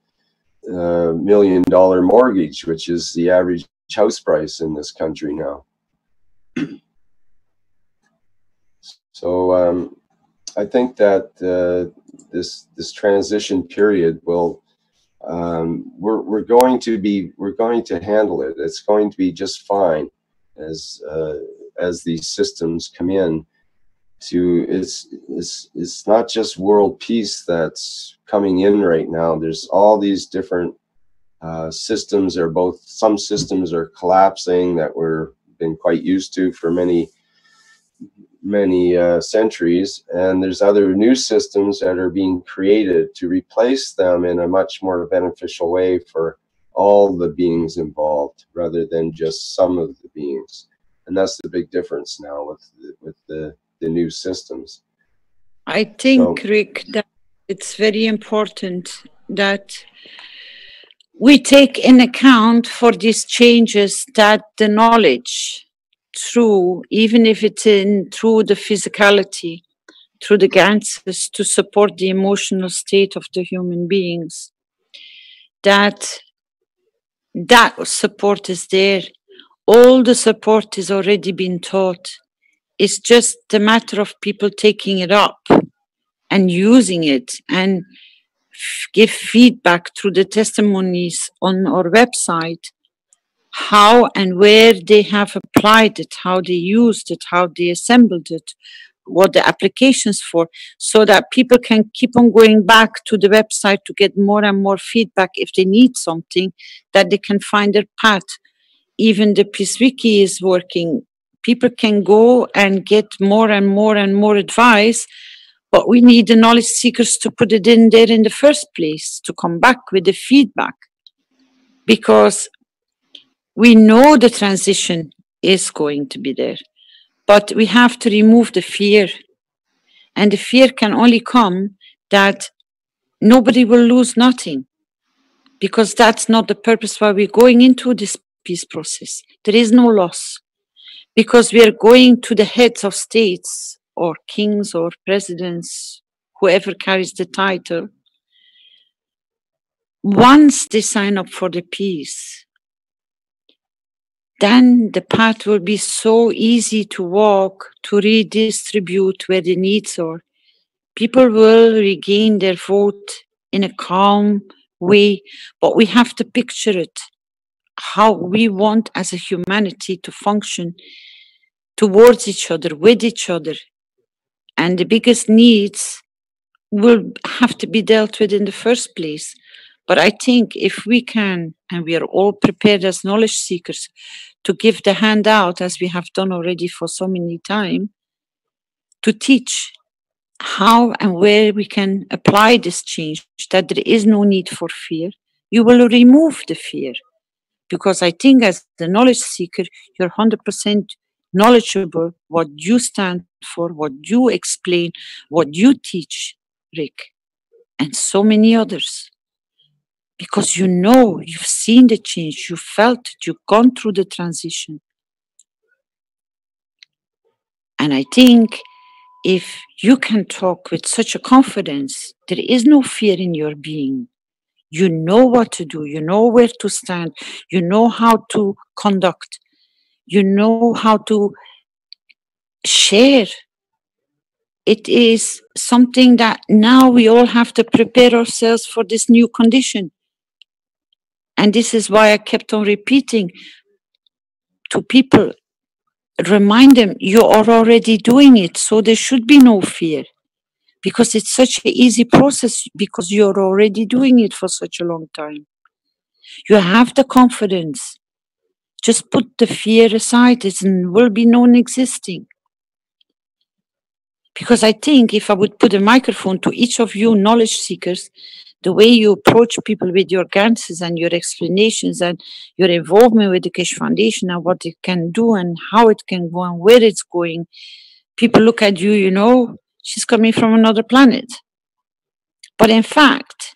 $1 million mortgage, which is the average house price in this country now. So I think that this transition period will we're going to handle it. It's going to be just fine as these systems come in. It's not just world peace that's coming in right now. There's all these different systems. Some systems are collapsing that we've been quite used to for many many centuries, and there's other new systems that are being created to replace them in a much more beneficial way for all the beings involved rather than just some of the beings. And that's the big difference now with the new systems. I think, Rick, that it's very important that we take in account for these changes that the knowledge through, even if it's through the physicality, through the ganses to support the emotional state of the human beings, that support is there. All the support is already been taught. It's just a matter of people taking it up and using it and give feedback through the testimonies on our website, how and where they have applied it, how they used it, how they assembled it, what the applications for, so that people can keep on going back to the website to get more and more feedback if they need something, that they can find their path. Even the Peace Wiki is working. People can go and get more and more and more advice, but we need the knowledge seekers to put it in there in the first place, to come back with the feedback. Because we know the transition is going to be there, but we have to remove the fear. And the fear can only come that nobody will lose nothing, because that's not the purpose why we're going into this peace process. There is no loss, because we are going to the heads of states or kings or presidents, whoever carries the title. Once they sign up for the peace, then the path will be so easy to walk, to redistribute where the needs are. People will regain their vote in a calm way, but we have to picture it, how we want as a humanity to function towards each other, with each other. And the biggest needs will have to be dealt with in the first place. But I think if we can, and we are all prepared as knowledge seekers to give the hand out, as we have done already for so many times, to teach how and where we can apply this change, that there is no need for fear, you will remove the fear. Because I think as the knowledge seeker, you're 100% knowledgeable what you stand for, what you explain, what you teach, Rick, and so many others. Because you know, you've seen the change, you felt it, you've gone through the transition. And I think if you can talk with such a confidence, there is no fear in your being. You know what to do, you know where to stand, you know how to conduct, you know how to share. It is something that now we all have to prepare ourselves for this new condition. And this is why I kept on repeating to people, remind them you are already doing it, so there should be no fear. Because it's such an easy process, because you're already doing it for such a long time. You have the confidence. Just put the fear aside, it will be non-existing. Because I think if I would put a microphone to each of you knowledge seekers, the way you approach people with your answers and your explanations and your involvement with the Keshe Foundation and what it can do and how it can go and where it's going, people look at you, you know, she's coming from another planet. But in fact,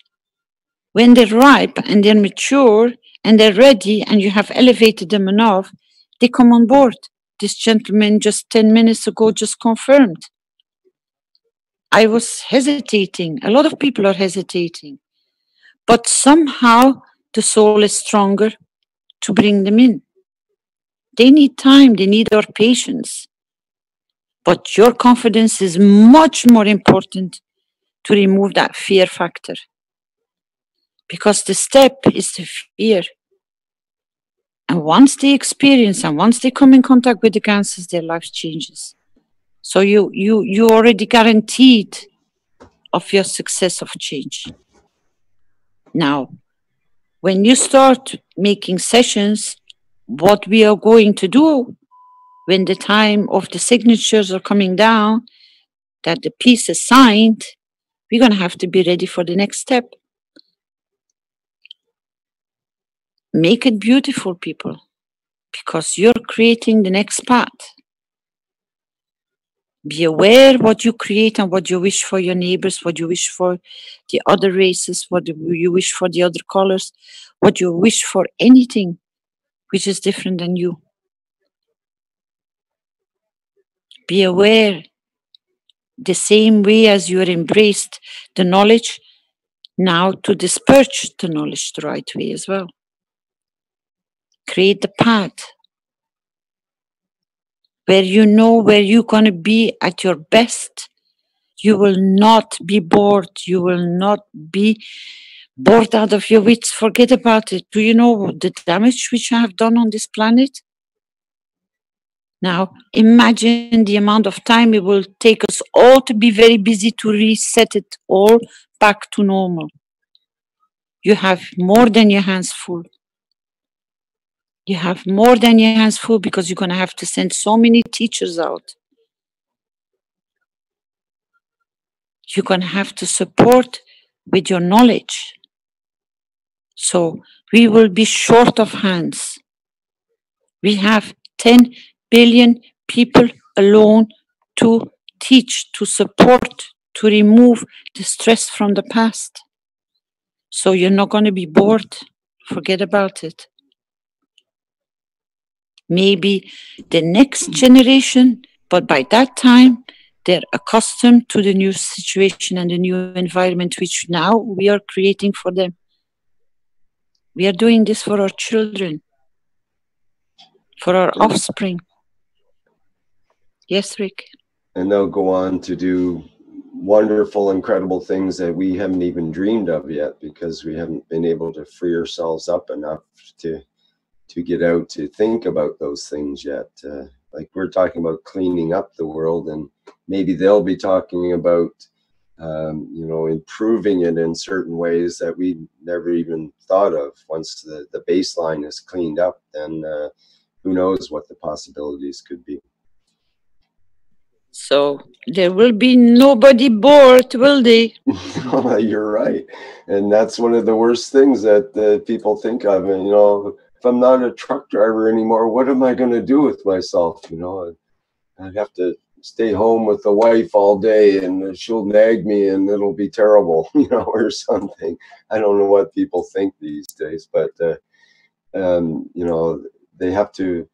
when they're ripe and they're mature and they're ready and you have elevated them enough, they come on board. This gentleman just 10 minutes ago just confirmed. I was hesitating. A lot of people are hesitating. But somehow the soul is stronger to bring them in. They need time. They need our patience. But your confidence is much more important to remove that fear factor. Because the step is the fear. And once they experience and once they come in contact with the ganses, their life changes. So you already guaranteed of your success of change. Now, when you start making sessions, what we are going to do when the time of the signatures are coming down, that the peace is signed, we're going to have to be ready for the next step. Make it beautiful, people, because you're creating the next path. Be aware what you create and what you wish for your neighbors, what you wish for the other races, what you wish for the other colors, what you wish for anything which is different than you. Be aware, the same way as you are embraced the knowledge, now to disperse the knowledge the right way as well. Create the path where you know where you're going to be at your best. You will not be bored. You will not be bored out of your wits. Forget about it. Do you know the damage which I have done on this planet? Now, imagine the amount of time it will take us all to be very busy to reset it all back to normal. You have more than your hands full. You have more than your hands full because you're going to have to send so many teachers out. You're going to have to support with your knowledge. So we will be short of hands. We have 10 billion people alone to teach, to support, to remove the stress from the past. So you're not going to be bored. Forget about it. Maybe the next generation, but by that time, they're accustomed to the new situation and the new environment which now we are creating for them. We are doing this for our children, for our offspring. Yes, Rick? And they'll go on to do wonderful, incredible things that we haven't even dreamed of yet because we haven't been able to free ourselves up enough to get out to think about those things yet. Like we're talking about cleaning up the world, and maybe they'll be talking about, you know, improving it in certain ways that we never even thought of. Once the baseline is cleaned up, then who knows what the possibilities could be. So there will be nobody bored, will they? You're right. And that's one of the worst things that people think of. And, you know, if I'm not a truck driver anymore, what am I going to do with myself? You know, I'd have to stay home with the wife all day and she'll nag me and it'll be terrible, you know, or something. I don't know what people think these days, but, you know, they have to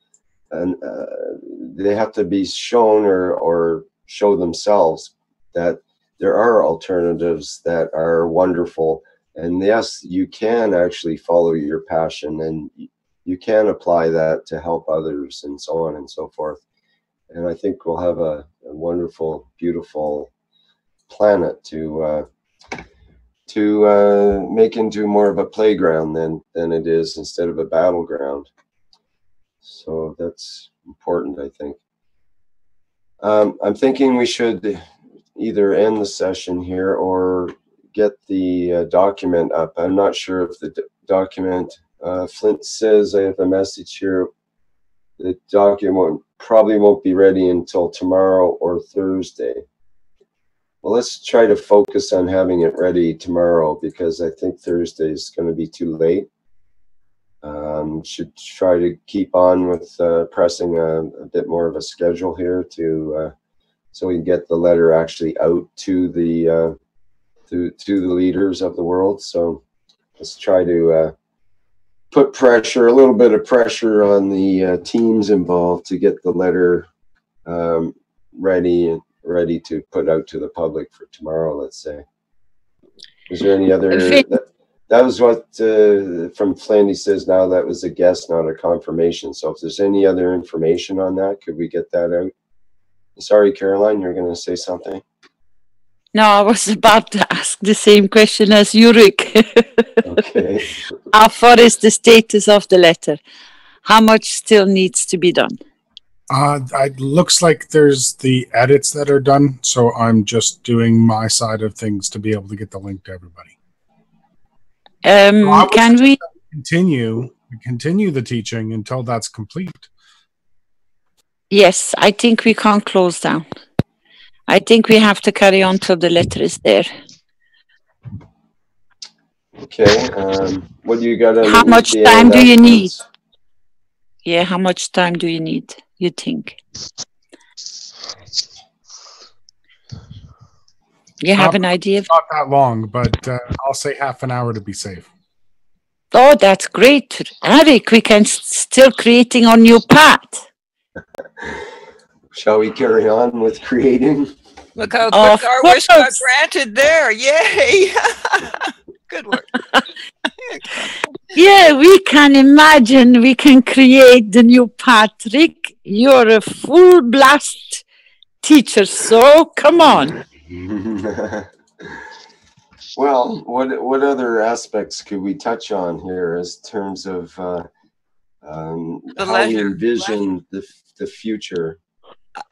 be shown or show themselves that there are alternatives that are wonderful. And yes, you can actually follow your passion and you can apply that to help others and so on and so forth. And I think we'll have a wonderful, beautiful planet to make into more of a playground than it is, instead of a battleground. So that's important, I think. I'm thinking we should either end the session here or get the document up. I'm not sure if the document, Flint says, I have a message here, the document probably won't be ready until tomorrow or Thursday. Well, let's try to focus on having it ready tomorrow, because I think Thursday is going to be too late. Should try to keep on with pressing a bit more of a schedule here to so we can get the letter actually out to the leaders of the world. So let's try to put pressure, a little bit of pressure on the teams involved to get the letter ready to put out to the public for tomorrow, let's say. Is there any other? That was what from Flandy says. Now that was a guess, not a confirmation. So if there's any other information on that, could we get that out? Sorry, Caroline, you're going to say something? No, I was about to ask the same question as you, Rick. Okay. How far is the status of the letter? How much still needs to be done? It looks like there's the edits that are done, so I'm just doing my side of things to be able to get the link to everybody. Can we continue the teaching until that's complete? Yes, I think we can't close down. I think we have to carry on till the letter is there. Okay. What do you got on How the much EPA time do you need? afterwards? Yeah, how much time do you need, you think? You have an idea? Not that long, but I'll say half an hour to be safe. Oh, that's great. Eric, we can still creating our new path. Shall we carry on with creating? Look how quick our wish got granted there. Yay! Good work. Yeah, we can imagine we can create the new Patrick. You're a full blast teacher, so come on. Well, what other aspects could we touch on here as terms of how we envision the future?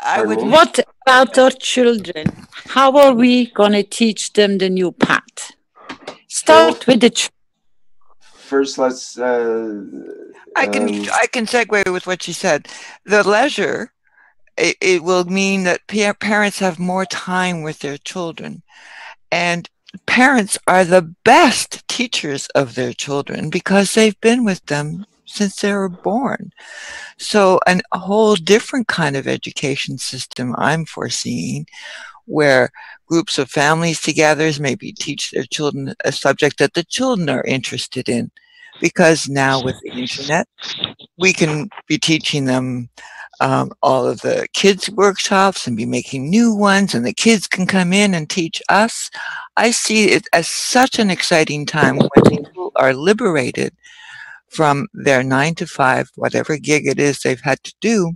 What about our children? How are we going to teach them the new path? Start with the children. First, let's. I can segue with what she said. The leisure, it will mean that parents have more time with their children, and parents are the best teachers of their children because they've been with them since they were born. So a whole different kind of education system I'm foreseeing, where groups of families together maybe teach their children a subject that the children are interested in. Because now with the internet, we can be teaching them all of the kids' workshops and be making new ones, and the kids can come in and teach us. I see it as such an exciting time when people are liberated from their 9 to 5, whatever gig it is they've had to do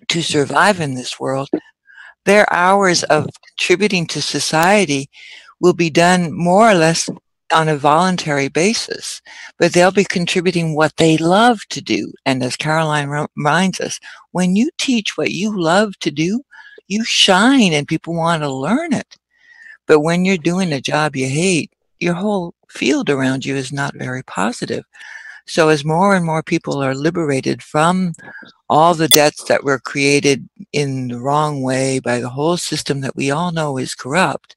to survive in this world. Their hours of contributing to society will be done more or less on a voluntary basis, but they'll be contributing what they love to do. And as Caroline reminds us, when you teach what you love to do, you shine and people want to learn it. But when you're doing a job you hate, your whole field around you is not very positive. So as more and more people are liberated from all the debts that were created in the wrong way by the whole system that we all know is corrupt,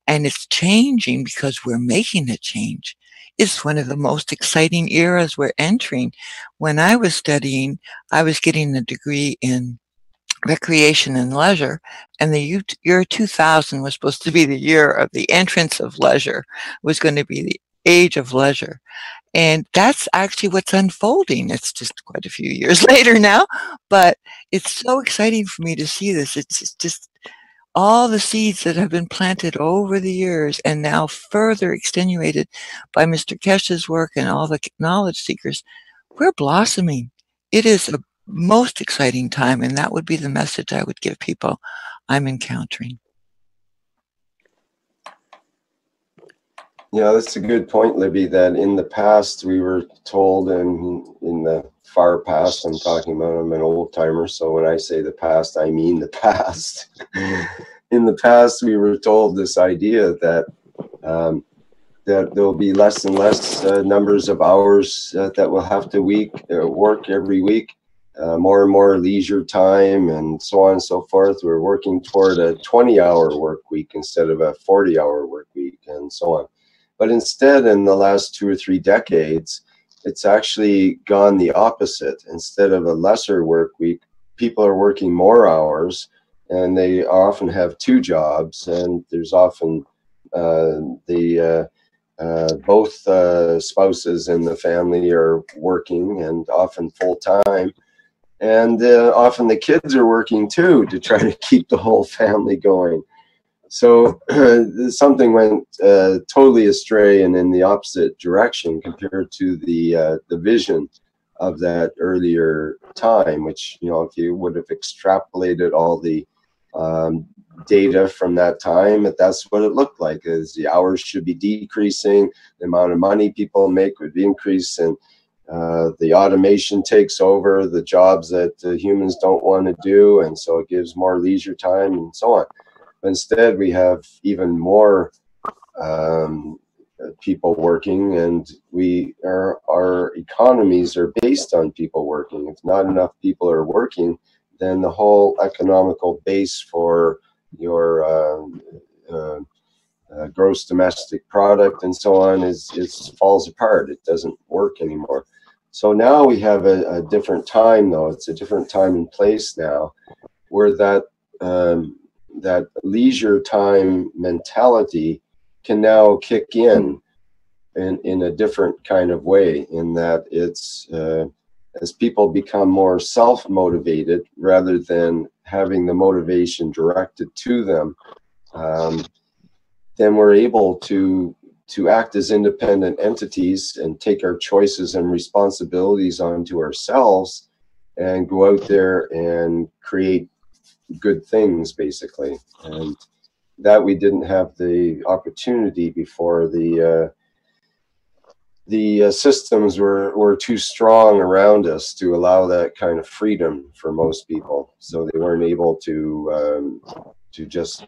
and it's changing because we're making it change. It's one of the most exciting eras we're entering. When I was studying, I was getting a degree in recreation and leisure, and the year 2000 was supposed to be the year of the entrance of leisure. It was going to be the age of leisure. And that's actually what's unfolding. It's just quite a few years later now, but it's so exciting for me to see this. It's just all the seeds that have been planted over the years and now further extenuated by Mr. Keshe's work and all the knowledge seekers. We're blossoming. It is a most exciting time, and that would be the message I would give people I'm encountering. Yeah, that's a good point, Libby, that in the past we were told, and in the far past, I'm talking about, I'm an old timer, so when I say the past, I mean the past. In the past, we were told this idea that that there'll be less and less numbers of hours that we'll have to work every week, more and more leisure time, and so on and so forth. We're working toward a 20-hour work week instead of a 40-hour work week, and so on. But instead, in the last 2 or 3 decades, it's actually gone the opposite. Instead of a lesser work week, people are working more hours, and they often have 2 jobs, and there's often both spouses in the family are working, and often full time. And often the kids are working too to try to keep the whole family going. So something went totally astray and in the opposite direction compared to the vision of that earlier time, which, you know, if you would have extrapolated all the data from that time, that's what it looked like, is the hours should be decreasing, the amount of money people make would increase, and the automation takes over the jobs that humans don't want to do, and so it gives more leisure time and so on. Instead, we have even more people working, and our economies are based on people working. If not enough people are working, then the whole economical base for your gross domestic product and so on is falls apart. It doesn't work anymore. So now we have a different time, though. It's a different time and place now, where that that leisure time mentality can now kick in a different kind of way, in that it's as people become more self-motivated rather than having the motivation directed to them, then we're able to act as independent entities and take our choices and responsibilities onto ourselves and go out there and create good things, basically. And that we didn't have the opportunity before. The systems were too strong around us to allow that kind of freedom for most people, so they weren't able to just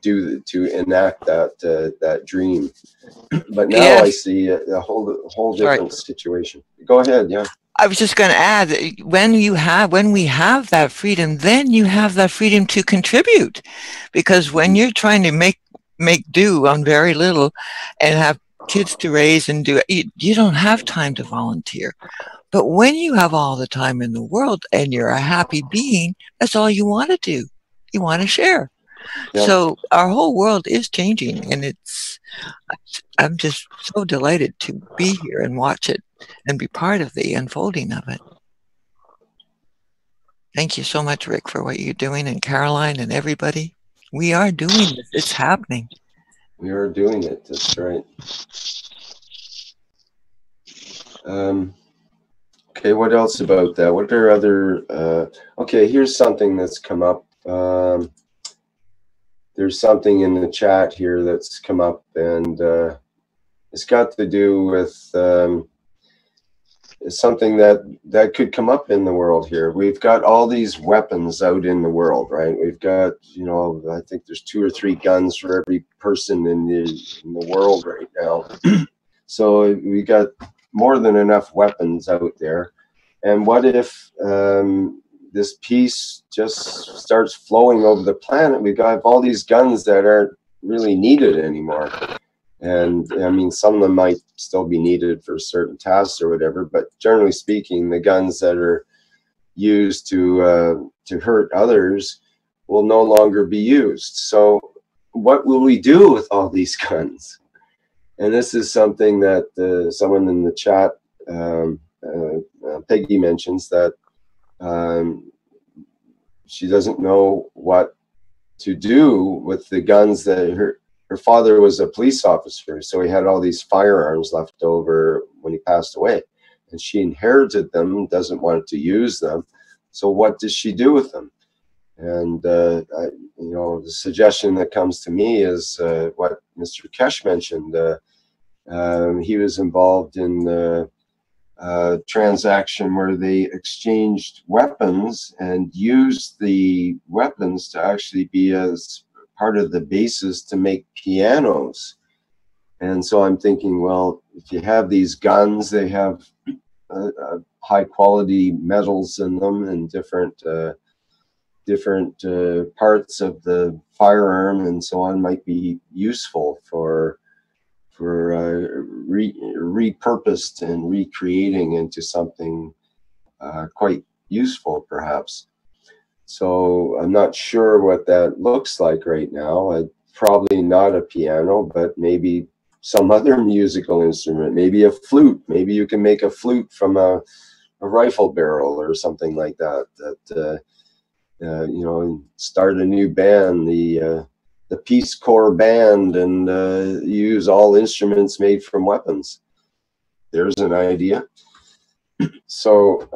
to enact that dream. But now Yeah. I see a whole different situation. Go ahead. Yeah. I was just going to add that when we have that freedom, then you have that freedom to contribute, because when you're trying to make do on very little and have kids to raise and do, you don't have time to volunteer. But when you have all the time in the world and you're a happy being, that's all you want to do. You want to share. Yeah. So our whole world is changing, and I'm just so delighted to be here and watch it and be part of the unfolding of it. Thank you so much, Rick, for what you're doing, and Caroline and everybody. We are doing this. It's happening. We are doing it. That's right. Okay, what else about that? What are other... okay, here's something that's come up. There's something in the chat here that's come up, and it's got to do with something that could come up in the world here. We've got all these weapons out in the world, right? We've got, I think there's 2 or 3 guns for every person in the world right now. So we got more than enough weapons out there. And what if this peace just starts flowing over the planet? We got all these guns that aren't really needed anymore. And I mean, some of them might still be needed for certain tasks or whatever, but generally speaking, the guns that are used to hurt others will no longer be used. So what will we do with all these guns? And this is something that someone in the chat, Peggy, mentions that she doesn't know what to do with the guns that her father was a police officer, so he had all these firearms left over when he passed away, and she inherited them, doesn't want to use them. So what does she do with them? And the suggestion that comes to me is what Mr. Keshe mentioned. He was involved in the transaction where they exchanged weapons and used the weapons to actually be as part of the basis to make pianos. And so I'm thinking, well, if you have these guns, they have high quality metals in them, and different parts of the firearm and so on might be useful for repurposed and recreating into something quite useful, perhaps. So I'm not sure what that looks like right now. Probably not a piano, but maybe some other musical instrument, maybe a flute. Maybe you can make a flute from a rifle barrel or something like that. Start a new band, the Peace Corps band, and use all instruments made from weapons. There's an idea. So,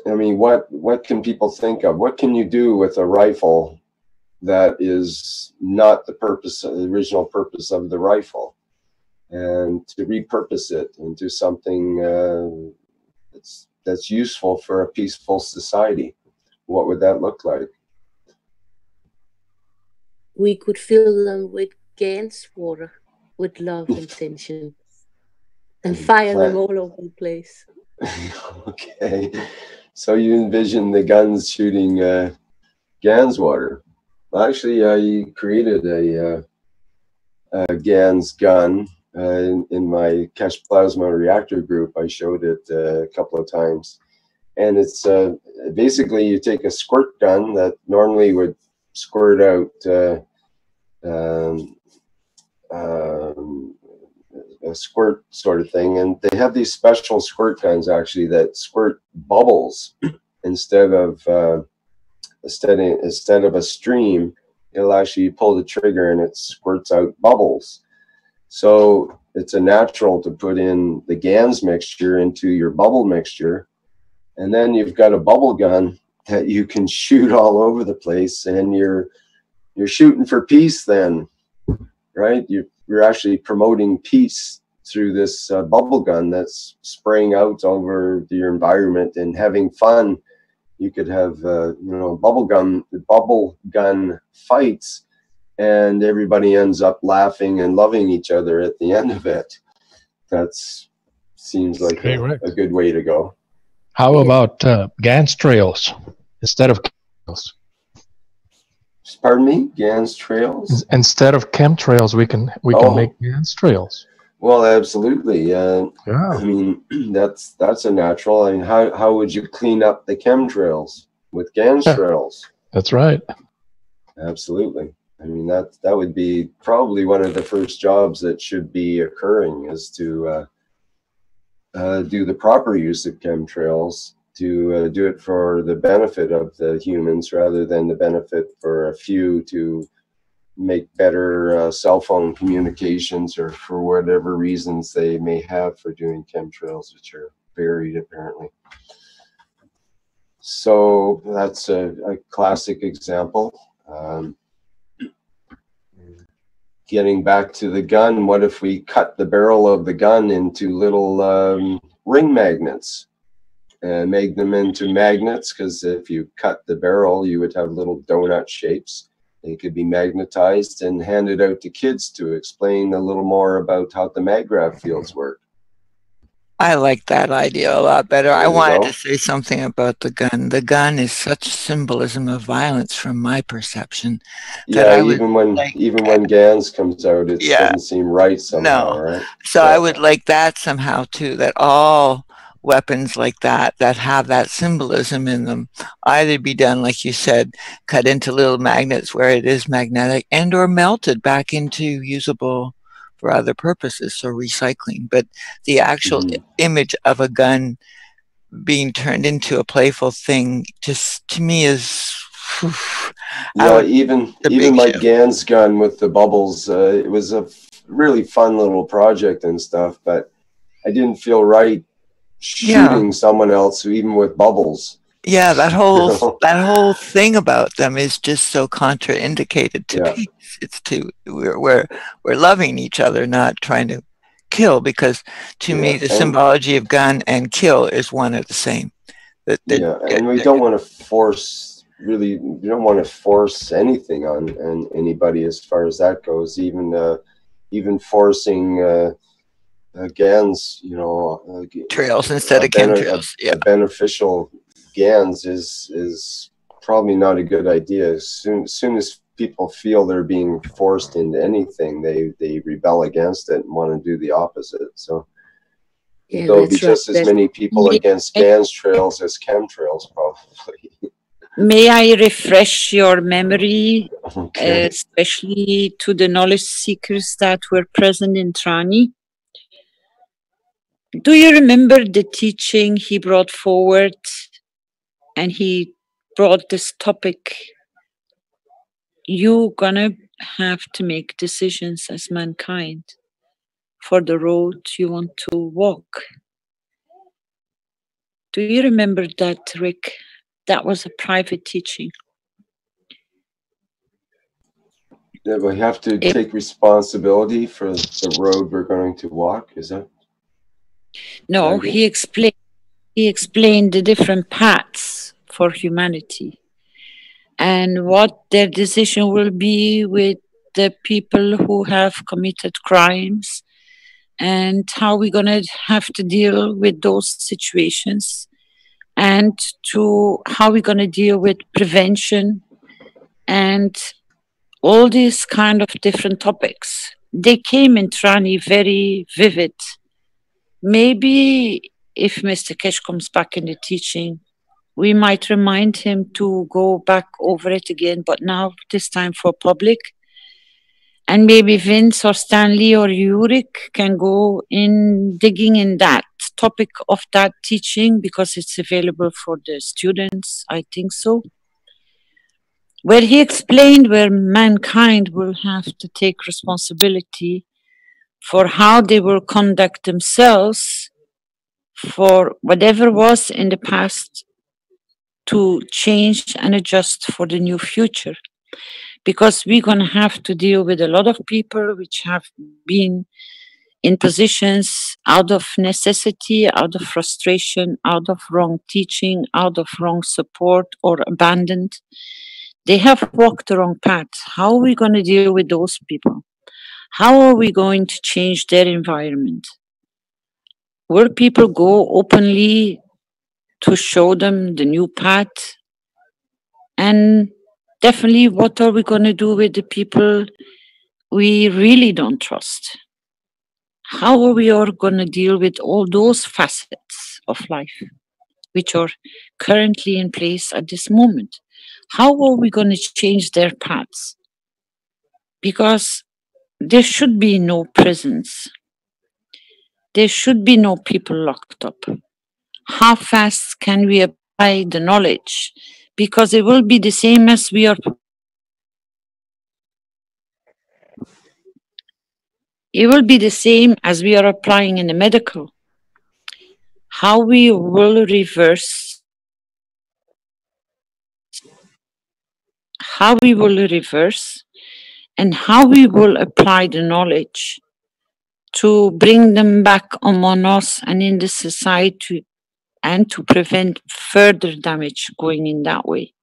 I mean, what can people think of? What can you do with a rifle that is not the original purpose of the rifle, and to repurpose it into something that's useful for a peaceful society? What would that look like? We could fill them with Gans water, with love and tension, and fire them all over the place. Okay. So you envision the guns shooting GANS water. Well, actually, you created a GANS gun in my Keshe Plasma Reactor group. I showed it a couple of times. And it's basically you take a squirt gun that normally would squirt out a squirt sort of thing, and they have these special squirt guns actually that squirt bubbles instead of a stream. It'll actually pull the trigger and it squirts out bubbles. So it's a natural to put in the GANS mixture into your bubble mixture, and then you've got a bubble gun that you can shoot all over the place, and you're shooting for peace then, right? You're actually promoting peace through this bubble gun that's spraying out over your environment and having fun. You could have bubble gun fights, and everybody ends up laughing and loving each other at the end of it. That seems like a good way to go. How about GANS trails instead of chemtrails? Pardon me? GANS trails? Instead of chemtrails, we can make GANS trails. Well, absolutely. I mean, that's a natural. I mean, how would you clean up the chemtrails with GANS trails? That's right. Absolutely. I mean, that would be probably one of the first jobs that should be occurring, is to do the proper use of chemtrails, to do it for the benefit of the humans rather than the benefit for a few to make better cell phone communications, or for whatever reasons they may have for doing chemtrails, which are varied apparently. So that's a classic example. Getting back to the gun, what if we cut the barrel of the gun into little ring magnets and make them into magnets? Because if you cut the barrel, you would have little donut shapes. They could be magnetized and handed out to kids to explain a little more about how the maggrav fields work. I like that idea a lot better. There I you wanted go. to say something about the gun. The gun is such symbolism of violence from my perception that Yeah, I would even when GANS comes out, it doesn't seem right somehow, no. right? So I would like that somehow too, that all weapons like that have that symbolism in them either be done, like you said, cut into little magnets where it is magnetic, and or melted back into usable for other purposes, so recycling. But the actual image of a gun being turned into a playful thing just to me is Yeah, even my GANS gun with the bubbles, it was a really fun little project and stuff, but I didn't feel right shooting someone else even with bubbles. Yeah, that whole thing about them is just so contraindicated to peace. It's we're loving each other, not trying to kill, because to me the symbology of gun and kill is one and the same. And we don't want to force anything on anybody as far as that goes. Even forcing GANS, trails instead of chemtrails. A beneficial GANS is probably not a good idea. As soon as people feel they're being forced into anything, they rebel against it and want to do the opposite. So there'll be just as many people against GANS trails as chemtrails, probably. May I refresh your memory, especially to the knowledge seekers that were present in Trani? Do you remember the teaching he brought forward? And he brought this topic: you're gonna have to make decisions as mankind for the road you want to walk. Do you remember that, Rick? That was a private teaching. Yeah, we have to take responsibility for the road we're going to walk, is that? No, he explained the different paths for humanity and what their decision will be with the people who have committed crimes, and how we're going to have to deal with those situations and to how we're going to deal with prevention and all these kind of different topics. They came in Trani very vivid. Maybe if Mr. Keshe comes back in the teaching, we might remind him to go back over it again, but now this time for public. And maybe Vince or Stanley or Yurik can go in digging in that topic of that teaching because it's available for the students, I think so. Where he explained where mankind will have to take responsibility for how they will conduct themselves for whatever was in the past to change and adjust for the new future. Because we're going to have to deal with a lot of people which have been in positions out of necessity, out of frustration, out of wrong teaching, out of wrong support or abandoned. They have walked the wrong path. How are we going to deal with those people? How are we going to change their environment? Will people go openly to show them the new path? And definitely, what are we going to do with the people we really don't trust? How are we all going to deal with all those facets of life which are currently in place at this moment? How are we going to change their paths? Because there should be no prisons. There should be no people locked up. How fast can we apply the knowledge? Because it will be the same as we are. It will be the same as we are applying in the medical. How we will reverse, and how we will apply the knowledge to bring them back among us and in the society and to prevent further damage going in that way.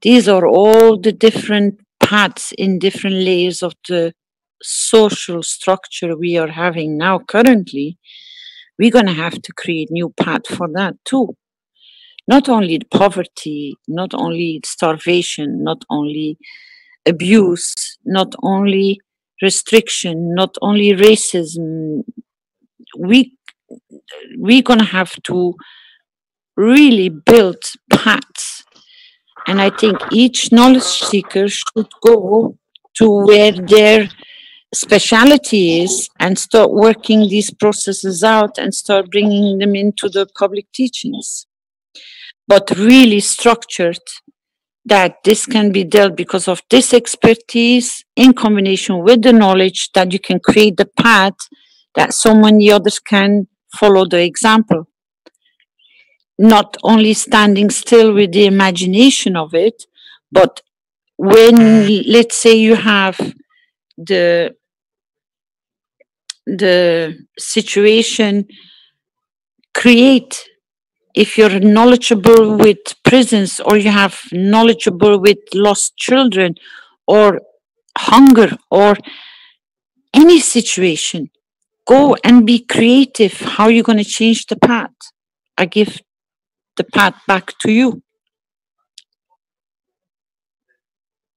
These are all the different paths in different layers of the social structure we are having now currently. We're going to have to create new path for that too. Not only the poverty, not only starvation, not only abuse, not only restriction, not only racism. We're going to have to really build paths. And I think each knowledge seeker should go to where their specialty is and start working these processes out and start bringing them into the public teachings. But really structured that this can be dealt because of this expertise in combination with the knowledge that you can create the path that so many others can follow the example. Not only standing still with the imagination of it, but when, let's say, you have the situation, create, if you're knowledgeable with prisons or you have knowledgeable with lost children or hunger or any situation, go and be creative. How are you going to change the path? I give the path back to you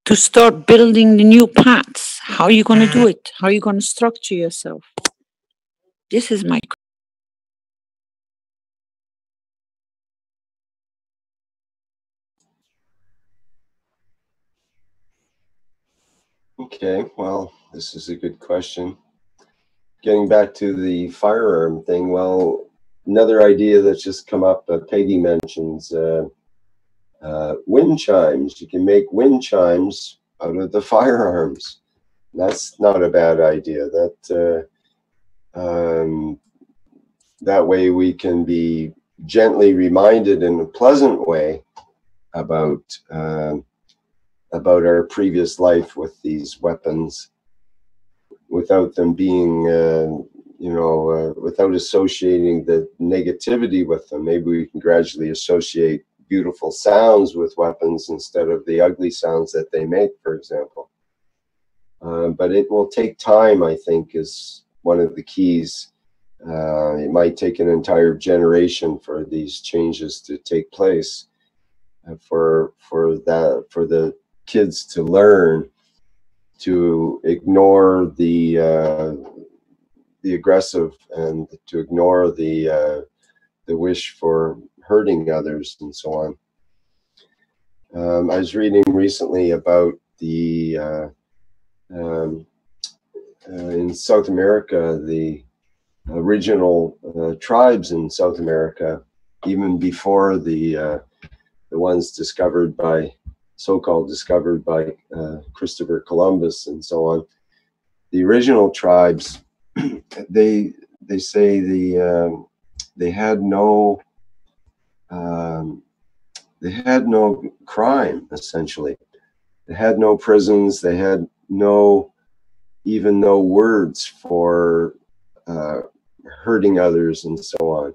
to start building the new paths. How are you going to do it? How are you going to structure yourself? This is my Okay, well, this is a good question. Getting back to the firearm thing, well, another idea that's just come up, Peggy mentions wind chimes. You can make wind chimes out of the firearms. That's not a bad idea. That way we can be gently reminded in a pleasant way about our previous life with these weapons, without them being, without associating the negativity with them. Maybe we can gradually associate beautiful sounds with weapons instead of the ugly sounds that they make, for example. But it will take time, I think, is one of the keys. It might take an entire generation for these changes to take place, for the kids to learn to ignore the aggressive, and to ignore the wish for hurting others and so on. I was reading recently about the in South America, the original tribes in South America, even before the ones discovered by, so-called discovered by Christopher Columbus and so on. The original tribes, they say they had no crime, essentially. They had no prisons. They had even no words for hurting others and so on.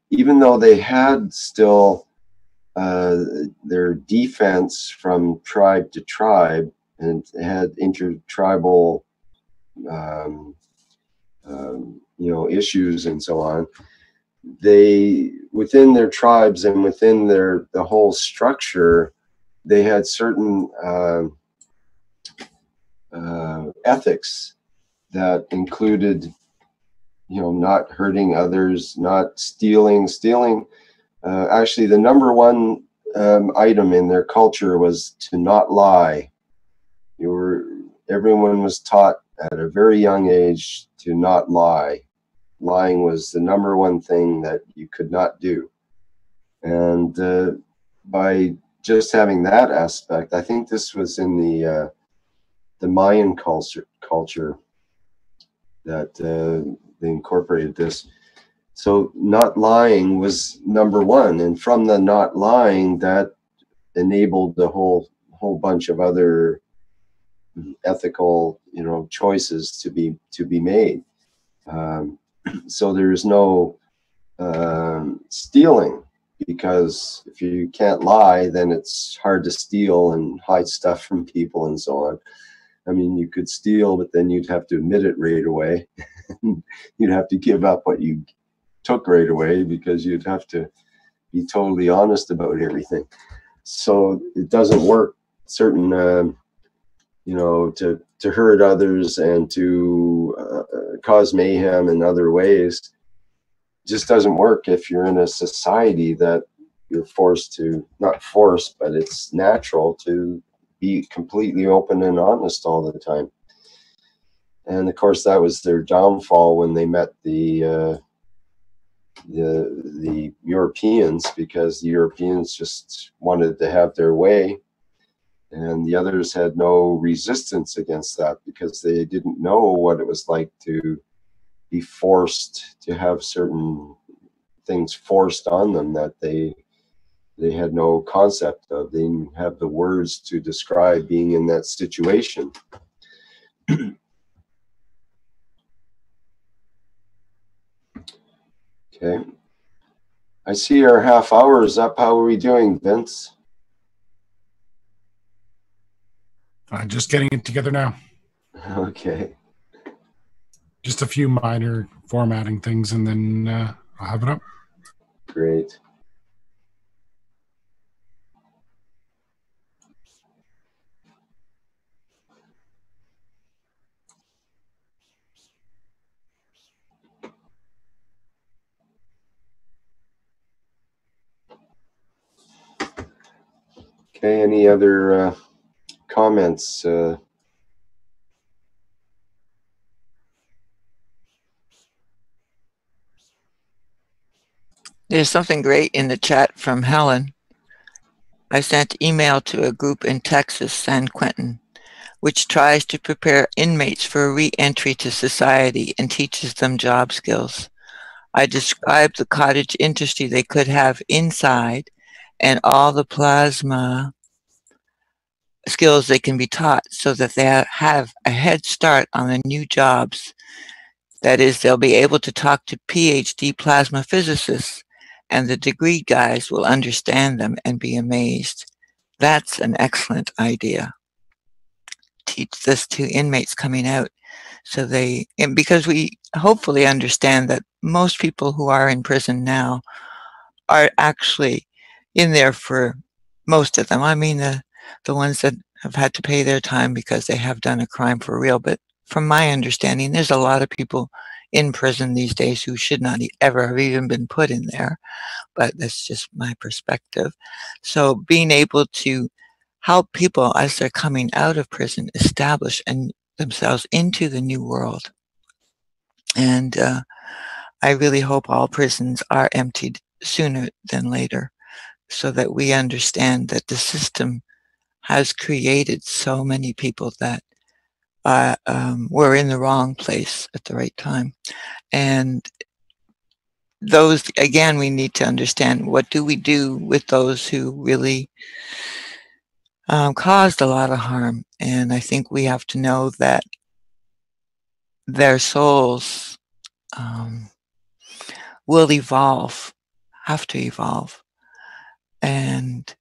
Even though they had still their defense from tribe to tribe, and had intertribal issues and so on, they, within their tribes and within the whole structure, they had certain ethics that included, not hurting others, not stealing. Actually, the number one item in their culture was to not lie. Everyone was taught at a very young age to not lie. Lying was the number one thing that you could not do. And by just having that aspect, I think this was in the Mayan culture that they incorporated this. So not lying was number one, and from the not lying, that enabled the whole bunch of other ethical, choices to be made. So there's no stealing, because if you can't lie, then it's hard to steal and hide stuff from people and so on. I mean, you could steal, but then you'd have to admit it right away. You'd have to give up what you took right away, because you'd have to be totally honest about everything. So it doesn't work. Certain, to hurt others and to cause mayhem in other ways just doesn't work if you're in a society that you're forced to, not forced, but it's natural to be completely open and honest all the time. And of course, that was their downfall when they met the Europeans, because the Europeans just wanted to have their way, and the others had no resistance against that, because they didn't know what it was like to be forced to have certain things forced on them that they had no concept of. They didn't have the words to describe being in that situation. Okay. I see our half hour is up. How are we doing, Vince? Just getting it together now. Okay. Just a few minor formatting things, and then I'll have it up. Great. Okay, any other comments? There's something great in the chat from Helen. I sent email to a group in Texas, San Quentin, which tries to prepare inmates for re-entry to society and teaches them job skills. I described the cottage industry they could have inside and all the plasma skills they can be taught, so that they have a head start on the new jobs. That is, they'll be able to talk to PhD plasma physicists, and the degree guys will understand them and be amazed. That's an excellent idea. Teach this to inmates coming out. So and because we hopefully understand that most people who are in prison now are actually in there for, most of them, I mean the ones that have had to pay their time because they have done a crime for real. But from my understanding, there's a lot of people in prison these days who should not ever have even been put in there. But that's just my perspective. So being able to help people as they're coming out of prison establish themselves into the new world. And I really hope all prisons are emptied sooner than later, so that we understand that the system has created so many people that were in the wrong place at the right time. And those, again, we need to understand, what do we do with those who really caused a lot of harm? And I think we have to know that their souls will evolve, have to evolve. And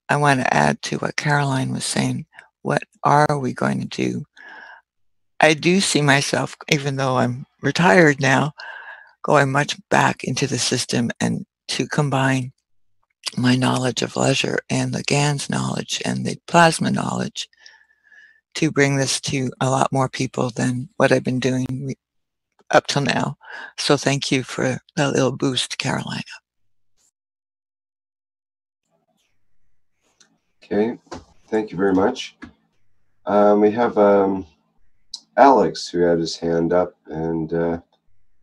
I want to add to what Caroline was saying. What are we going to do? I do see myself, even though I'm retired now, going much back into the system and to combine my knowledge of leisure and the GANS knowledge and the plasma knowledge to bring this to a lot more people than what I've been doing up till now. So thank you for that little boost, Carolina. Okay, thank you very much. We have Alex who had his hand up, and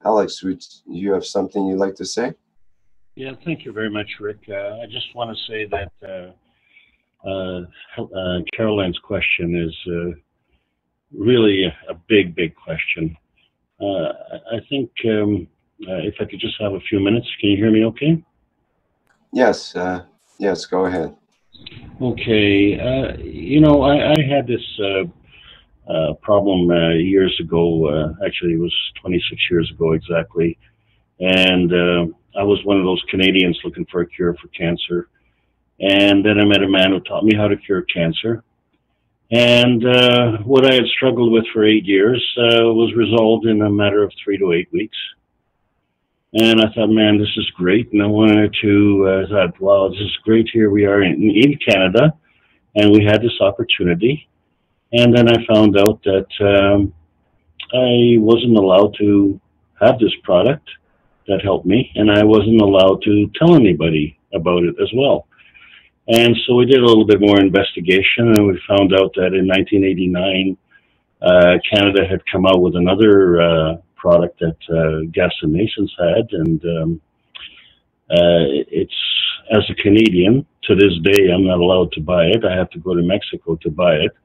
Alex, you have something you'd like to say? Yeah, thank you very much, Rick. I just want to say that Caroline's question is really a big, big question. I think if I could just have a few minutes, can you hear me okay? Yes, yes, go ahead. Okay, you know, I had this problem years ago, actually it was 26 years ago exactly, and I was one of those Canadians looking for a cure for cancer, and then I met a man who taught me how to cure cancer, and what I had struggled with for 8 years was resolved in a matter of 3 to 8 weeks. And I thought, man, this is great. And I wanted to, I thought, wow, this is great. Here we are in Canada, and we had this opportunity. And then I found out that I wasn't allowed to have this product that helped me, and I wasn't allowed to tell anybody about it as well. And so we did a little bit more investigation, and we found out that in 1989, Canada had come out with another product that Gaston Masons had, and it's, as a Canadian, to this day, I'm not allowed to buy it. I have to go to Mexico to buy it.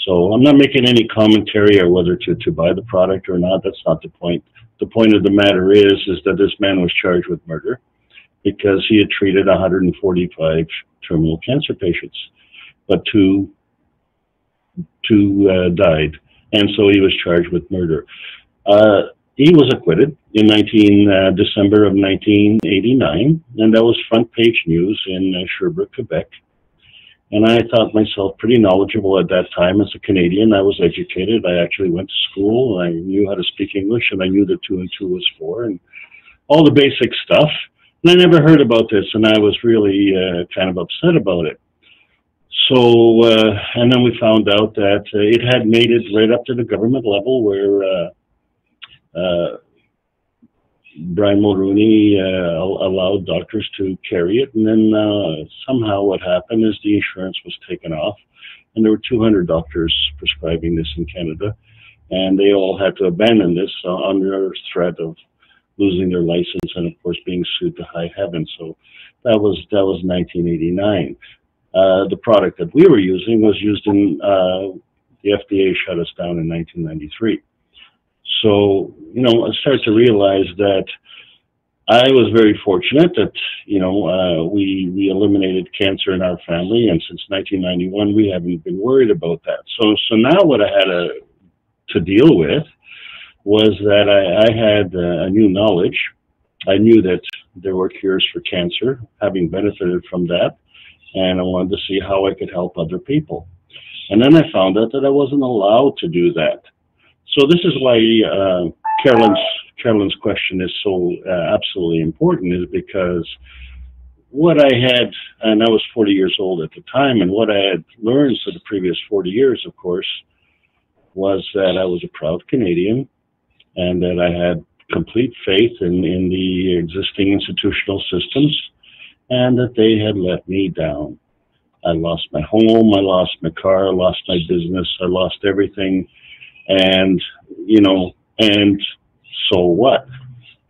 So I'm not making any commentary or whether to buy the product or not. That's not the point. The point of the matter is that this man was charged with murder because he had treated 145 terminal cancer patients, but two died, and so he was charged with murder. He was acquitted in December of 1989, and that was front page news in Sherbrooke, Quebec. And I thought myself pretty knowledgeable at that time as a Canadian. I was educated. I actually went to school. I knew how to speak English, and I knew that 2 and 2 was 4, and all the basic stuff. And I never heard about this, and I was really kind of upset about it. So, and then we found out that it had made it right up to the government level where Brian Mulroney allowed doctors to carry it, and then somehow what happened is the insurance was taken off, and there were 200 doctors prescribing this in Canada, and they all had to abandon this under threat of losing their license and, of course, being sued to high heaven. So that was 1989. The product that we were using was used in the FDA shut us down in 1993. So, you know, I started to realize that I was very fortunate that, you know, we eliminated cancer in our family, and since 1991, we haven't been worried about that. So now what I had to deal with was that I had a new knowledge. I knew that there were cures for cancer, having benefited from that, and I wanted to see how I could help other people. And then I found out that I wasn't allowed to do that. So this is why Carolyn's question is so absolutely important, is because what I had, and I was 40 years old at the time, and what I had learned for the previous 40 years, of course, was that I was a proud Canadian and that I had complete faith in the existing institutional systems, and that they had let me down. I lost my home, I lost my car, I lost my business, I lost everything, and, you know, and so what?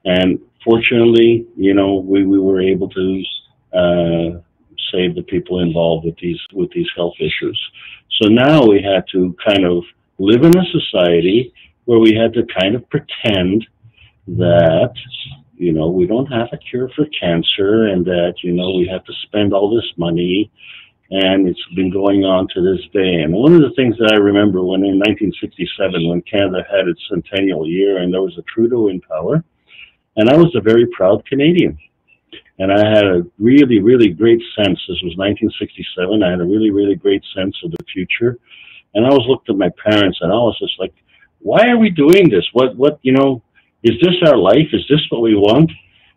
And fortunately, you know, we were able to save the people involved with these health issues. So now we had to kind of live in a society where we had to kind of pretend that, you know, we don't have a cure for cancer, and that, you know, we have to spend all this money, and it's been going on to this day. And one of the things that I remember when in 1967, when Canada had its centennial year and there was a Trudeau in power, and I was a very proud Canadian. And I had a really, really great sense. This was 1967. I had a really, really great sense of the future. And I always looked at my parents and I was just like, why are we doing this? What, you know, is this our life? Is this what we want?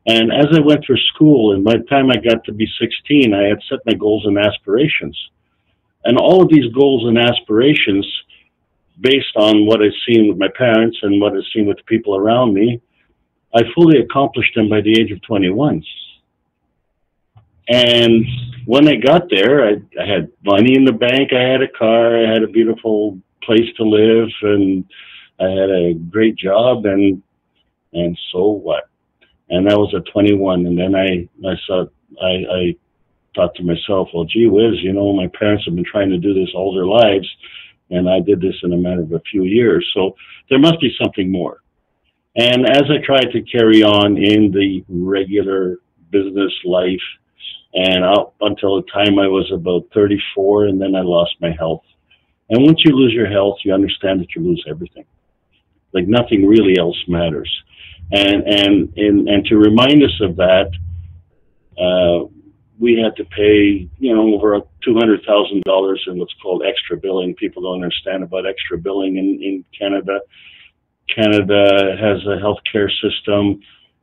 And as I went through school, and by the time I got to be 16, I had set my goals and aspirations. And all of these goals and aspirations, based on what I've seen with my parents and what I've seen with the people around me, I fully accomplished them by the age of 21. And when I got there, I had money in the bank, I had a car, I had a beautiful place to live, and I had a great job, and so what? And that was at 21. And then I thought to myself, well, gee whiz, you know, my parents have been trying to do this all their lives, and I did this in a matter of a few years. So there must be something more. And as I tried to carry on in the regular business life, and up until the time I was about 34, and then I lost my health. And once you lose your health, you understand that you lose everything. Like nothing really else matters. And to remind us of that, we had to pay, you know, over $200,000 in what's called extra billing. People don't understand about extra billing in Canada. Canada has a healthcare system.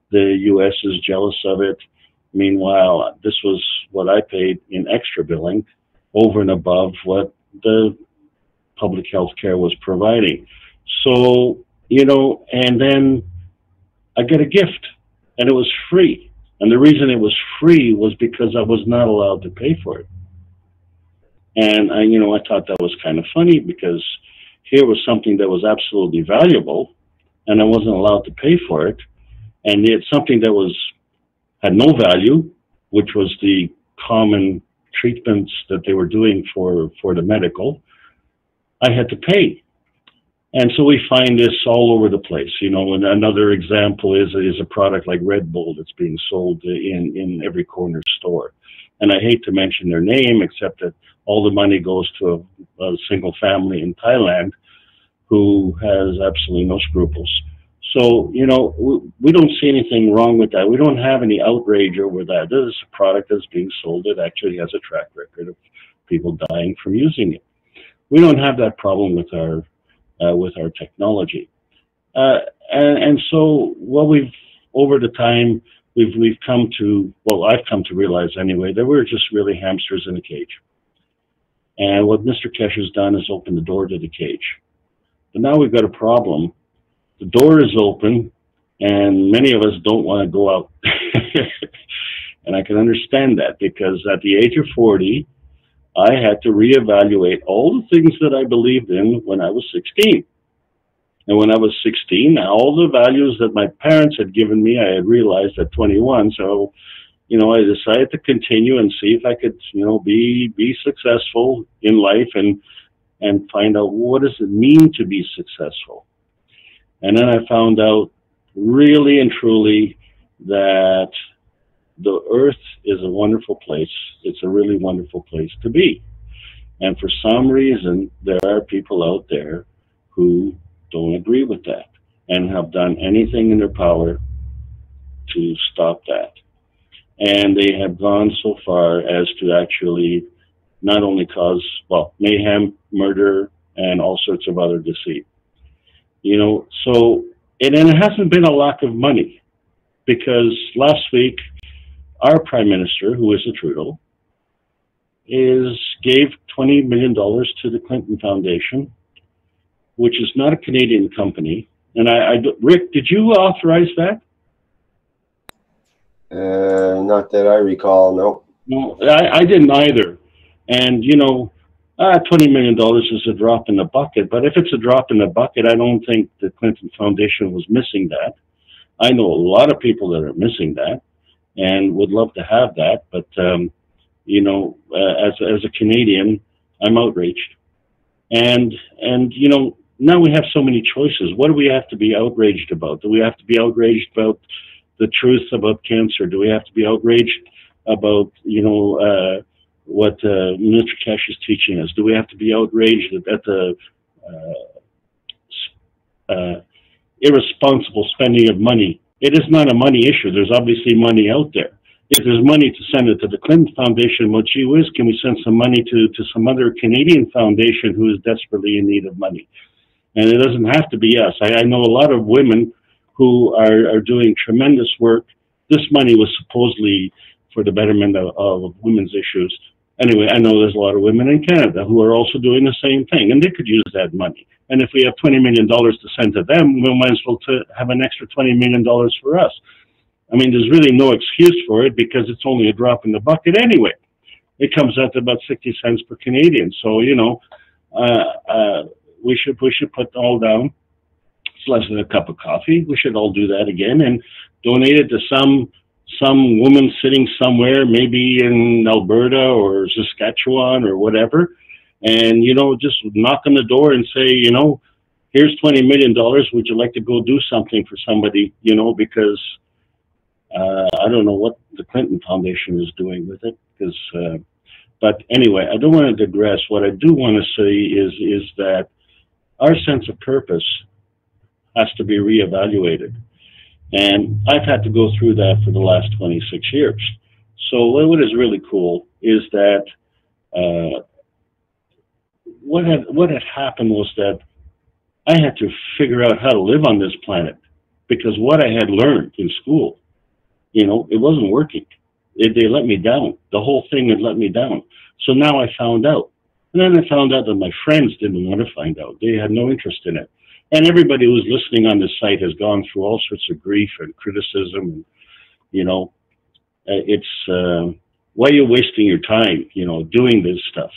The U.S. is jealous of it. Meanwhile, this was what I paid in extra billing over and above what the public health care was providing. So, you know, and then I got a gift, and it was free. And the reason it was free was because I was not allowed to pay for it. And I thought that was kind of funny, because here was something that was absolutely valuable, and I wasn't allowed to pay for it. And yet something that had no value, which was the common treatments that they were doing for the medical, I had to pay. And so we find this all over the place. You know, and another example is a product like Red Bull that's being sold in every corner store. And I hate to mention their name, except that all the money goes to a single family in Thailand who has absolutely no scruples. So, you know, we don't see anything wrong with that. We don't have any outrage over that. This is a product that's being sold that actually has a track record of people dying from using it. We don't have that problem with our technology. And so what over the time, we've come to, well, I've come to realize anyway, that we're just really hamsters in a cage. And what Mr. Keshe has done is open the door to the cage. But now we've got a problem. The door is open, and many of us don't want to go out. And I can understand that, because at the age of 40, I had to reevaluate all the things that I believed in when I was 16. And when I was 16, all the values that my parents had given me, I had realized at 21. So, you know, I decided to continue and see if I could, you know, be successful in life, and find out, what does it mean to be successful. And then I found out really and truly that the earth is a wonderful place. It's a really wonderful place to be. And for some reason, there are people out there who don't agree with that and have done anything in their power to stop that. And they have gone so far as to actually not only cause, well, mayhem, murder, and all sorts of other deceit. You know, so, and it hasn't been a lack of money, because last week, our Prime Minister, who is a Trudeau, gave $20 million to the Clinton Foundation, which is not a Canadian company. And Rick, did you authorize that? Not that I recall, no. No, I didn't either. And, you know, $20 million is a drop in the bucket. But if it's a drop in the bucket, I don't think the Clinton Foundation was missing that. I know a lot of people that are missing that and would love to have that. But, you know, as a Canadian, I'm outraged. And you know, now we have so many choices. What do we have to be outraged about? Do we have to be outraged about the truth about cancer? Do we have to be outraged about, you know, what Mr. Keshe is teaching us? Do we have to be outraged at the irresponsible spending of money? It is not a money issue. There's obviously money out there. If there's money to send it to the Clinton Foundation, well, gee whiz, can we send some money to some other Canadian foundation who is desperately in need of money? And it doesn't have to be us. I know a lot of women who are doing tremendous work. This money was supposedly for the betterment of women's issues. Anyway, I know there's a lot of women in Canada who are also doing the same thing, and they could use that money. And if we have $20 million to send to them, we might as well have an extra $20 million for us. I mean, there's really no excuse for it, because it's only a drop in the bucket anyway. It comes out to about 60 cents per Canadian. So, you know, we should put it all down. It's less than a cup of coffee. We should all do that again and donate it to some woman sitting somewhere, maybe in Alberta or Saskatchewan or whatever. And, you know, just knock on the door and say, you know, here's $20 million. Would you like to go do something for somebody? You know, because I don't know what the Clinton Foundation is doing with it. But anyway, I don't want to digress. What I do want to say is that our sense of purpose has to be reevaluated. And I've had to go through that for the last 26 years. So what is really cool is that what had happened was that I had to figure out how to live on this planet, because what I had learned in school, you know, it wasn't working. They let me down. The whole thing had let me down. So now I found out. And then I found out that my friends didn't want to find out. They had no interest in it. And everybody who's listening on this site has gone through all sorts of grief and criticism. And, you know, it's why are you wasting your time, you know, doing this stuff?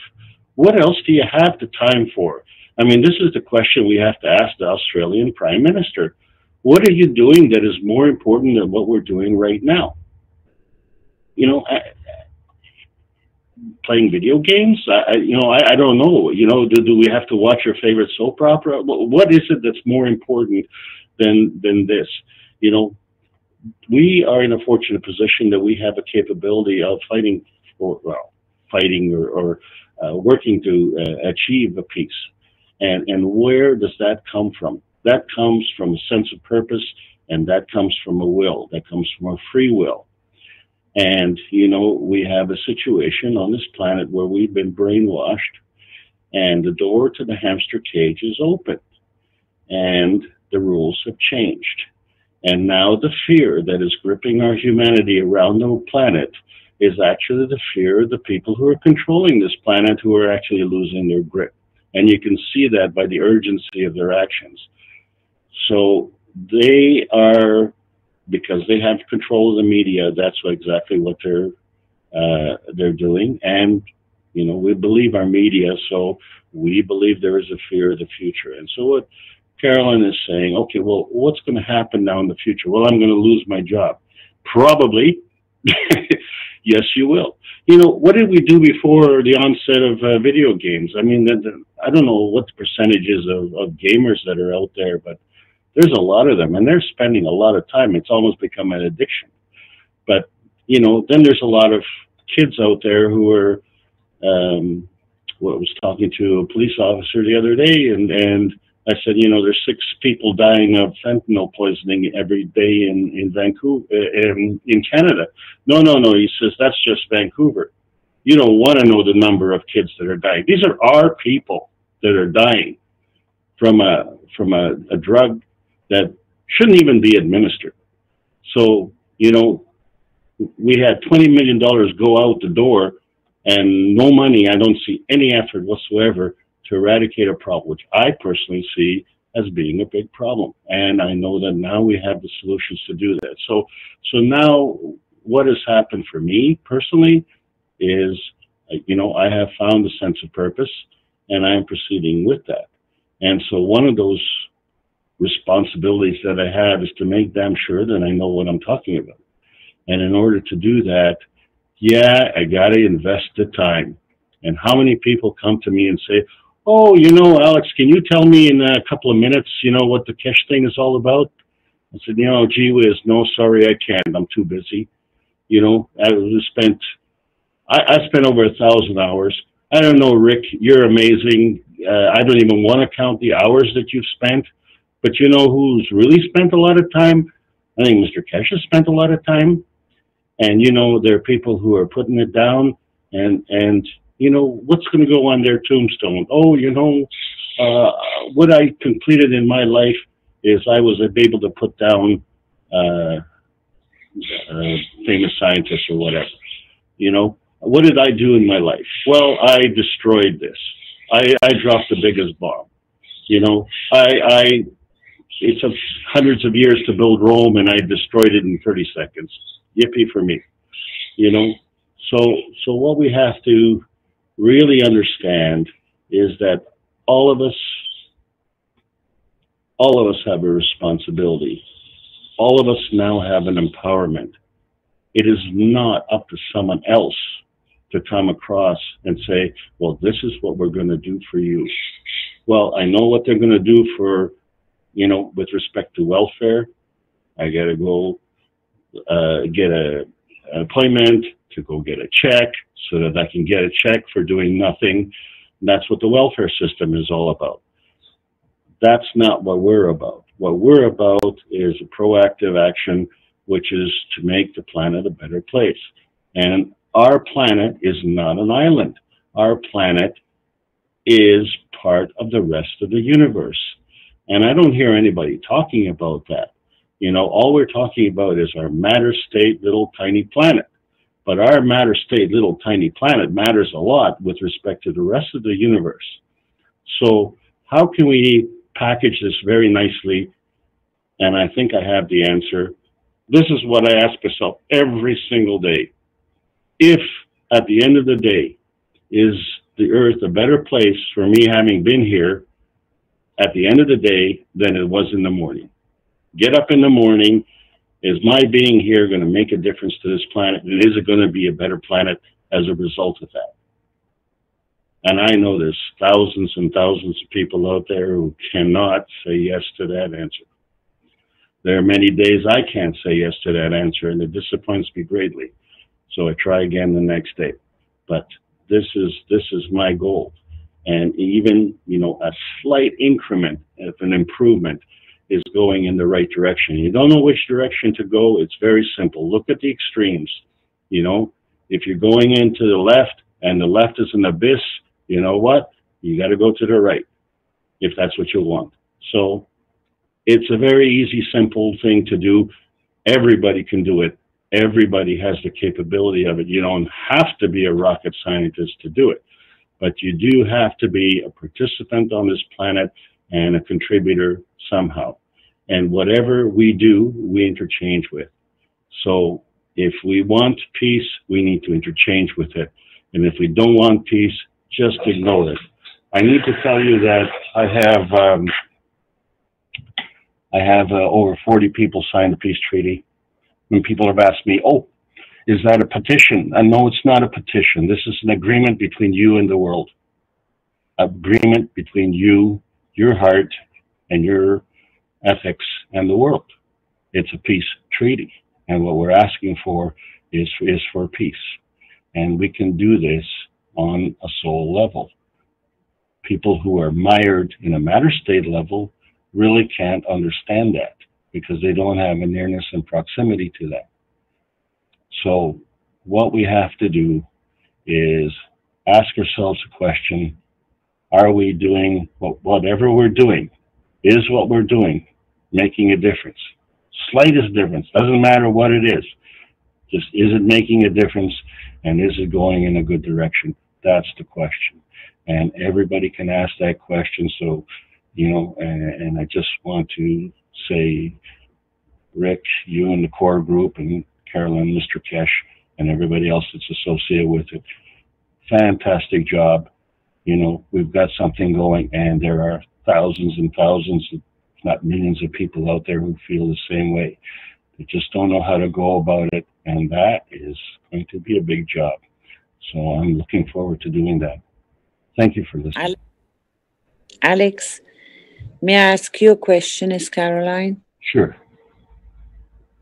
What else do you have the time for? I mean, this is the question we have to ask the Australian Prime Minister. What are you doing that is more important than what we're doing right now? You know, playing video games? I don't know. You know, do we have to watch your favorite soap opera? What is it that's more important than this? You know, we are in a fortunate position that we have a capability of fighting or working to achieve a peace. And where does that come from? That comes from a sense of purpose, and that comes from a will. That comes from a free will. And, you know, we have a situation on this planet where we've been brainwashed, and the door to the hamster cage is open, and the rules have changed. And now the fear that is gripping our humanity around the planet is actually the fear of the people who are controlling this planet, who are actually losing their grip. And you can see that by the urgency of their actions. So they are, because they have control of the media, that's exactly what they're doing. And, you know, we believe our media, so we believe there is a fear of the future. And so what Carolyn is saying, okay, well, what's going to happen now in the future? Well, I'm going to lose my job. Probably. Yes, you will. You know, what did we do before the onset of video games? I mean, I don't know what the percentage is of gamers that are out there, but there's a lot of them, and they're spending a lot of time. It's almost become an addiction. But, you know, then there's a lot of kids out there who are, I was talking to a police officer the other day, and I said, you know, there's 6 people dying of fentanyl poisoning every day in Vancouver, in Canada. No, he says, that's just Vancouver. You don't want to know the number of kids that are dying. These are our people that are dying from a drug that shouldn't even be administered. So, you know, we had $20 million go out the door and no money. I don't see any effort whatsoever to eradicate a problem, which I personally see as being a big problem. And I know that now we have the solutions to do that. So now what has happened for me personally is, you know, I have found a sense of purpose and I am proceeding with that. And so one of those responsibilities that I have is to make damn sure that I know what I'm talking about. And in order to do that, yeah, I got to invest the time. And how many people come to me and say, oh, you know, Alex, can you tell me in a couple of minutes, you know, what the Keshe thing is all about? I said, you know, gee whiz, no, sorry, I can't. I'm too busy. You know, I spent over 1,000 hours. I don't know, Rick, you're amazing. I don't even want to count the hours that you've spent. But you know who's really spent a lot of time? I think Mr. Keshe spent a lot of time. And, you know, there are people who are putting it down and you know, what's going to go on their tombstone? Oh, you know, what I completed in my life is I was able to put down famous scientists or whatever. You know, what did I do in my life? Well, I destroyed this. I dropped the biggest bomb. You know, it took hundreds of years to build Rome, and I destroyed it in 30 seconds. Yippee for me. You know, so what we have to really understand is that all of us have a responsibility. All of us now have an empowerment. It is not up to someone else to come across and say, well, this is what we're going to do for you. Well, I know what they're going to do for, you know, with respect to welfare. I got to go get an appointment to go get a check so that I can get a check for doing nothing. And that's what the welfare system is all about. That's not what we're about. What we're about is a proactive action, which is to make the planet a better place. And our planet is not an island. Our planet is part of the rest of the universe. And I don't hear anybody talking about that. You know, all we're talking about is our matter state little tiny planet. But our matter state little tiny planet matters a lot with respect to the rest of the universe. So how can we package this very nicely? And I think I have the answer. This is what I ask myself every single day. If at the end of the day, is the earth a better place for me having been here at the end of the day than it was in the morning? Get up in the morning. Is my being here going to make a difference to this planet? And is it going to be a better planet as a result of that? And I know there's thousands and thousands of people out there who cannot say yes to that answer. There are many days I can't say yes to that answer, and it disappoints me greatly. So I try again the next day. But this is my goal. And even, you know, a slight increment of an improvement is going in the right direction. You don't know which direction to go. It's very simple. Look at the extremes. You know, if you're going into the left and the left is an abyss, you know what? You got to go to the right if that's what you want. So it's a very easy, simple thing to do. Everybody can do it. Everybody has the capability of it. You don't have to be a rocket scientist to do it, but you do have to be a participant on this planet and a contributor somehow. And whatever we do, we interchange with. So if we want peace, we need to interchange with it. And if we don't want peace, just ignore it. I need to tell you that I have over 40 people sign the peace treaty. And people have asked me, oh, is that a petition? And no, it's not a petition. This is an agreement between you and the world. Agreement between you, your heart, and your ethics and the world. It's a peace treaty. And what we're asking for is for peace. And we can do this on a soul level. People who are mired in a matter state level really can't understand that because they don't have a nearness and proximity to that. So what we have to do is ask ourselves a question, are we doing whatever we're doing? Is what we're doing making a difference? Slightest difference, doesn't matter what it is. Just, is it making a difference, and is it going in a good direction? That's the question. And everybody can ask that question. So, you know, and I just want to say, Rick, you and the core group, and Carolyn, Mr. Keshe, and everybody else that's associated with it, fantastic job. You know, we've got something going, and there are thousands and thousands, if not millions of people out there who feel the same way. They just don't know how to go about it, and that is going to be a big job. So I'm looking forward to doing that. Thank you for listening. Alex, may I ask you a question, is Caroline? Sure.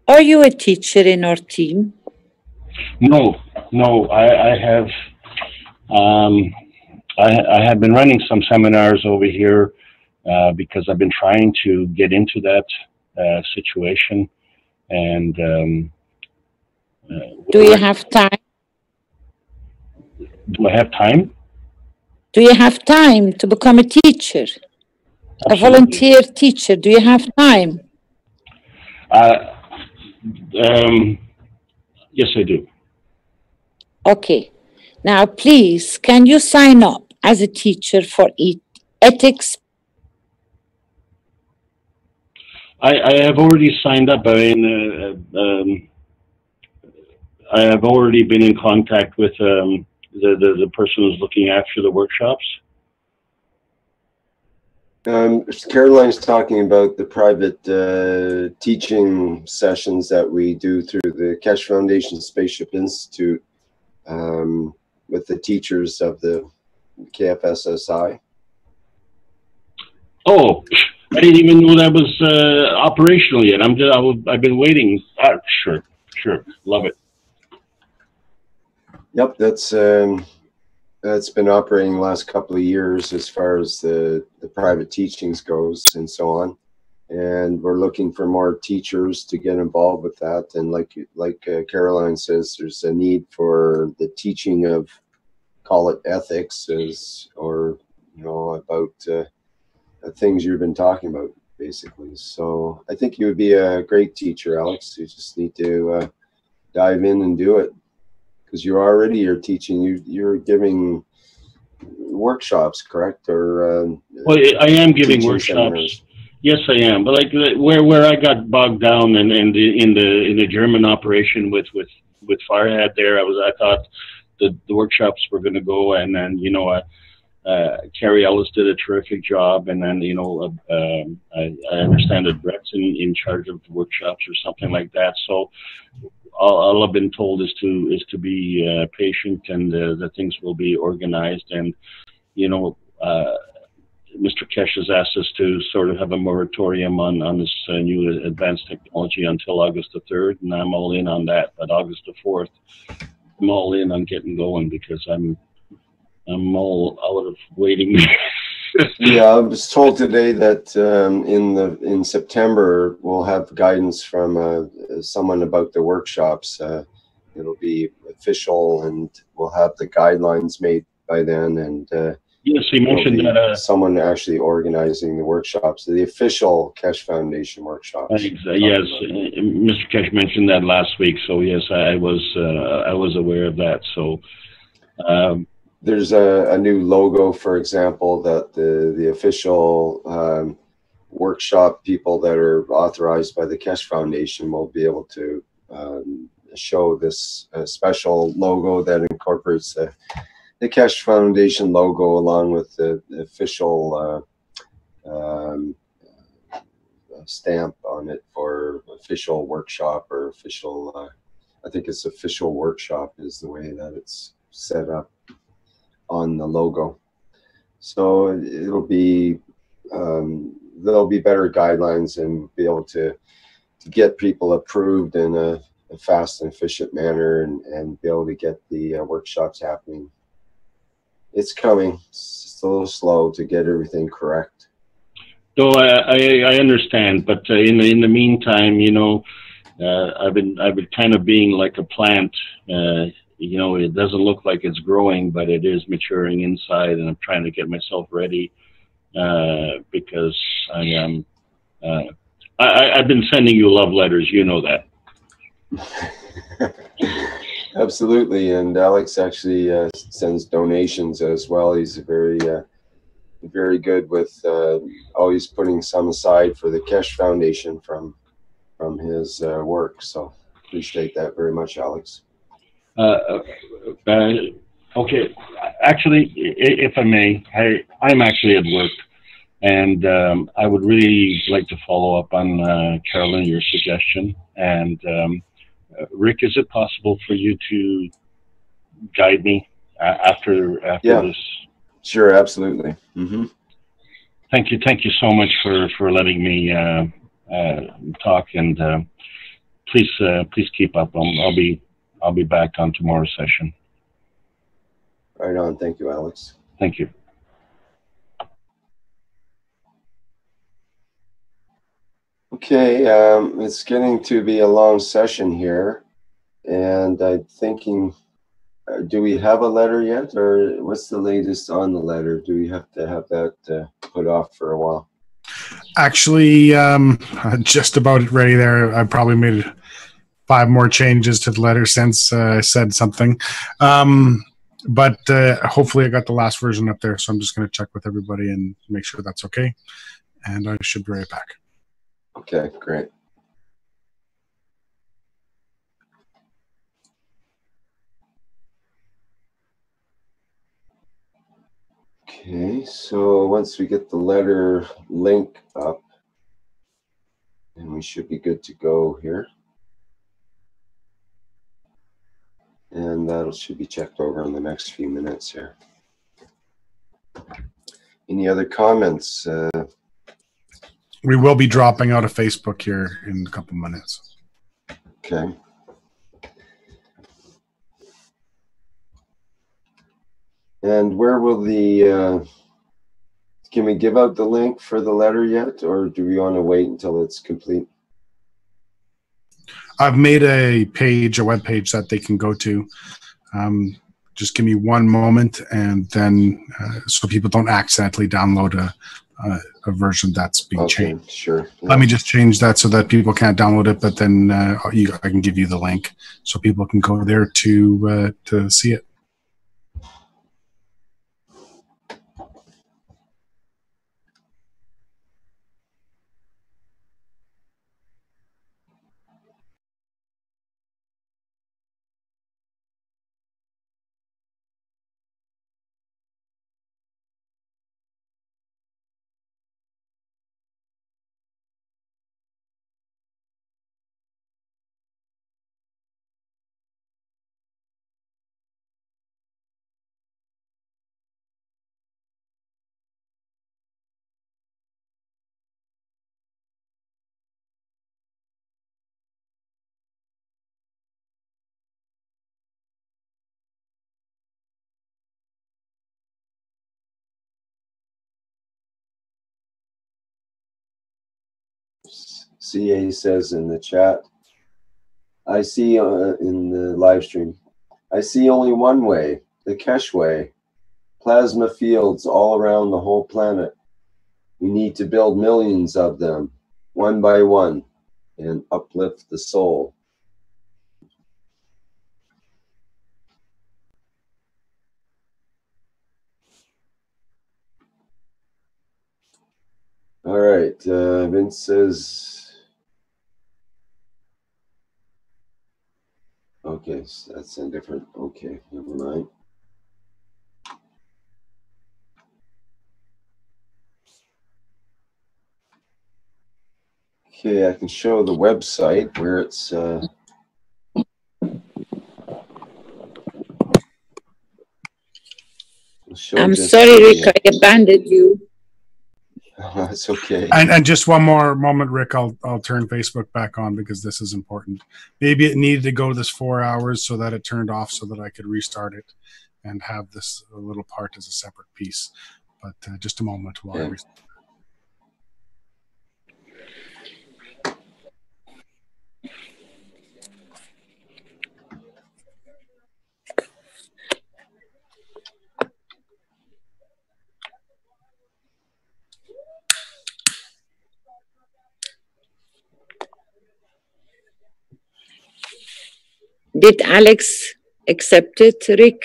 Are you a teacher in our team? No, I have I have been running some seminars over here because I've been trying to get into that situation. And do you have time? Do I have time? Do you have time to become a teacher? Absolutely. A volunteer teacher, do you have time? Yes, I do. Okay. Now, please, can you sign up as a teacher for ethics? I have already signed up. I mean, I have already been in contact with the person who's looking after the workshops. Caroline's talking about the private teaching sessions that we do through the Keshe Foundation Spaceship Institute with the teachers of the KF SSI. Oh, I didn't even know that was operational yet. I've been waiting. Sure, love it. Yep, that's been operating the last couple of years as far as the private teachings goes and so on. And we're looking for more teachers to get involved with that. And like Caroline says, there's a need for the teaching of, call it ethics, or you know, about things you've been talking about, basically. So I think you would be a great teacher, Alex. You just need to dive in and do it, because you're teaching. You're giving workshops, correct? Or well, I am giving workshops. Seminars. Yes, I am. But like where I got bogged down and in the German operation with Firehead there, I thought the workshops were going to go, and then you know Carrie Ellis did a terrific job, and then you know I understand that Brett's in charge of the workshops or something like that. So all I've been told is to be patient, and that things will be organized. And you know, Mr. Keshe has asked us to sort of have a moratorium on this new advanced technology until August the 3rd, and I'm all in on that. But August the 4th, I'm all in on getting going, because I'm all out of waiting. Yeah, I was told today that in September we'll have guidance from someone about the workshops. It'll be official, and we'll have the guidelines made by then. And yes, he mentioned that someone actually organizing the workshops, the official Keshe Foundation workshops. Yes, Mr. Keshe mentioned that last week. So yes, I was aware of that. So. There's a new logo, for example, that the official workshop people that are authorized by the Keshe Foundation will be able to show this special logo that incorporates the Keshe Foundation logo along with the official stamp on it for official workshop, or official, I think it's official workshop is the way that it's set up on the logo. So it'll be there'll be better guidelines, and be able to get people approved in a fast and efficient manner, and be able to get the workshops happening. It's coming. It's a little slow to get everything correct. So I understand, but in the meantime, you know, I've been kind of being like a plant. you know, it doesn't look like it's growing, but it is maturing inside, and I'm trying to get myself ready because I am. I've been sending you love letters, you know that. Absolutely, and Alex actually sends donations as well. He's very good with always putting some aside for the Keshe Foundation from his work. So appreciate that very much, Alex. Okay, actually, if I may, I'm actually at work, and I would really like to follow up on Carolyn, your suggestion. And Rick, is it possible for you to guide me after this? Sure, absolutely. Thank you so much for letting me talk, and please keep up. I'll be back on tomorrow's session. Right on. Thank you, Alex. Thank you. Okay, it's getting to be a long session here, and I'm thinking, do we have a letter yet, or what's the latest on the letter? Do we have to have that put off for a while? Actually, just about ready there. I probably made 5 more changes to the letter since I said something. But hopefully I got the last version up there, so I'm just going to check with everybody and make sure that's okay. And I should be right back. Okay, great. Okay, so once we get the letter link up, and we should be good to go here. And that should be checked over in the next few minutes here. Any other comments? We will be dropping out of Facebook here in a couple minutes. Okay. And where will the, can we give out the link for the letter yet, or do we want to wait until it's complete? I've made a web page that they can go to. Just give me one moment, and then so people don't accidentally download a version that's being changed. Sure. Yeah. Let me just change that so that people can't download it, but then I can give you the link so people can go there to see it. CA says in the chat, I see in the live stream, I see only one way, the Keshe way. Plasma fields all around the whole planet. We need to build millions of them, one by one, and uplift the soul. All right, Vince says, okay, so that's a different, okay, never mind. Okay, I can show the website where it's I'm sorry, Rick, I abandoned you. That's okay. And just one more moment, Rick, I'll turn Facebook back on because this is important. Maybe it needed to go this 4 hours so that it turned off so that I could restart it and have this little part as a separate piece. But just a moment while I restart. Did Alex accept it, Rick?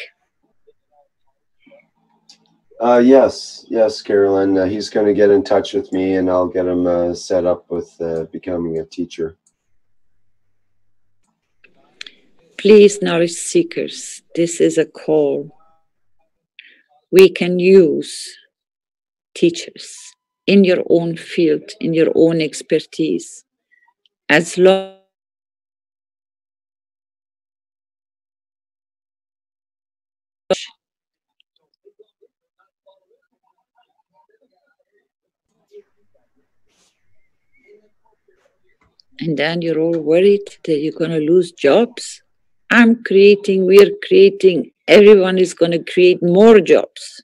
Yes, Carolyn. He's going to get in touch with me, and I'll get him set up with becoming a teacher. Please, knowledge seekers, this is a call. We can use teachers in your own field, in your own expertise, as long and then you're all worried that you're going to lose jobs. We're creating, everyone is going to create more jobs.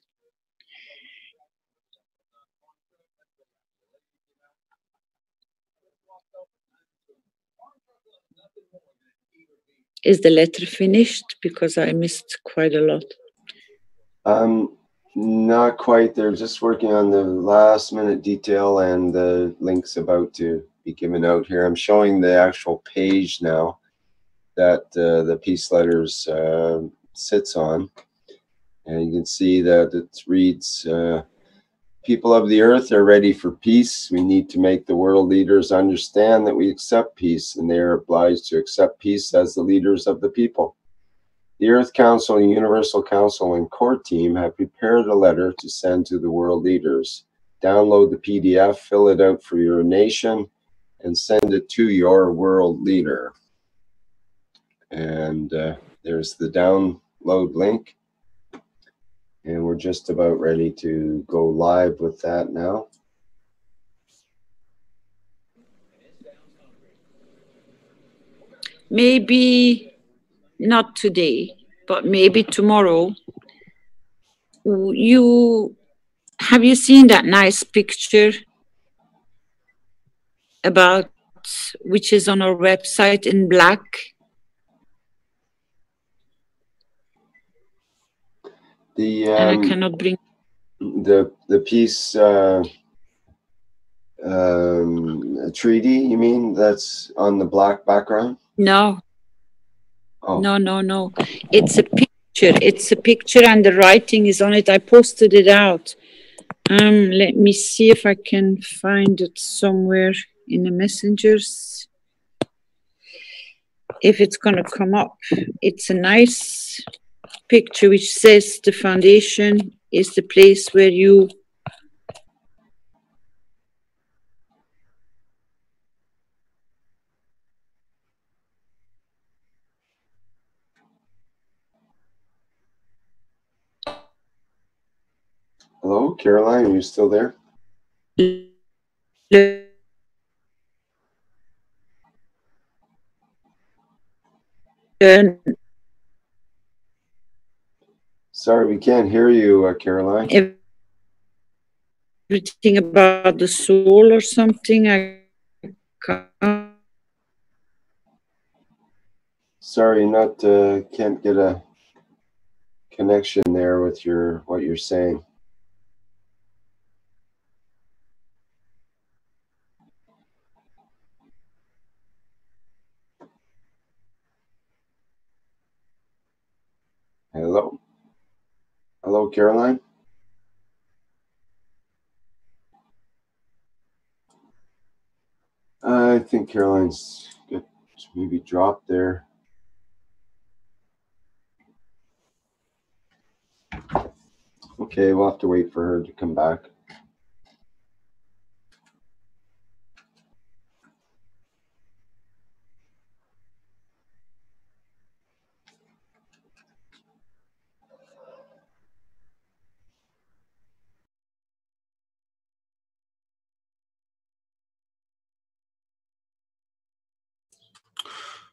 Is the letter finished? Because I missed quite a lot. Not quite. They're just working on the last minute detail, and the link's about to be given out here. I'm showing the actual page now that the peace letters sits on, and you can see that it reads, people of the earth are ready for peace. We need to make the world leaders understand that we accept peace, and they are obliged to accept peace as the leaders of the people. The Earth Council, Universal Council, and core team have prepared a letter to send to the world leaders. Download the PDF, fill it out for your nation, and send it to your world leader. And there's the download link. And we're just about ready to go live with that now. Maybe not today, but maybe tomorrow. Have you seen that nice picture about, which is on our website in black? And I cannot bring the peace treaty, you mean, that's on the black background? No. Oh. No. It's a picture. It's a picture and the writing is on it. I posted it out. Let me see if I can find it somewhere in the messengers. If it's going to come up. It's a nice picture which says the foundation is the place where you Hello, Caroline, are you still there? learn Sorry, we can't hear you, Caroline. everything about the soul or something. I can't. Sorry, can't get a connection there with what you're saying. Hello, Caroline. I think Caroline's maybe dropped there. Okay, we'll have to wait for her to come back.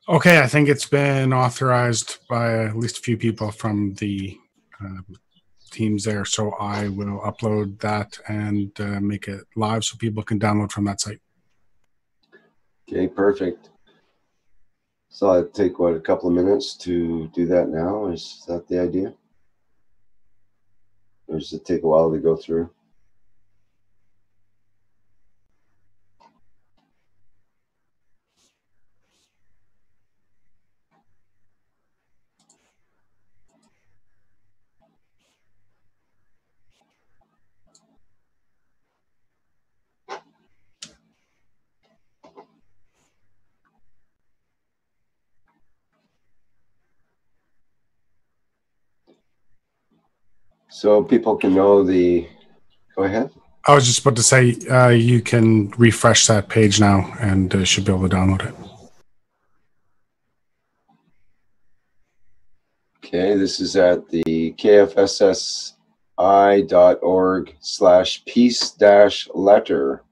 Okay, I think it's been authorized by at least a few people from the teams there, so I will upload that and make it live so people can download from that site. Okay, perfect. So I'll take, a couple of minutes to do that now? Is that the idea? Or does it take a while to go through? So people can know the, go ahead. I was just about to say, you can refresh that page now and should be able to download it. Okay, this is at the kfssi.org/peace-letter.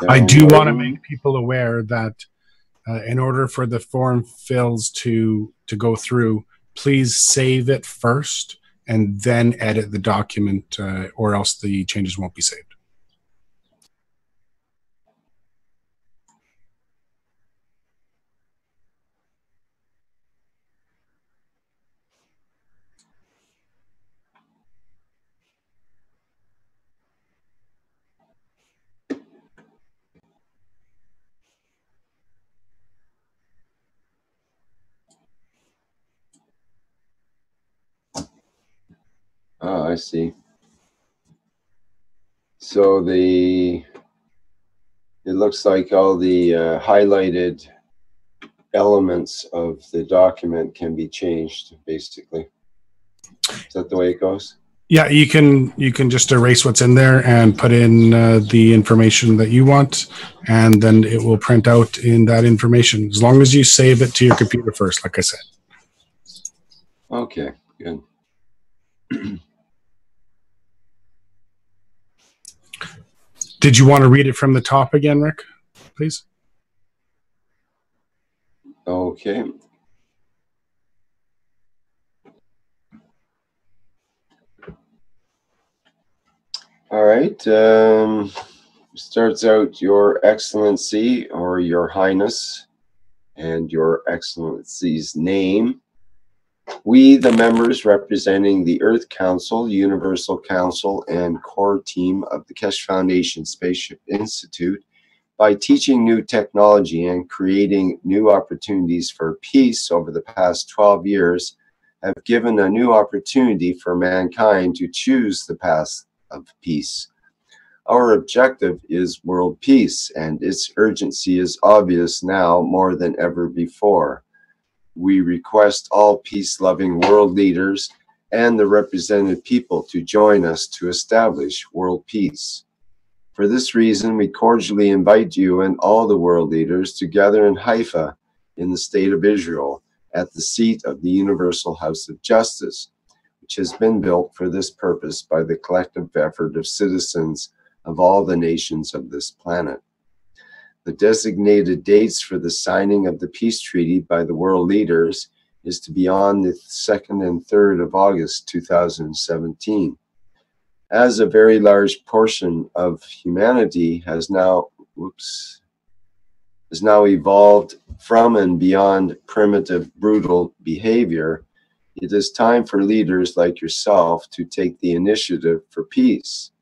I do want to make people aware that in order for the form fills to go through, please save it first and then edit the document, or else the changes won't be saved. Oh, I see. So it looks like all the highlighted elements of the document can be changed, basically. Is that the way it goes? Yeah, you can just erase what's in there and put in the information that you want, and then it will print out in that information, as long as you save it to your computer first, like I said. Okay, good. Did you want to read it from the top again, Rick, please? Okay. All right. Starts out Your Excellency or Your Highness and Your Excellency's name. We, the members representing the Earth Council, Universal Council, and core team of the Keshe Foundation Spaceship Institute, by teaching new technology and creating new opportunities for peace over the past 12 years, have given a new opportunity for mankind to choose the path of peace. Our objective is world peace, and its urgency is obvious now more than ever before. We request all peace-loving world leaders and the represented people to join us to establish world peace. For this reason, we cordially invite you and all the world leaders to gather in Haifa, in the state of Israel, at the seat of the Universal House of Justice, which has been built for this purpose by the collective effort of citizens of all the nations of this planet. The designated dates for the signing of the peace treaty by the world leaders is to be on the 2nd and 3rd of August 2017. As a very large portion of humanity has now evolved from and beyond primitive, brutal behavior, it is time for leaders like yourself to take the initiative for peace.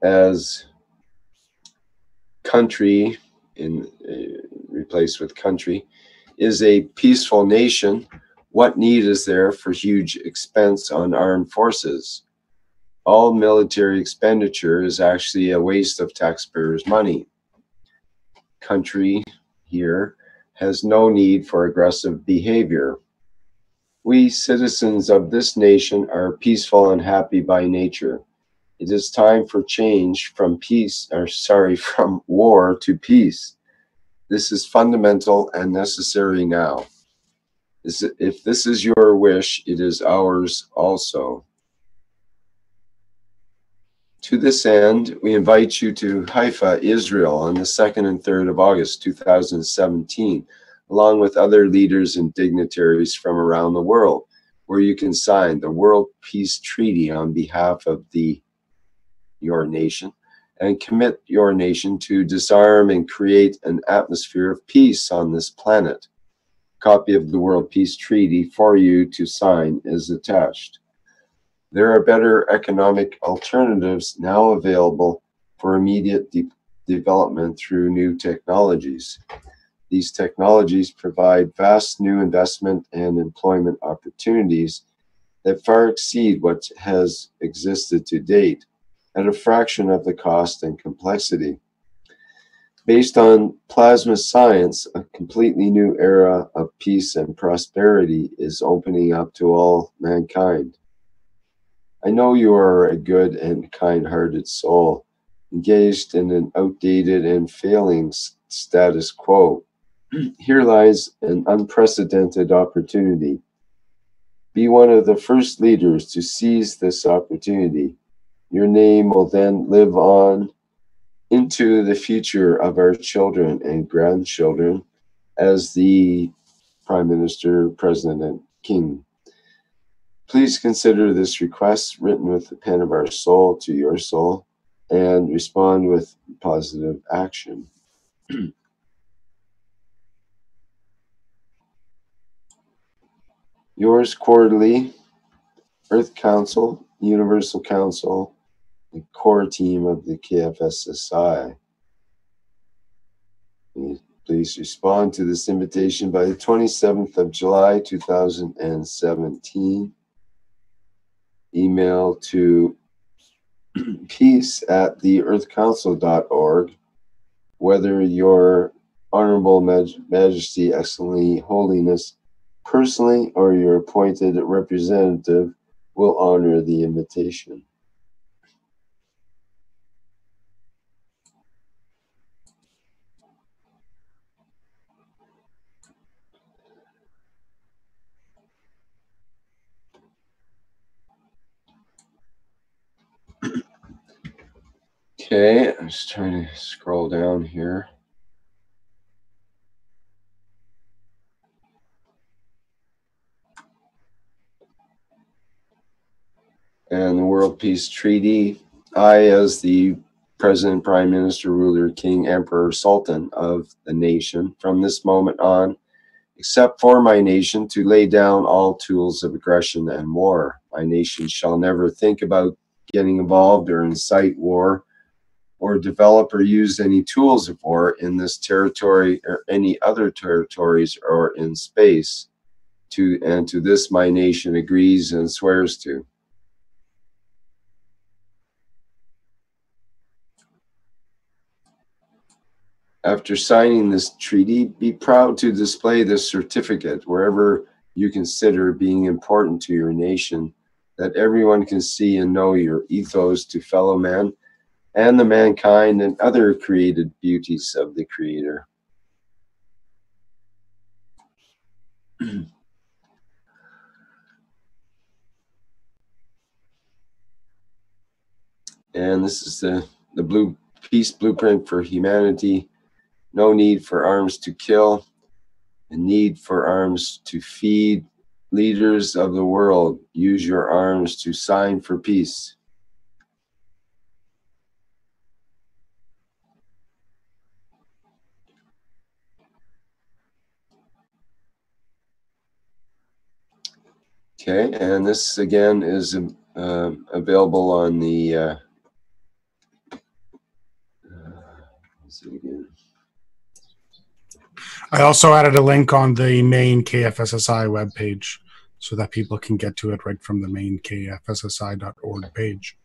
As country, replaced with country, is a peaceful nation, what need is there for huge expense on armed forces? All military expenditure is actually a waste of taxpayers' money. Country here has no need for aggressive behavior. We citizens of this nation are peaceful and happy by nature. It is time for change from from war to peace. This is fundamental and necessary now. If this is your wish, it is ours also. To this end, we invite you to Haifa, Israel, on the 2nd and 3rd of August 2017, along with other leaders and dignitaries from around the world, where you can sign the World Peace Treaty on behalf of your nation, and commit your nation to disarm and create an atmosphere of peace on this planet. A copy of the World Peace Treaty for you to sign is attached. There are better economic alternatives now available for immediate development through new technologies. These technologies provide vast new investment and employment opportunities that far exceed what has existed to date, at a fraction of the cost and complexity. Based on plasma science, a completely new era of peace and prosperity is opening up to all mankind. I know you are a good and kind-hearted soul, engaged in an outdated and failing status quo. Here lies an unprecedented opportunity. Be one of the first leaders to seize this opportunity. Your name will then live on into the future of our children and grandchildren as the Prime Minister, President, King. Please consider this request written with the pen of our soul to your soul and respond with positive action. Yours quarterly, Earth Council, Universal Council, the core team of the KF SSI. Please respond to this invitation by the 27th of July, 2017. Email to peace@theearthcouncil.org. Whether your Honorable Majesty, Excellency, Holiness, personally or your appointed representative will honor the invitation. Okay, I'm just trying to scroll down here. And the World Peace Treaty, I, as the President, Prime Minister, Ruler, King, Emperor, Sultan of the nation, from this moment on, except for my nation, to lay down all tools of aggression and war. My nation shall never think about getting involved or incite war or develop or use any tools of war in this territory or any other territories or in space. And to this my nation agrees and swears to. After signing this treaty, be proud to display this certificate wherever you consider being important to your nation, that everyone can see and know your ethos to fellow men and the mankind and other created beauties of the Creator. And this is the peace blueprint for humanity. No need for arms to kill, a need for arms to feed. Leaders of the world, use your arms to sign for peace. Okay, and this again is available on the I also added a link on the main KFSSI webpage so that people can get to it right from the main kfssi.org page.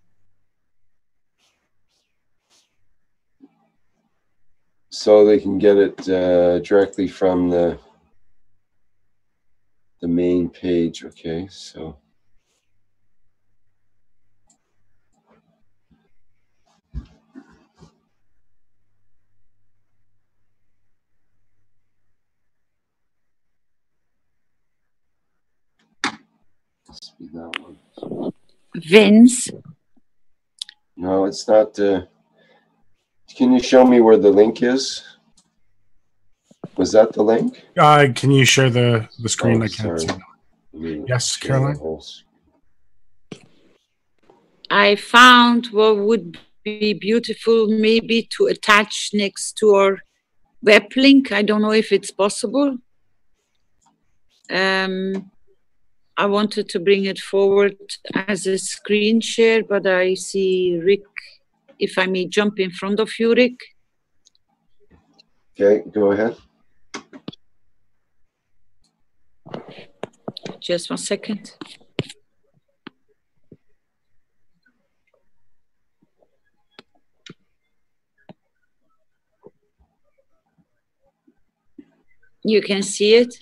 So they can get it directly from the main page. Okay, so must be that one. Vince? No, it's not. Can you show me where the link is? Was that the link? Can you share the screen? Oh, I can't sorry. see. Yes, Caroline? I found what would be beautiful maybe to attach next to our web link. I don't know if it's possible. I wanted to bring it forward as a screen share, but I see Rick. If I may jump in front of you, Rick. Okay, go ahead. Just 1 second. You can see it.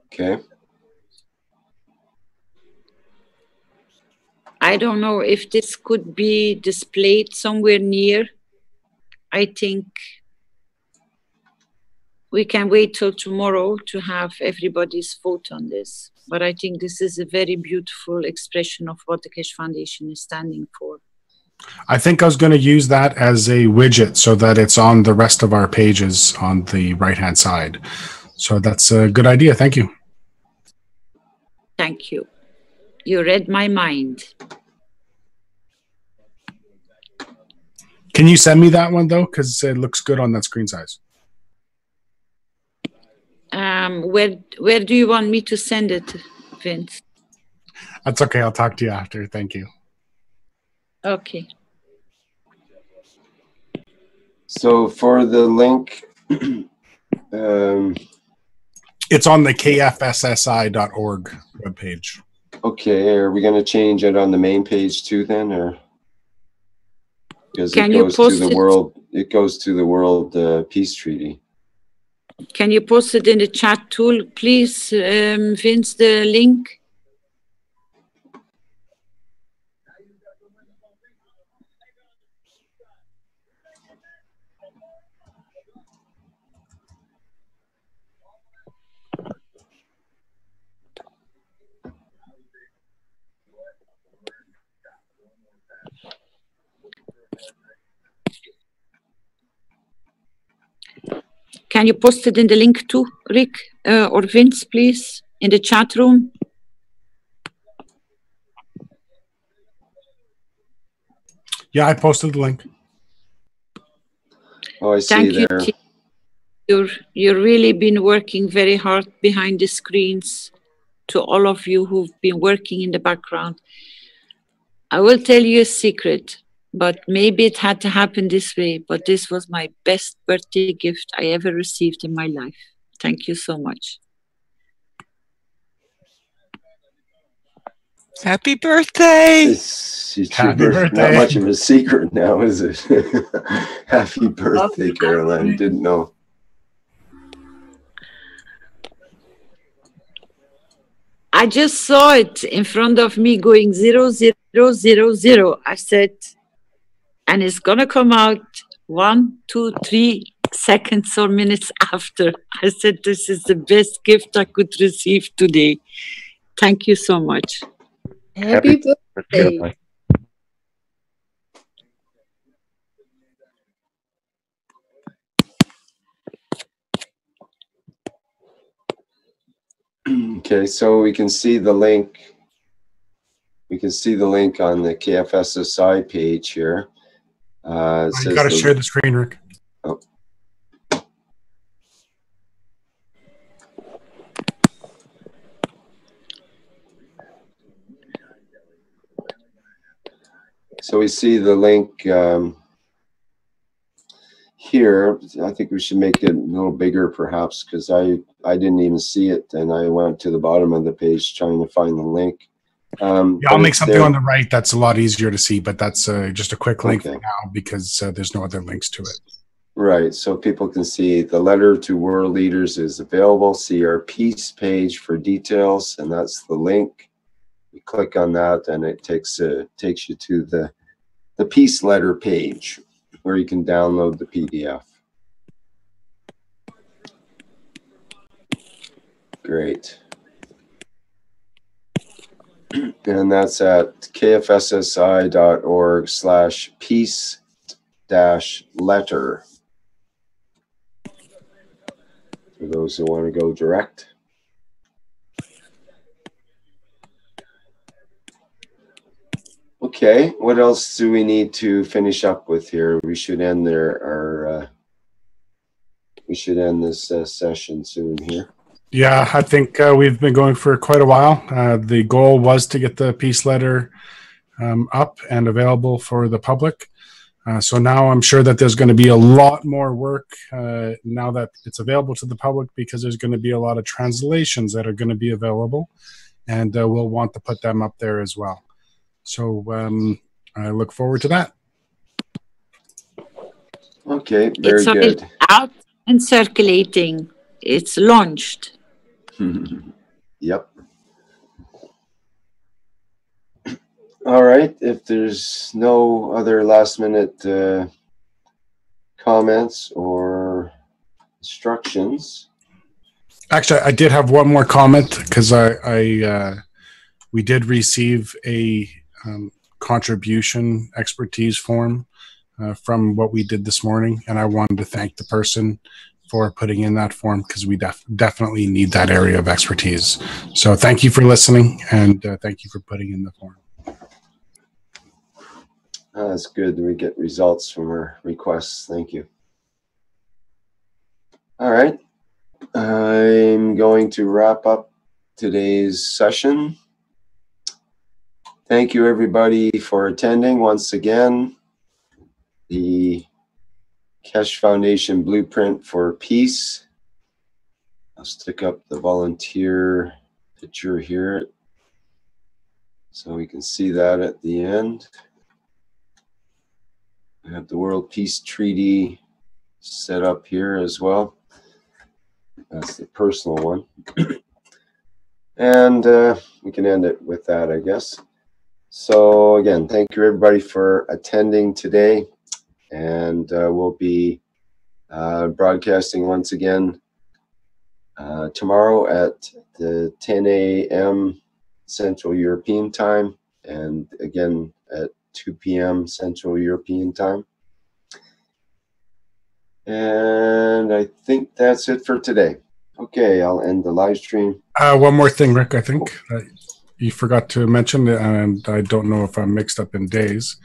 Okay. I don't know if this could be displayed somewhere near. I think we can wait till tomorrow to have everybody's vote on this. But I think this is a very beautiful expression of what the Keshe Foundation is standing for. I think I was going to use that as a widget so that it's on the rest of our pages on the right-hand side. So that's a good idea. Thank you. Thank you. You read my mind. Can you send me that one, though? Because it looks good on that screen size. Where do you want me to send it, Vince? That's okay. I'll talk to you after. Thank you. Okay. So for the link, it's on the kfssi.org webpage. Okay, are we going to change it on the main page too then, or because Can it you goes post to the it? world? It goes to the World Peace Treaty. Can you post it in the chat tool, please, Vince, the link? Can you post it in the link too, Rick or Vince, please, in the chat room? Yeah, I posted the link. Oh, I see Thank you, there. team. You've really been working very hard behind the screens. To all of you who've been working in the background, I will tell you a secret, but maybe it had to happen this way, but this was my best birthday gift I ever received in my life. Thank you so much. Happy birthday! Happy birthday. Not much of a secret now, is it? Happy birthday, Caroline. Didn't know. I just saw it in front of me going 0, 0, 0, 0. I said, and it's gonna come out 1, 2, 3 seconds or minutes after. I said, this is the best gift I could receive today. Thank you so much. Happy birthday. Okay, so we can see the link. We can see the link on the KF SSI page here. You got to share the screen, Rick. Oh. So we see the link here. I think we should make it a little bigger perhaps, because I didn't even see it, and I went to the bottom of the page trying to find the link. Yeah, I'll make something on the right that's a lot easier to see, but that's just a quick link Okay. for now because there's no other links to it. Right, so people can see the letter to world leaders is available. See our peace page for details, and that's the link. You click on that, and it takes you to the peace letter page where you can download the PDF. Great. And that's at kfssi.org/peace-letter. For those who want to go direct. Okay, what else do we need to finish up with here? We should end we should end this session soon here. Yeah, I think we've been going for quite a while. The goal was to get the peace letter up and available for the public. So now I'm sure that there's going to be a lot more work now that it's available to the public, because there's going to be a lot of translations that are going to be available, and we'll want to put them up there as well. So I look forward to that. Okay, very It's already good. out and circulating. It's launched. Yep. All right. If there's no other last minute comments or instructions. Actually, I did have one more comment because we did receive a contribution expertise form from what we did this morning, and I wanted to thank the person for putting in that form because we definitely need that area of expertise. So thank you for listening, and thank you for putting in the form. That's good. We get results from our requests. Thank you. All right. I'm going to wrap up today's session. Thank you, everybody, for attending once again. The Keshe Foundation Blueprint for Peace. I'll stick up the volunteer picture here so we can see that at the end. We have the World Peace Treaty set up here as well. That's the personal one. And we can end it with that, I guess. So again, thank you everybody for attending today. And we'll be broadcasting once again tomorrow at the 10 a.m. Central European Time, and again at 2 p.m. Central European Time. And I think that's it for today. Okay, I'll end the live stream. One more thing, Rick, I think you forgot to mention, and I don't know if I'm mixed up in days,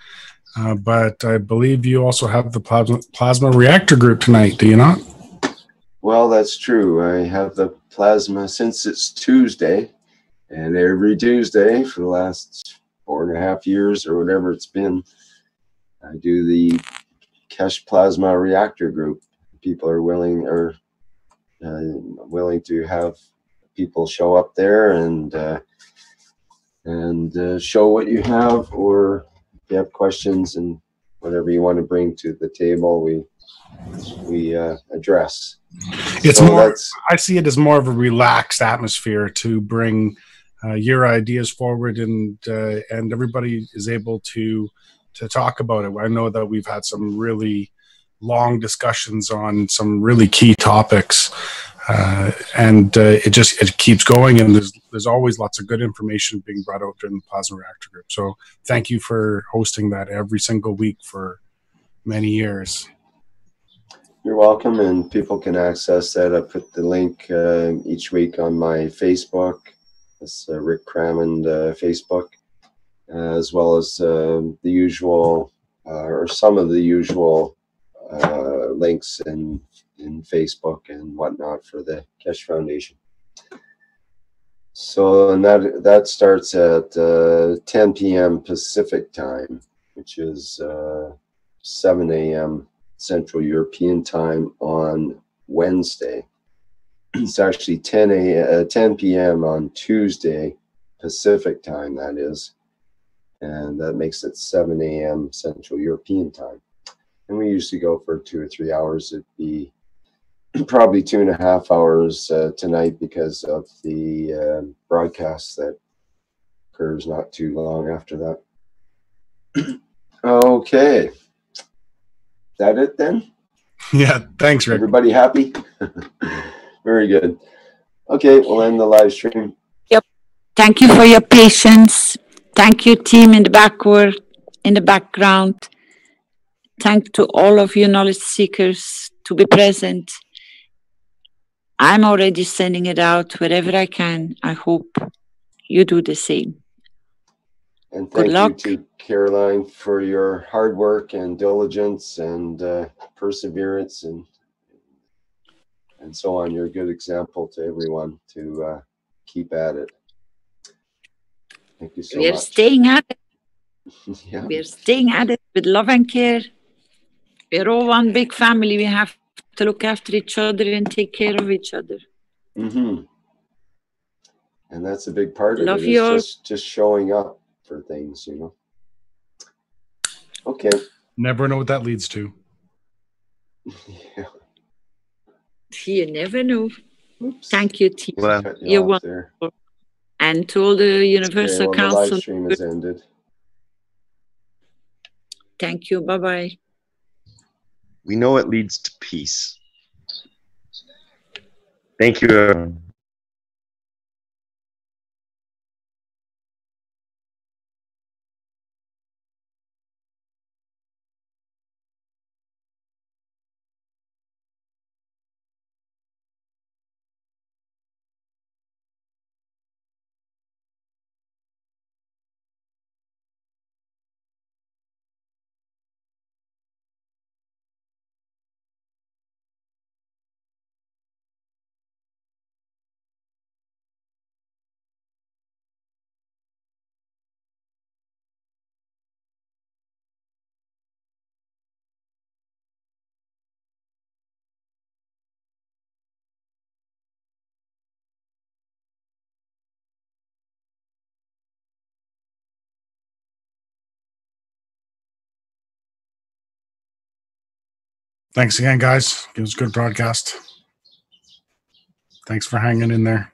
but I believe you also have the Plasma Reactor group tonight, do you not? Well, that's true. I have the plasma since it's Tuesday, and every Tuesday for the last 4.5 years or whatever it's been, I do the Keshe Plasma Reactor group. People are willing to have people show up there and show what you have, or if you have questions and whatever you want to bring to the table, we address. It's so more. I see it as more of a relaxed atmosphere to bring your ideas forward, and everybody is able to talk about it. I know that we've had some really long discussions on some really key topics, and it keeps going. And there's always lots of good information being brought out in the Plasma Reactor group. So thank you for hosting that every single week for many years. You're welcome, and people can access that. I put the link each week on my Facebook. It's Rick Crammond Facebook, as well as the usual, or some of the usual links in Facebook and whatnot for the Keshe Foundation. So, and that starts at 10 p.m. Pacific time, which is 7 a.m. Central European Time on Wednesday. It's actually 10 p.m. on Tuesday Pacific Time, that is, and that makes it 7 a.m. Central European Time. And we usually go for 2 or 3 hours. It'd be probably 2.5 hours tonight because of the broadcast that occurs not too long after that. Okay. That it then? Yeah, thanks, Rick. Everybody happy? Very good. Okay, we'll end the live stream. Yep. Thank you for your patience. Thank you, team in the background. Thank to all of you knowledge seekers to be present. I'm already sending it out wherever I can. I hope you do the same. And thank you to Caroline for your hard work and diligence and perseverance and so on. You're a good example to everyone to keep at it. Thank you so much. We're staying at it. Yeah. We're staying at it with love and care. We're all one big family. We have to look after each other and take care of each other. Mm-hmm. And that's a big part of Love it. you all. It's just showing up for things, you know. Okay. Never know what that leads to. Yeah. You never know. Thank you, team. Well, Cut you You're off wonderful. there. And to all the Okay, Universal well, the live Council, stream has ended. thank you. Bye-bye. We know it leads to peace. Thank you, everyone. Thanks again, guys. It was a good broadcast. Thanks for hanging in there.